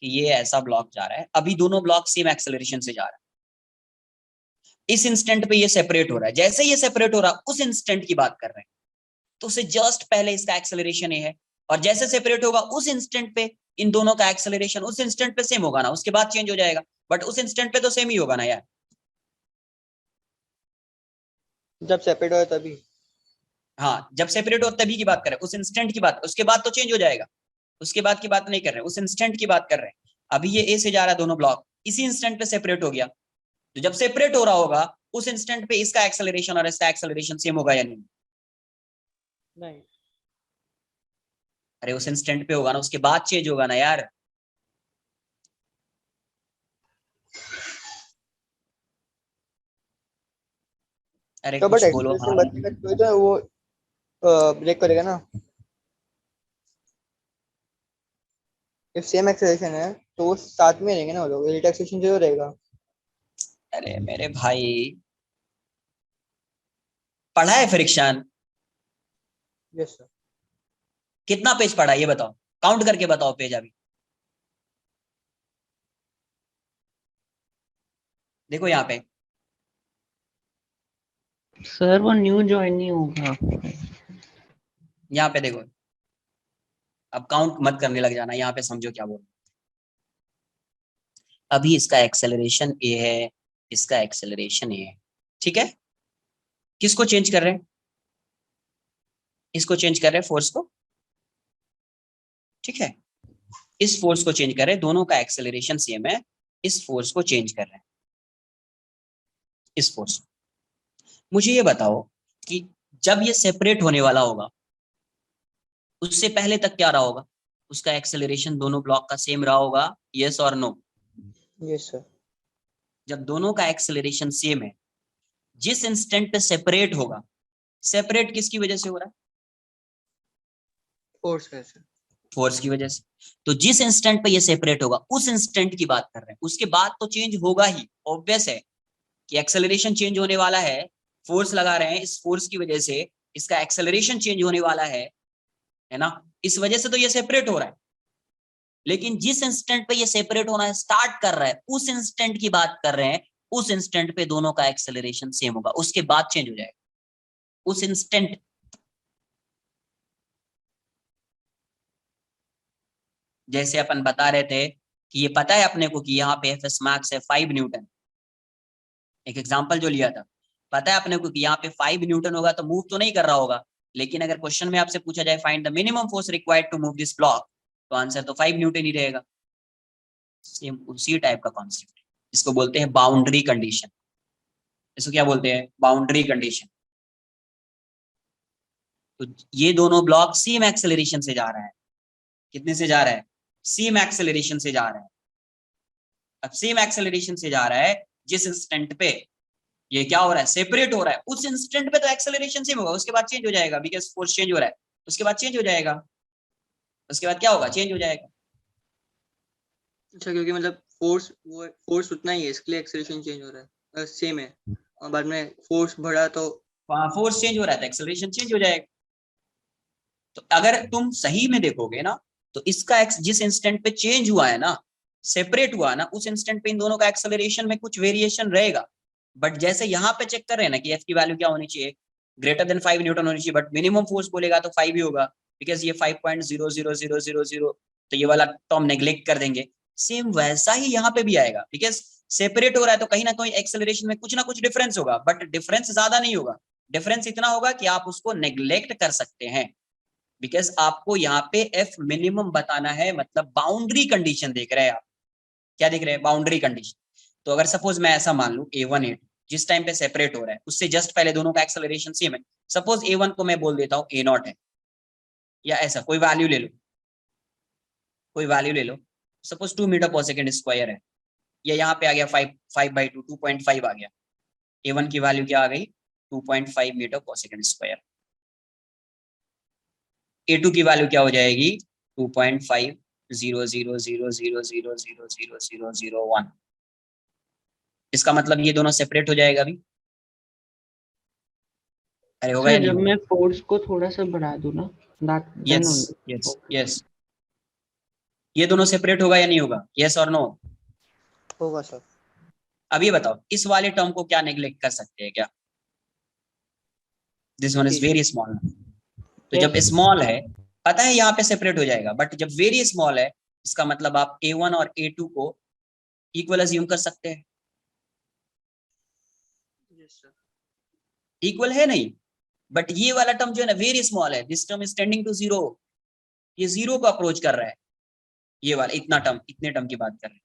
कि ये ऐसा ब्लॉक जा रहा है, अभी दोनों ब्लॉक सेम एक्सेलरेशन से जा रहा है, इस इंस्टेंट पे ये सेपरेट हो रहा है, जैसे ये सेपरेट हो रहा है उस इंस्टेंट की बात कर रहे हैं, तो उससे जस्ट पहले इसका एक्सेलरेशन ये है, और जैसे सेपरेट होगा उस इंस्टेंट पे इन दोनों का एक्सेलरेशन उस इंस्टेंट पे सेम होगा ना, उसके बाद चेंज हो जाएगा, बट उस इंस्टेंट पे तो सेम ही होगा ना यार। जब सेपरेट हुआ तभी। हाँ, जब सेपरेट हो तभी की बात कर रहे हैं, उस इंस्टेंट की बात, उसके बाद तो चेंज हो जाएगा, उसके बाद की बात नहीं कर रहे हैं, उस इंस्टेंट की बात कर रहे हैं। अभी ये ए से जा रहा है दोनों ब्लॉक, इसी इंस्टेंट पे सेपरेट हो गया, तो जब सेपरेट हो रहा होगा उस इंस्टेंट पे इसका एक्सेलरेशन और इसका एक्सेलरेशन सेम होगा या नहीं। नहीं अरे उस इंस्टेंट पे होगा ना, उसके बाद चेंज होगा ना यार। अरे तो बट कुछ बोलो एक्सेलरेशन हाँ। बदलेगा तो वो ब्रेक करेगा ना। इफ सेम एक्सेलरेशन है तो वो साथ में रहेंगे ना, वो लोग रिलेटिव एक्सेलरेशन 0 रहेगा। अरे मेरे भाई, पढ़ा है फ्रिक्शन? Yes sir. कितना पेज पढ़ा ये बताओ, काउंट करके बताओ पेज अभी। देखो यहाँ पे, सर वो न्यू ज्वाइन नहीं होगा। यहाँ पे देखो, अब काउंट मत करने लग जाना, यहाँ पे समझो क्या बोल। अभी इसका एक्सेलरेशन ए है, इसका एक्सेलरेशन ए है, ठीक है। किसको चेंज कर रहे हैं, इसको चेंज कर रहे हैं, फोर्स को, ठीक है। इस फोर्स को चेंज कर रहे हैं, दोनों का एक्सेलरेशन सेम है, इस फोर्स को चेंज कर रहे हैं, इस फोर्स। मुझे ये बताओ कि जब ये सेपरेट होने वाला होगा उससे पहले तक क्या रहा होगा, उसका एक्सेलरेशन दोनों ब्लॉक का सेम रहा होगा, यस और नो। Yes sir. जब दोनों का एक्सेलरेशन सेम है, जिस इंस्टेंट पे सेपरेट होगा, सेपरेट किसकी वजह से हो रहा है, फोर्स है सर। फोर्स की वजह से। तो जिस इंस्टेंट पे ये सेपरेट होगा उस इंस्टेंट की बात कर रहे हैं, उसके बाद तो चेंज होगा ही, ऑब्वियस है कि एक्सेलरेशन चेंज होने वाला है, फोर्स लगा रहे हैं, इस फोर्स की वजह से इसका एक्सेलरेशन चेंज होने वाला है ना, इस वजह से तो ये सेपरेट हो रहा है। लेकिन जिस इंस्टेंट पे ये सेपरेट होना स्टार्ट कर रहा है उस इंस्टेंट की बात कर रहे हैं, उस इंस्टेंट पे दोनों का एक्सेलरेशन सेम होगा, उसके बाद चेंज हो जाएगा उस इंस्टेंट। जैसे अपन बता रहे थे कि ये पता है अपने को कि यहाँ पे एफएस मैक्स है 5 न्यूटन, एक एग्जांपल जो लिया था, पता है अपने को कि यहाँ पे 5 न्यूटन होगा तो मूव तो नहीं कर रहा होगा, लेकिन अगर क्वेश्चन में आपसे पूछा जाए find the minimum force required to move this block, तो आंसर तो 5 न्यूटन ही रहेगा। सेम उसी टाइप का कॉन्सेप्ट, इसको बोलते हैं बाउंड्री कंडीशन। इसको क्या बोलते हैं? Boundary condition. तो ये दोनों ब्लॉक सेम एक्सेलरेशन से जा रहा है। कितने से जा रहा है? सेम एक्सेलरेशन से जा रहा है। अब सेम एक्सेलरेशन से जा रहा है, जिस इंस्टेंट पे ये क्या हो रहा है? सेपरेट हो रहा है, उस इंस्टेंट पे तो एक्सेलरेशन सेम होगा, उसके बाद चेंज हो जाएगा, बिकॉज फोर्स चेंज हो रहा है, उसके बाद चेंज हो जाएगा, उसके बाद क्या होगा? चेंज हो जाएगा। अच्छा, क्योंकि मतलब फोर्स उतना ही है, इसके लिए एक्सेलरेशन चेंज हो रहा है, सेम है, और बाद में फोर्स बढ़ा तो वहां फोर्स चेंज हो रहा है तो एक्सेलरेशन चेंज हो जाएगा। तो अगर तुम सही में देखोगे ना, तो इसका जिस इंस्टेंट पे चेंज हुआ है ना, सेपरेट हुआ ना, उस इंस्टेंट पे इन दोनों का एक्सेलरेशन में कुछ वेरिएशन रहेगा। बट जैसे यहाँ पे चेक कर रहे हैं ना कि एफ की वैल्यू क्या होनी चाहिए? ग्रेटर देन 5 न्यूटन होनी चाहिए, बट मिनिमम फोर्स बोलेगा तो 5 ही होगा, बिकॉज ये 5.00000, तो ये वाला टर्म नेग्लेक्ट कर देंगे। सेम वैसा ही यहाँ पे भी आएगा, बिकॉज सेपरेट हो रहा है तो कहीं ना कहीं एक्सेलरेशन में कुछ ना कुछ डिफरेंस होगा, बट डिफरेंस ज्यादा नहीं होगा। डिफरेंस इतना होगा कि आप उसको नेग्लेक्ट कर सकते हैं, बिकॉज आपको यहाँ पे एफ मिनिमम बताना है, मतलब बाउंड्री कंडीशन देख रहे हैं आप। क्या देख रहे हैं? Boundary condition. तो अगर सपोज मैं ऐसा मान लूं A1 A2 जिस टाइम पे सेपरेट हो रहा है, उससे जस्ट पहले दोनों का एक्सेलरेशन सेम है। सपोज A1 को मैं बोल देता हूँ A0 है, या ऐसा कोई वैल्यू ले लो, कोई वैल्यू ले लो, सपोज 2 मीटर पर सेकेंड स्क्वायर है, या यहाँ पे आ गया 5/2, 2.5 आ गया। A1 की वैल्यू क्या आ गई? 2.5 मीटर पर सेकेंड स्क्वायर। A2 की वैल्यू क्या हो जाएगी? 2.500000000001। इसका मतलब ये दोनों सेपरेट हो जाएगा अभी। अरे होगा या सर नहीं जब होगा? मैं फोर्स को थोड़ा सा बढ़ा दूं ना, that then yes only. Yes yes, ये दोनों सेपरेट होगा या नहीं होगा? यस और नो? होगा सर। अब ये बताओ, इस वाले टर्म को क्या नेग्लेक्ट कर सकते हैं क्या? This one is very small. तो जब Yes. स्मॉल है, पता है यहाँ पे सेपरेट हो जाएगा, बट जब वेरी स्मॉल है, इसका मतलब आप A1 और A2 को इक्वल अज्यूम कर सकते हैं। इक्वल है नहीं, बट ये वाला टर्म जो है ना वेरी स्मॉल है, this term is tending to zero, ये जीरो को अप्रोच कर रहा है। ये वाला इतना टर्म, इतने टर्म की बात कर रहे हैं,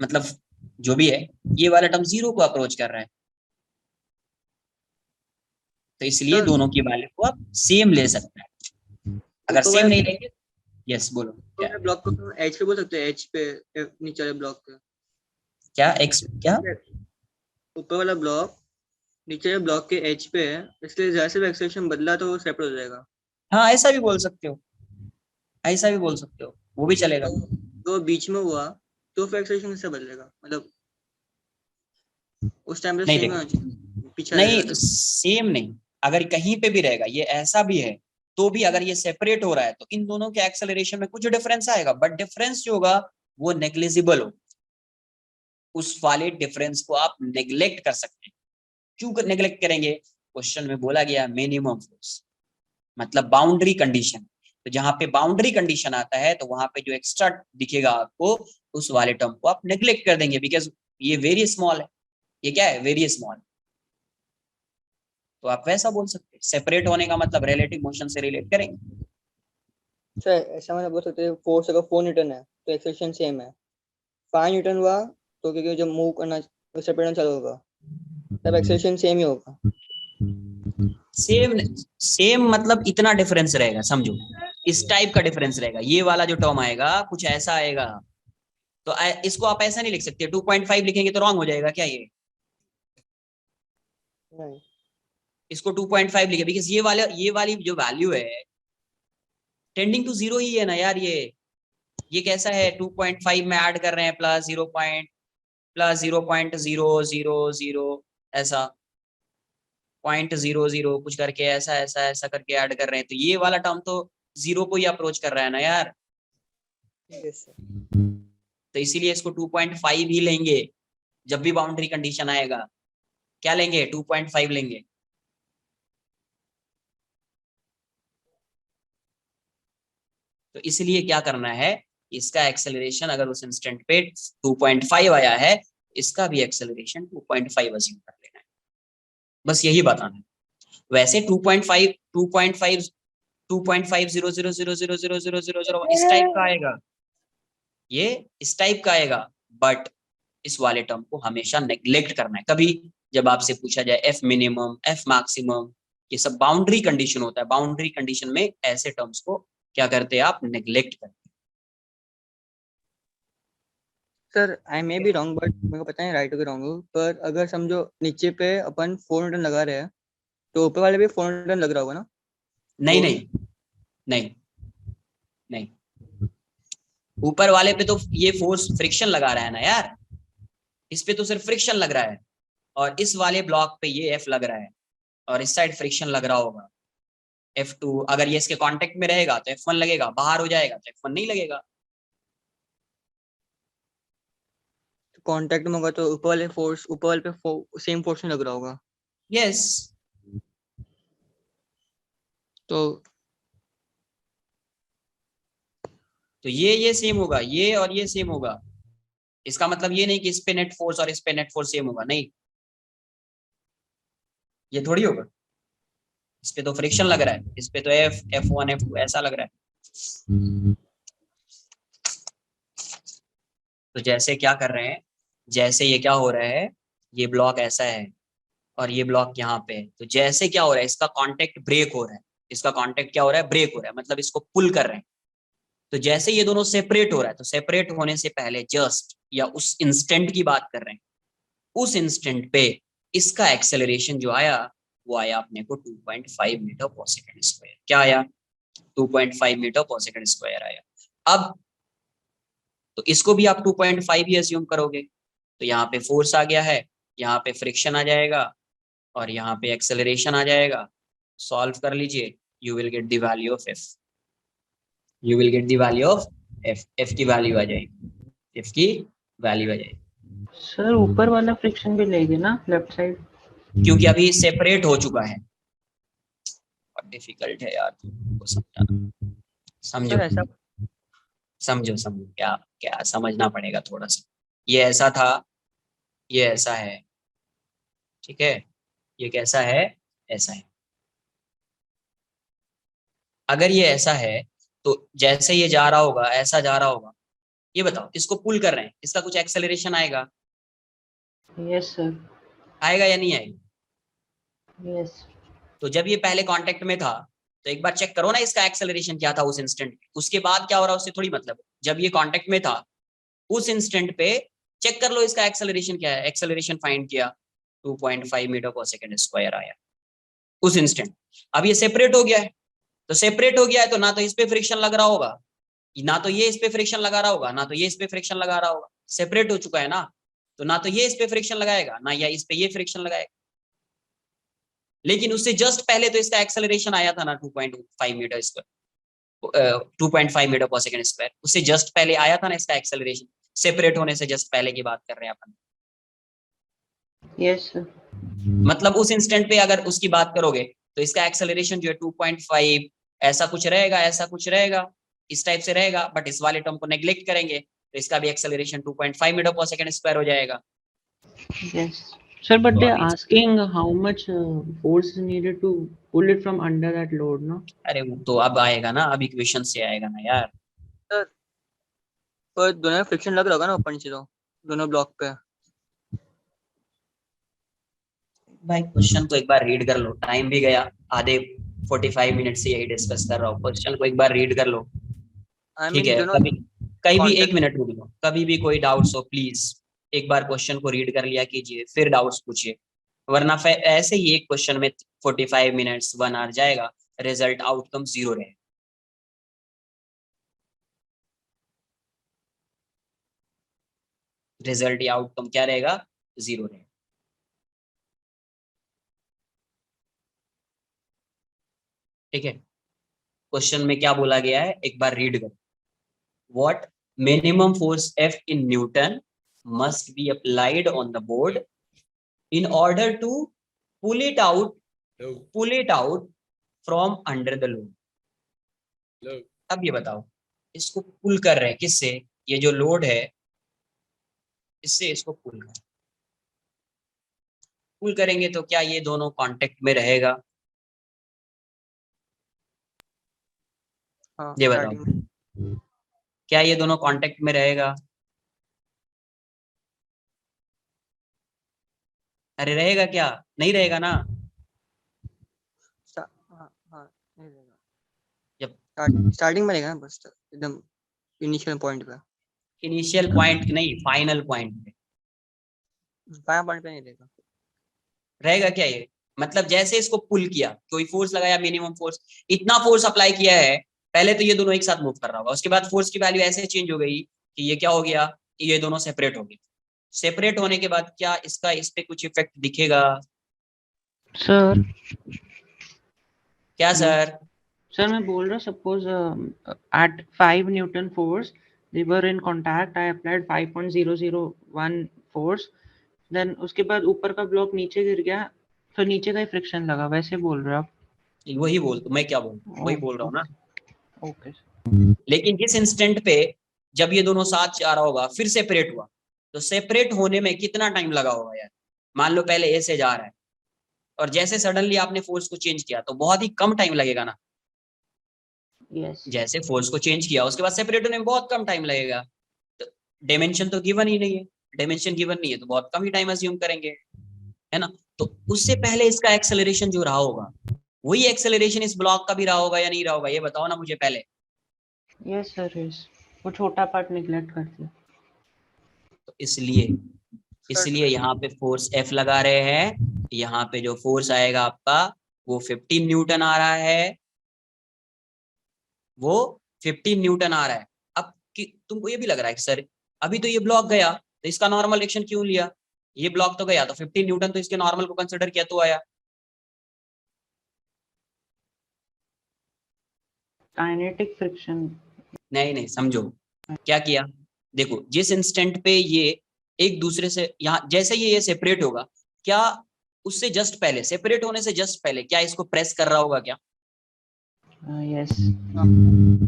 मतलब जो भी है, ये वाला टर्म जीरो को अप्रोच कर रहा है। तो इसलिए सर, दोनों की वैल्यू को आप सेम ले सकते हैं। अगर ऊपर सेम वाले नहीं लेंगे, यस बोलो क्या? ब्लॉक को एच पे बोल सकते हैं, एच पे, नीचे वाले ब्लॉक पे। क्या एक्स क्या? ऊपर वाला ब्लॉक नीचे वाले ब्लॉक के एच पे है, इसलिए जैसे भी एक्सेलरेशन बदला तो वो सेपरेट हो जाएगा। हाँ ऐसा भी बोल सकते हो, ऐसा भी बोल सकते हो, वो भी चलेगा। तो बीच में हुआ तो फिर एक्सेलरेशन कैसे बदलेगा? मतलब उस टाइम पे नहीं सेम देखो, होना चाहिए, पीछे नहीं रहेगा तो। सेम नहीं, अगर कहीं पे भी रहेगा, ये ऐसा भी है तो भी अगर ये सेपरेट हो रहा है तो इन दोनों के एक्सेलरेशन में कुछ डिफरेंस आएगा, बट डिफरेंस जो होगा वो नेग्लिजिबल हो। उस वाले डिफरेंस को आप नेग्लेक्ट कर सकते हैं। क्यों नेग्लेक्ट करेंगे? क्वेश्चन में बोला गया मिनिमम फोर्स, मतलब बाउंड्री कंडीशन। तो जहां पे बाउंड्री कंडीशन आता है तो वहां पे जो एक्स्ट्रा दिखेगा आपको, उस वाले टर्म को आप नेग्लेक्ट कर देंगे, बिकॉज ये वेरी स्मॉल है। ये क्या है? Very small. तो आप वैसा बोल सकते हैं, सेपरेट होने का मतलब रिलेटिव मोशन से रिलेट करेंगे। सर ऐसा मतलब बोल सकते हैं, फोर्स अगर 4 न्यूटन है तो एक्सेलरेशन सेम है, 5 न्यूटन हुआ तो क्योंकि जब मूव करना सेपरेट होना चालू होगा तब एक्सेलरेशन सेम ही होगा। सेम सेम मतलब इतना डिफरेंस रहेगा, समझो इस टाइप का डिफरेंस रहेगा। ये वाला जो टर्म आएगा कुछ ऐसा आएगा, तो इसको आप ऐसा नहीं लिख सकते, 2.5 लिखेंगे तो रॉन्ग हो जाएगा क्या? ये नहीं, इसको 2.5 लिखे, बिकॉज ये वाली जो वैल्यू है टेंडिंग टू जीरो ही है ना यार। ये कैसा है? 2.5 में ऐड कर रहे हैं प्लस 0.00000 ऐसा 0.00 कुछ करके ऐसा ऐसा ऐसा करके ऐड कर रहे हैं, तो ये वाला टर्म तो जीरो को ही अप्रोच कर रहा है ना यार। Yes sir. तो इसीलिए इसको 2.5 ही लेंगे जब भी बाउंड्री कंडीशन आएगा। क्या लेंगे? 2.5 लेंगे। तो इसलिए क्या करना है, इसका एक्सेलरेशन अगर उस इंस्टेंट पे 2.5 आया है, इसका भी एक्सेलरेशन 2.5 अज्यूम कर लेना है, बस यही बताना है। वैसे 2.5 2.5000000000 इस टाइप का आएगा, ये इस टाइप का आएगा, बट इस वाले टर्म को हमेशा नेग्लेक्ट करना है। कभी जब आपसे पूछा जाए एफ मिनिमम, एफ मैक्सिमम, ये सब बाउंड्री कंडीशन होता है, बाउंड्री कंडीशन में ऐसे टर्म्स को क्या करते हैं आप, नेग्लेक्ट करते हैं। Sir I may be wrong, but मेरे को पता नहीं राइट हो कि रॉन्ग हो, पर अगर समझो नीचे पे अपन 4 न्यूटन लगा रहे हैं तो ऊपर वाले पे 4 न्यूटन लग रहा होगा ना? नहीं तो- नहीं नहीं नहीं, ऊपर वाले पे तो ये फोर्स फ्रिक्शन लगा रहा है ना यार, इस पे तो सिर्फ फ्रिक्शन लग रहा है, और इस वाले ब्लॉक पे ये एफ लग रहा है, और इस साइड फ्रिक्शन लग रहा होगा F2। अगर ये इसके कांटेक्ट में रहेगा तो F1 लगेगा, बाहर हो जाएगा तो F1 नहीं लगेगा। कांटेक्ट में होगा तो ऊपर वाले पे सेम फोर्स नहीं लग रहा होगा। यस, तो ये सेम होगा, ये और ये सेम होगा। इसका मतलब ये नहीं कि इस पे नेट फोर्स और इस पे नेट फोर्स सेम होगा, नहीं, ये थोड़ी होगा। इस पे तो फ्रिक्शन लग रहा है, इस पे तो F1 F2 ऐसा लग रहा है। तो जैसे क्या कर रहे हैं, जैसे ये क्या हो रहा है, ये ब्लॉक ऐसा है और ये ब्लॉक यहाँ पे है, तो जैसे क्या हो रहा है, इसका कांटेक्ट ब्रेक हो रहा है, इसका कांटेक्ट क्या हो रहा है, ब्रेक हो रहा है, मतलब इसको पुल कर रहे हैं। तो जैसे ये दोनों सेपरेट हो रहा है, तो सेपरेट होने से पहले जस्ट या उस इंस्टेंट की बात कर रहे हैं, उस इंस्टेंट पे इसका एक्सेलरेशन जो आया वो आया अपने को 2.5 मीटर पर सेकंड स्क्वायर। क्या आया, 2.5 मीटर पर सेकंड स्क्वायर आया। अब तो इसको भी आप 2.5 ही अज्यूम करोगे, तो यहाँ पे फोर्स आ गया है, यहाँ पे फ्रिक्शन आ जाएगा और यहाँ पे एक्सेलरेशन आ जाएगा। सॉल्व कर लीजिए, you will get the value of F, you will get the value of F. F की वैल्यू आ जाएगी, एफ की वैल्यू आ जाएगी, सर ऊपर वाला फ्रिक्शन भी लेंगे ना लेफ्ट साइड? क्योंकि अभी सेपरेट हो चुका है। और डिफिकल्ट है यार को समझाना, समझो सर ऐसा समझो समझो, क्या क्या समझना पड़ेगा थोड़ा सा। ये ऐसा था, ये ऐसा है, ठीक है, ये कैसा है, ऐसा है। अगर ये ऐसा है तो जैसे ये जा रहा होगा, ऐसा जा रहा होगा, ये बताओ, इसको पुल कर रहे हैं, इसका कुछ एक्सेलरेशन आएगा, यस सर, आएगा या नहीं आएगा? यस। तो जब ये पहले कांटेक्ट में था तो एक बार चेक करो ना इसका एक्सेलरेशन क्या था उस इंस्टेंट, उसके बाद क्या हो रहा है उससे थोड़ी मतलब। जब ये कांटेक्ट में था उस इंस्टेंट पे चेक कर लो इसका एक्सेलरेशन क्या है, एक्सेलरेशन फाइंड किया 2.5 मीटर पर सेकंड स्क्वायर आया उस इंस्टेंट। अब ये सेपरेट हो गया है, तो सेपरेट हो गया है तो ना तो इस पे फ्रिक्शन लग रहा होगा, ना तो ये इस पे फ्रिक्शन लगा रहा होगा, ना तो ये इस पे फ्रिक्शन लगा रहा होगा, सेपरेट हो चुका है ना, तो ना तो ये इस पे फ्रिक्शन लगाएगा ना या इस पे ये फ्रिक्शन लगाएगा। लेकिन उससे जस्ट पहले तो इसका एक्सेलरेशन आया था ना 2.5 मीटर स्क्वायर, 2.5 मीटर पर सेकंड स्क्वायर, उससे जस्ट पहले आया था ना इसका एक्सेलरेशन, सेपरेट होने से जस्ट पहले की बात कर रहे हैं अपन। Yes sir. मतलब उस इंस्टेंट पे अगर उसकी बात करोगे तो इसका एक्सेलरेशन जो है 2.5 ऐसा कुछ रहेगा, ऐसा कुछ रहेगा, इस टाइप से रहेगा, बट इस वाले टर्म को नेग्लेक्ट करेंगे तो इसका भी एक्सेलरेशन 2.5 मीटर पर सेकंड स्क्वायर हो जाएगा। Yes. Sir, but तो they're अभी asking how much force is needed to pull it from under that load, no? अरे वो तो अब आएगा ना, अब इक्वेशन से आएगा ना यार। सर पर दोनों में फ्रिक्शन लग रहा होगा ना ऊपर नीचे, तो दोनों ब्लॉक पे। भाई क्वेश्चन को एक बार रीड कर लो, टाइम भी गया, आधे 45 मिनट से यही डिस्कस कर रहा हूँ, क्वेश्चन को एक बार रीड कर लो, आई ठीक मीन है। दोनों कभी कहीं भी एक कांटेक्ट। मिनट रुक लो, कभी भी कोई डाउट्स हो प्लीज एक बार क्वेश्चन को रीड कर लिया कीजिए, फिर डाउट्स पूछिए, वरना ऐसे ही एक क्वेश्चन में 45 मिनट्स 1 आवर जाएगा, रिजल्ट आउटकम 0 रहे। रिजल्ट या आउटकम क्या रहेगा, 0 रहेगा। ठीक है, क्वेश्चन में क्या बोला गया है एक बार रीड करो। What minimum force F in Newton must be applied on the board in order to pull it out from under the load। अब ये बताओ इसको पुल कर रहे हैं, किससे? ये जो लोड है इससे इसको पुल कर, पुल करेंगे तो क्या ये दोनों कांटेक्ट में रहेगा? हाँ ये बताओ, स्टार्टिंग क्या ये दोनों कांटेक्ट में रहेगा? अरे रहेगा क्या? नहीं रहेगा ना। हाँ हाँ नहीं रहेगा, जब स्टार्टिंग में रहेगा ना, बस एकदम इनिशियल पॉइंट पे, इनिशियल पॉइंट नहीं, फाइनल पॉइंट पे फाइनल पॉइंट पे नहीं रहेगा। रहेगा क्या ये? मतलब जैसे इसको पुल किया, कोई फोर्स लगाया, मिनिमम फोर्स, इतना फोर्स अप्लाई किया है, पहले तो ये दोनों एक साथ मूव कर रहा होगा, उसके बाद फोर्स की वैल्यू ऐसे चेंज हो गई कि ये क्या हो गया कि ये दोनों सेपरेट हो गए। सेपरेट होने के बाद क्या इसका इस पे कुछ इफेक्ट दिखेगा? सर क्या सर? सर मैं बोल रहा, suppose at 5 Newton force they were in contact, I applied 5.001 force, then उसके बाद ऊपर का ब्लॉक नीचे गिर गया, तो नीचे का ही फ्रिक्शन लगा, वैसे बोल रहे हो आप? वही बोल, तो मैं क्या बोल, वही बोल रहा हूँ ना। ओके। लेकिन जिस इंस्टेंट पे जब ये दोनों साथ जा रहा होगा फिर सेपरेट हुआ, तो सेपरेट होने में कितना टाइम लगा होगा यार? मान लो पहले ए से जा रहा है और जैसे सडनली आपने फोर्स को चेंज किया तो बहुत ही कम टाइम लगेगा ना। यस। जैसे फोर्स को चेंज किया उसके बाद सेपरेट होने में बहुत कम टाइम लगेगा। तो डायमेंशन तो गिवन ही नहीं है, डायमेंशन गिवन नहीं है तो बहुत कम ही टाइम अज्यूम करेंगे, है ना। तो उससे पहले इसका एक्सेलरेशन जो रहा होगा वही एक्सेलरेशन इस ब्लॉक का भी रहा होगा या नहीं रहा होगा, ये बताओ ना मुझे पहले। यस सर, यस, वो छोटा पार्ट निगलेक्ट कर दिया। तो इसलिए यहाँ पे फोर्स F लगा रहे हैं, यहाँ पे जो फोर्स आएगा आपका वो 15 न्यूटन आ रहा है, वो 15 न्यूटन आ रहा है। अब तुमको ये भी लग रहा है कि सर अभी तो ये ब्लॉक गया तो इसका नॉर्मल रिएक्शन क्यों लिया? ये ब्लॉक तो गया तो 15 न्यूटन तो इसके नॉर्मल को कंसिडर किया तो आया। Kinetic friction. नहीं समझो क्या किया। देखो जिस इंस्टेंट पे ये एक दूसरे से यहाँ जैसे ये सेपरेट होगा, क्या उससे जस्ट पहले, सेपरेट होने से जस्ट पहले क्या इसको प्रेस कर रहा होगा क्या? यस।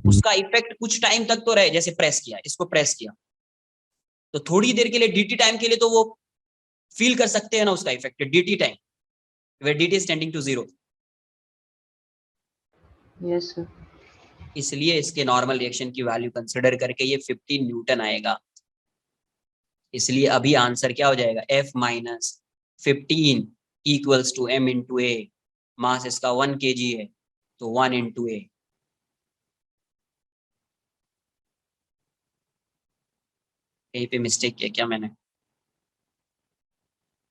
उसका इफेक्ट कुछ टाइम तक तो रहे, जैसे प्रेस किया, इसको प्रेस किया तो थोड़ी देर के लिए dt टाइम के लिए तो वो फील कर सकते हैं ना उसका effect, dt time where dt is tending to 0। Yes sir. इसलिए इसके नॉर्मल रिएक्शन की वैल्यू कंसिडर करके ये 15 न्यूटन आएगा। इसलिए अभी आंसर क्या हो जाएगा, F minus 15 equals to m into a. Mass इसका 1 kg है तो 1 इंटू ए। कहीं पे मिस्टेक किया क्या मैंने?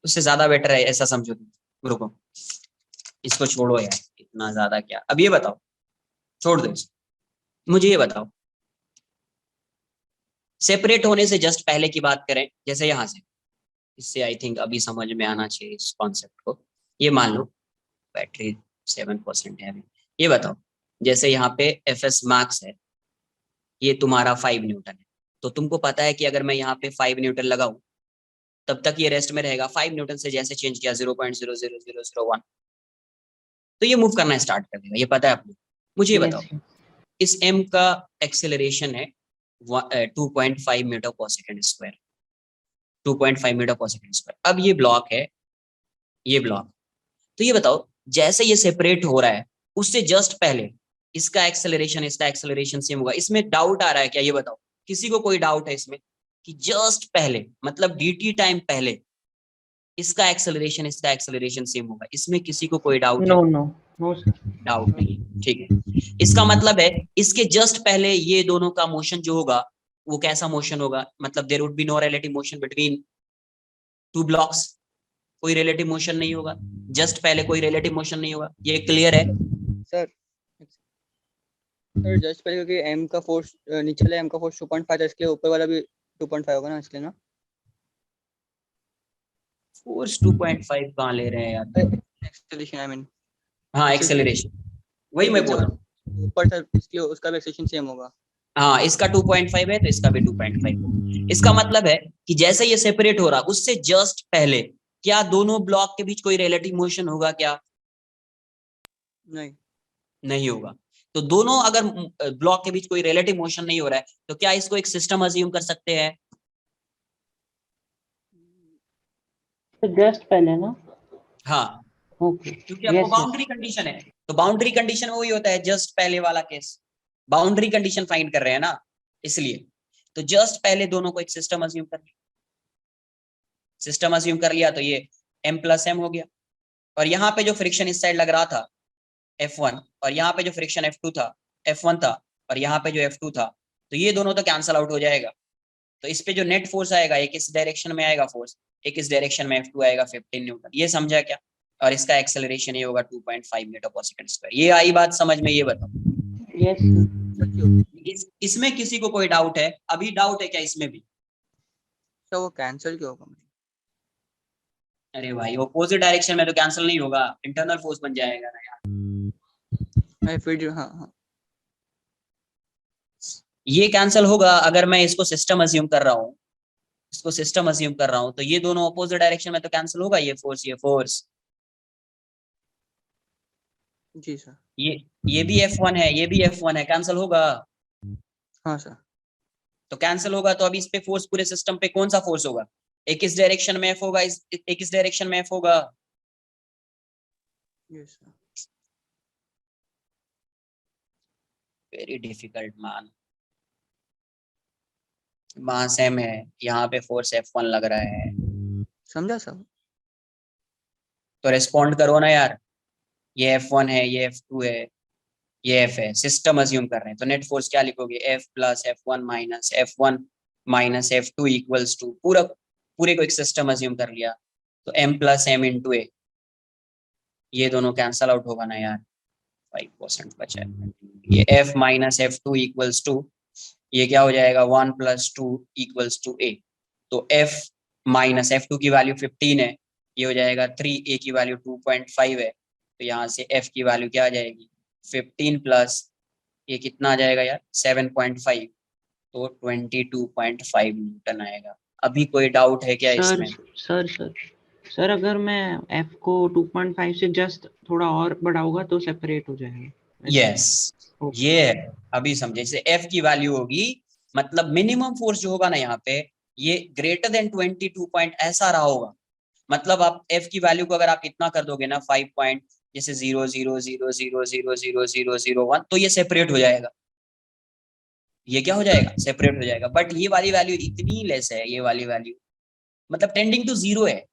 उससे ज्यादा बेटर है ऐसा समझो तुम। रुको इसको छोड़ो यार, इतना ज्यादा क्या। अब ये बताओ, छोड़ दो इसको, मुझे ये बताओ सेपरेट होने से जस्ट पहले की बात करें, जैसे यहां से, इससे आई थिंक अभी समझ में आना चाहिए इस कॉन्सेप्ट को। ये मान लो बैटरी 7% है अभी। ये बताओ जैसे यहाँ पे FS मैक्स है, ये तुम्हारा 5 न्यूटन है, तो तुमको पता है कि अगर मैं यहाँ पे 5 न्यूटन लगाऊं तब तक ये रेस्ट में रहेगा। 5 न्यूटन से जैसे चेंज किया 0.00001 तो ये मूव करना स्टार्ट कर देगा, ये पता है आपको। मुझे ये बताओ इस m का एक्सेलरेशन है 2.5 मीटर पर सेकंड स्क्वायर, 2.5 मीटर पर सेकंड स्क्वायर। अब ये ब्लॉक है, ये ब्लॉक, तो ये बताओ जैसे ये सेपरेट हो रहा है उससे जस्ट पहले इसका एक्सेलरेशन सेम होगा। इसमें डाउट आ रहा है क्या, ये बताओ, किसी को कोई डाउट है इसमें कि जस्ट पहले मतलब dt टाइम पहले इसका एक्सेलरेशन सेम होगा? इसमें किसी को कोई डाउट है? No no no sir. Doubt नहीं, ठीक है। इसका मतलब है इसके जस्ट पहले ये दोनों का मोशन जो होगा वो कैसा मोशन होगा, मतलब there would be no relative motion between two blocks, कोई रिलेटिव मोशन नहीं होगा, जस्ट पहले कोई रिलेटिव मोशन नहीं होगा। ये क्लियर है? सर जस्ट पहले क्योंकि m का फोर्स नीचे वाला m का फोर्स 2.5 है, इसके ऊपर वाला भी 2.5 होगा ना, इसलिए ना। फोर्स 2.5 कहाँ ले रहे हैं यार? एक्सेलरेशन आई मीन, हाँ एक्सेलरेशन, वही मैं बोल रहा हूँ। ऊपर से इसके उसका भी एक्सेलरेशन सेम होगा। हाँ इसका 2.5 है तो इसका भी 2.5 होगा। इसका मतलब है कि जैसे ये सेपरेट हो रहा उससे जस्ट पहले क्या दोनों ब्लॉक के बीच कोई रिलेटिव मोशन होगा क्या? नहीं नहीं होगा। तो दोनों अगर ब्लॉक के बीच कोई रिलेटिव मोशन नहीं हो रहा है तो क्या इसको एक सिस्टम अज्यूम कर सकते हैं? तो जस्ट पहले ना, हाँ, ओके, क्योंकि आपको यस यस, बाउंड्री कंडीशन है, तो बाउंड्री कंडीशन वही होता है जस्ट पहले वाला केस, बाउंड्री कंडीशन फाइंड कर रहे हैं ना, इसलिए तो जस्ट पहले दोनों को एक सिस्टम अज्यूम कर लिया, सिस्टम अज्यूम कर लिया तो ये m प्लस एम हो गया, और यहाँ पे जो फ्रिक्शन इस साइड लग रहा था F1, और यहाँ पे जो फ्रिक्शन F2 था, F1 था, और यहाँ पे जो F2 था, तो ये दोनों तो कैंसल आउट हो जाएगा। तो इस पे जो नेट फोर्स आएगा, एक इस डायरेक्शन में आएगा फोर्स, एक इस डायरेक्शन में F2 आएगा 15 न्यूटन, ये समझा क्या? और इसका एक्सेलरेशन ये होगा 2.5 मीटर पर सेकंड स्क्वायर। ये आई बात समझ में? ये बताओ यस इसमें किसी को कोई डाउट है? अभी डाउट है क्या इसमें भी? तो वो कैंसिल क्यों होगा? अरे भाई ऑपोजिट डायरेक्शन में तो कैंसिल नहीं होगा, इंटरनल फोर्स बन जाएगा ना यार। मैं फिर जो हाँ ये कैंसिल होगा अगर मैं इसको सिस्टम अज्यूम कर रहा हूँ, इसको सिस्टम अज्यूम कर रहा हूँ, तो ये दोनों ऑपोजिट डायरेक्शन में तो कैंसिल होगा, ये फोर्स जी सर। ये भी F1 है, ये भी F1 है, कैंसिल होगा। हाँ सर। तो कैंसिल होगा तो अभी इस पे फोर्स, पूरे सिस्टम पे कौन सा फोर्स होगा? एक इस डायरेक्शन में F होगा, एक इस डायरेक्शन में F होगा। Yes sir. वेरी डिफिकल्ट मान, वहां सेम है, यहाँ पे फोर्स F1 लग रहा है, समझा सब? तो रेस्पॉन्ड करो ना यार। ये F1 है, ये F2 है, ये F है, सिस्टम अज्यूम कर रहे हैं, तो नेट फोर्स क्या लिखोगे? F plus F1 minus F2 equals to, पूरे को एक सिस्टम अज्यूम कर लिया, तो M plus M into A, ये दोनों कैंसल आउट होगा ना यार, 5% बचा है। ये F minus F2 equals to, ये क्या हो जाएगा? 1 प्लस 2 इक्वल्स टू ए, तो F माइनस F2 की वैल्यू 15 है, ये हो जाएगा 3, ए की वैल्यू 2.5 है, तो यहाँ से F की वैल्यू क्या आ जाएगी? 15 प्लस ये कितना आ जाएगा यार? 7.5, तो 22.5 न्यूटन आएगा। अभी कोई डाउट है क्या सर इसमें? सर अगर मैं f को 2.5 से जस्ट थोड़ा और बढ़ाऊंगा तो सेपरेट हो जाएगा? Yes, okay. ये है, अभी समझे। जैसे F की वैल्यू होगी, मतलब मिनिमम फोर्स जो होगा ना यहाँ पे, ये ग्रेटर देन 22 पॉइंट ऐसा रहा होगा, मतलब आप F की वैल्यू को अगर आप इतना कर दोगे ना 5 पॉइंट, जैसे 0.000000001, तो ये सेपरेट हो जाएगा, ये क्या हो जाएगा? सेपरेट हो जाएगा। बट ये वाली वैल्यू इतनी लेस है, ये वाली वैल्यू मतलब टेंडिंग टू जीरो है,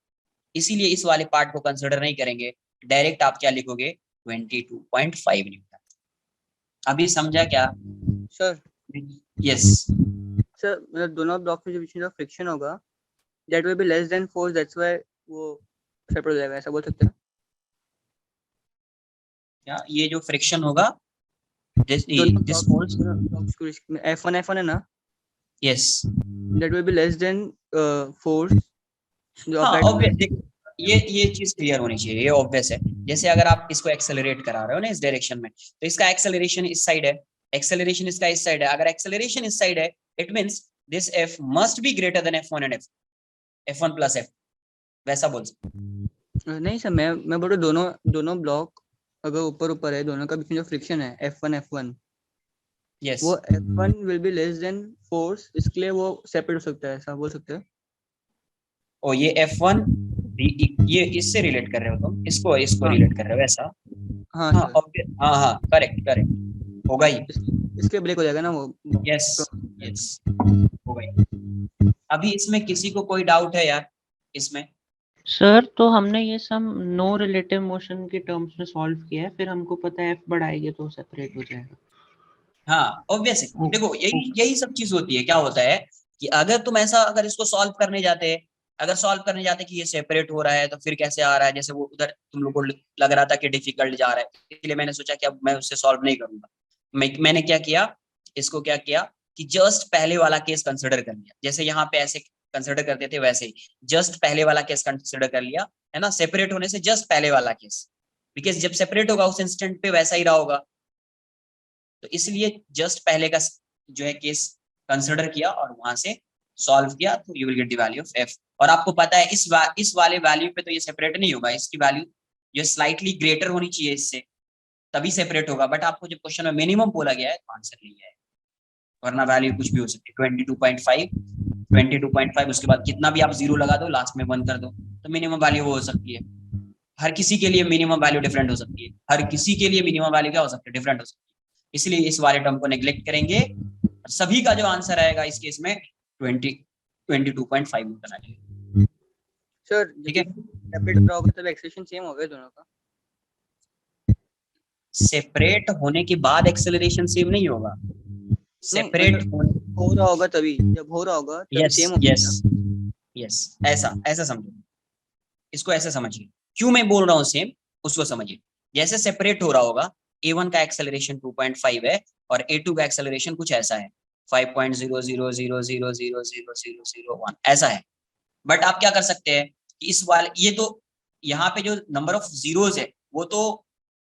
इसीलिए इस वाले पार्ट को कंसिडर नहीं करेंगे, डायरेक्ट आप क्या लिखोगे? 22.5 न्यूटन। अभी समझा क्या? सर यस, सर मतलब दोनों ब्लॉक के बीच में जो फ्रिक्शन होगा that will be less than force, that's why वो सेपरेट हो जाएगा, ऐसा बोल सकते हैं? क्या ये जो फ्रिक्शन होगा दिस फोर्स? F1 है ना, yes, that will be less than force जो हाँ अप्लाइड ऑब्वियस, ये चीज क्लियर होनी चाहिए, ये ऑब्वियस है। जैसे अगर आप इसको एक्सेलरेट करा रहे हो ना इस डायरेक्शन में, तो इसका एक्सेलरेशन इस साइड है, एक्सेलरेशन इसका इस साइड है, अगर एक्सेलरेशन इस साइड है it means this F must be greater than F1 and F1 plus F, वैसा बोल सकते। नहीं सर, मैं बोल रहा हूँ दोनों ब्लॉक अगर ऊपर है, दोनों का बीच में जो फ्रिक्शन है F1 यस, वो F1 will be less than force, इसलिए वो सेपरेट हो सकता है, ऐसा बोल सकते हैं? और ये F1 ये इससे रिलेट कर रहे हो तुम, इसको हाँ रिलेट कर रहे हो ऐसा? हाँ हाँ सर, हाँ हाँ, करेक्ट होगा ही। इसके ब्रेक हो जाएगा ना वो। यस यस, होगा ही। अभी इसमें किसी को कोई डाउट है यार इसमें? सर तो हमने ये सब नो रिलेटिव मोशन के टर्म्स में सॉल्व किया है, फिर हमको पता है f बढ़ाएंगे तो सेपरेट हो जाएगा। हाँ ऑब्वियस है, ओके देखो यही ओके यही सब चीज होती है। क्या होता है कि अगर तुम ऐसा, अगर इसको सॉल्व करने जाते, अगर सॉल्व करने जाते कि ये सेपरेट हो रहा है तो फिर कैसे आ रहा है, जैसे वो उधर तुम लोग को लग रहा था कि डिफिकल्ट जा रहा है, इसलिए मैंने सोचा कि अब मैं उससे सॉल्व नहीं करूंगा। मैंने क्या किया, इसको क्या किया कि जस्ट पहले वाला केस कंसिडर कर लिया, जैसे यहाँ पे ऐसे कंसिडर करते थे वैसे ही जस्ट पहले वाला केस कंसिडर कर लिया, है ना, सेपरेट होने से जस्ट पहले वाला केस, बिकॉज जब सेपरेट होगा उस इंस्टेंट पे वैसा ही रहा होगा, तो इसलिए जस्ट पहले का जो है केस कंसिडर किया और वहां से सॉल्व किया, तो you will get the value of F. और आपको पता है इस वाले वैल्यू पे तो ये सेपरेट नहीं होगा, इसकी वैल्यू जो स्लाइटली ग्रेटर होनी चाहिए इससे, तभी सेपरेट होगा, बट आपको जब क्वेश्चन में मिनिमम बोला गया है तो आंसर नहीं है, वरना वैल्यू कुछ भी हो सकती है। 22.5 उसके बाद कितना भी आप जीरो लगा दो, लास्ट में 1 कर दो, तो मिनिमम वैल्यू वो हो सकती है। हर किसी के लिए मिनिमम वैल्यू डिफरेंट हो सकती है, हर किसी के लिए मिनिमम वैल्यू क्या हो सकती है, डिफरेंट हो सकती है। इसलिए इस वाले टर्म को नेग्लेक्ट करेंगे, सभी का जो आंसर आएगा इस केस में 22.5 न्यूटन आएगा। सर ठीक है, सेपरेट करा होगा तब एक्सेलरेशन सेम होगा दोनों का। सेपरेट होने के बाद एक्सेलरेशन सेम नहीं होगा, सेपरेट हो रहा होगा तभी, जब हो रहा होगा तभी यस सेम होगा। यस यस, ऐसा समझो, इसको ऐसे समझिए। क्यों मैं बोल रहा हूँ सेम, उसको समझिए। जैसे सेपरेट हो रहा होगा, A1 का एक्सेलरेशन 2.5 है और A2 का एक्सेलरेशन कुछ ऐसा है 5.0000000001 ऐसा है। बट आप क्या कर सकते हैं कि इस वाले, ये तो यहाँ पे जो नंबर ऑफ जीरोज है वो तो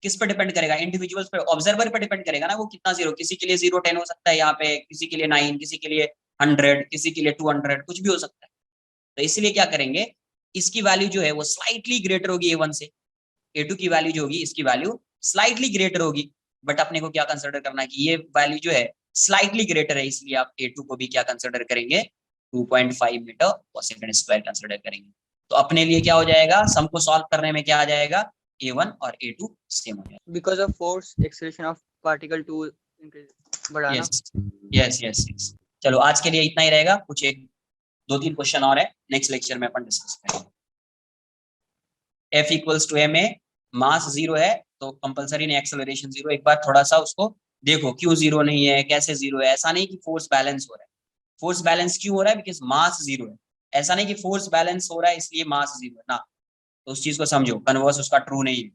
किस पे डिपेंड करेगा, इंडिविजुअल्स पे, ऑब्जर्वर पे डिपेंड करेगा ना, वो कितना जीरो, किसी के लिए 010 हो सकता है यहाँ पे, किसी के लिए 9, किसी के लिए 100, किसी के लिए 200, कुछ भी हो सकता है। तो इसलिए क्या करेंगे, इसकी वैल्यू जो है वो स्लाइटली ग्रेटर होगी A1 से, A2 की वैल्यू जो होगी इसकी वैल्यू स्लाइटली ग्रेटर होगी, बट अपने को क्या कंसिडर करना है कि ये वैल्यू जो है स्लाइटली ग्रेटर है, इसलिए आप A2 को भी क्या कंसिडर करेंगे, 2.5 मीटर पर सेकंड स्क्वायर कंसिडर करेंगे। तो अपने लिए क्या हो जाएगा, सम को सॉल्व करने में क्या आ जाएगा, A1 और A2 सेम हो जाएगा। Because of force acceleration of particle 2 बढ़ाना। Yes yes yes. चलो आज के लिए इतना ही रहेगा, कुछ एक 2-3 क्वेश्चन और है, नेक्स्ट लेक्चर में अपन डिस्कस करेंगे। F इक्वल्स टू ma, मास 0 है तो कंपलसरी नहीं एक्सेलरेशन 0। एक बार थोड़ा सा उसको देखो, क्यों 0 नहीं है, कैसे 0 है। ऐसा नहीं कि फोर्स बैलेंस हो रहा है, फोर्स बैलेंस क्यों हो रहा है, बिकॉज मास 0 है। ऐसा नहीं कि फोर्स बैलेंस हो रहा है इसलिए मास 0 है ना, तो उस चीज को समझो, कन्वर्स उसका ट्रू नहीं है।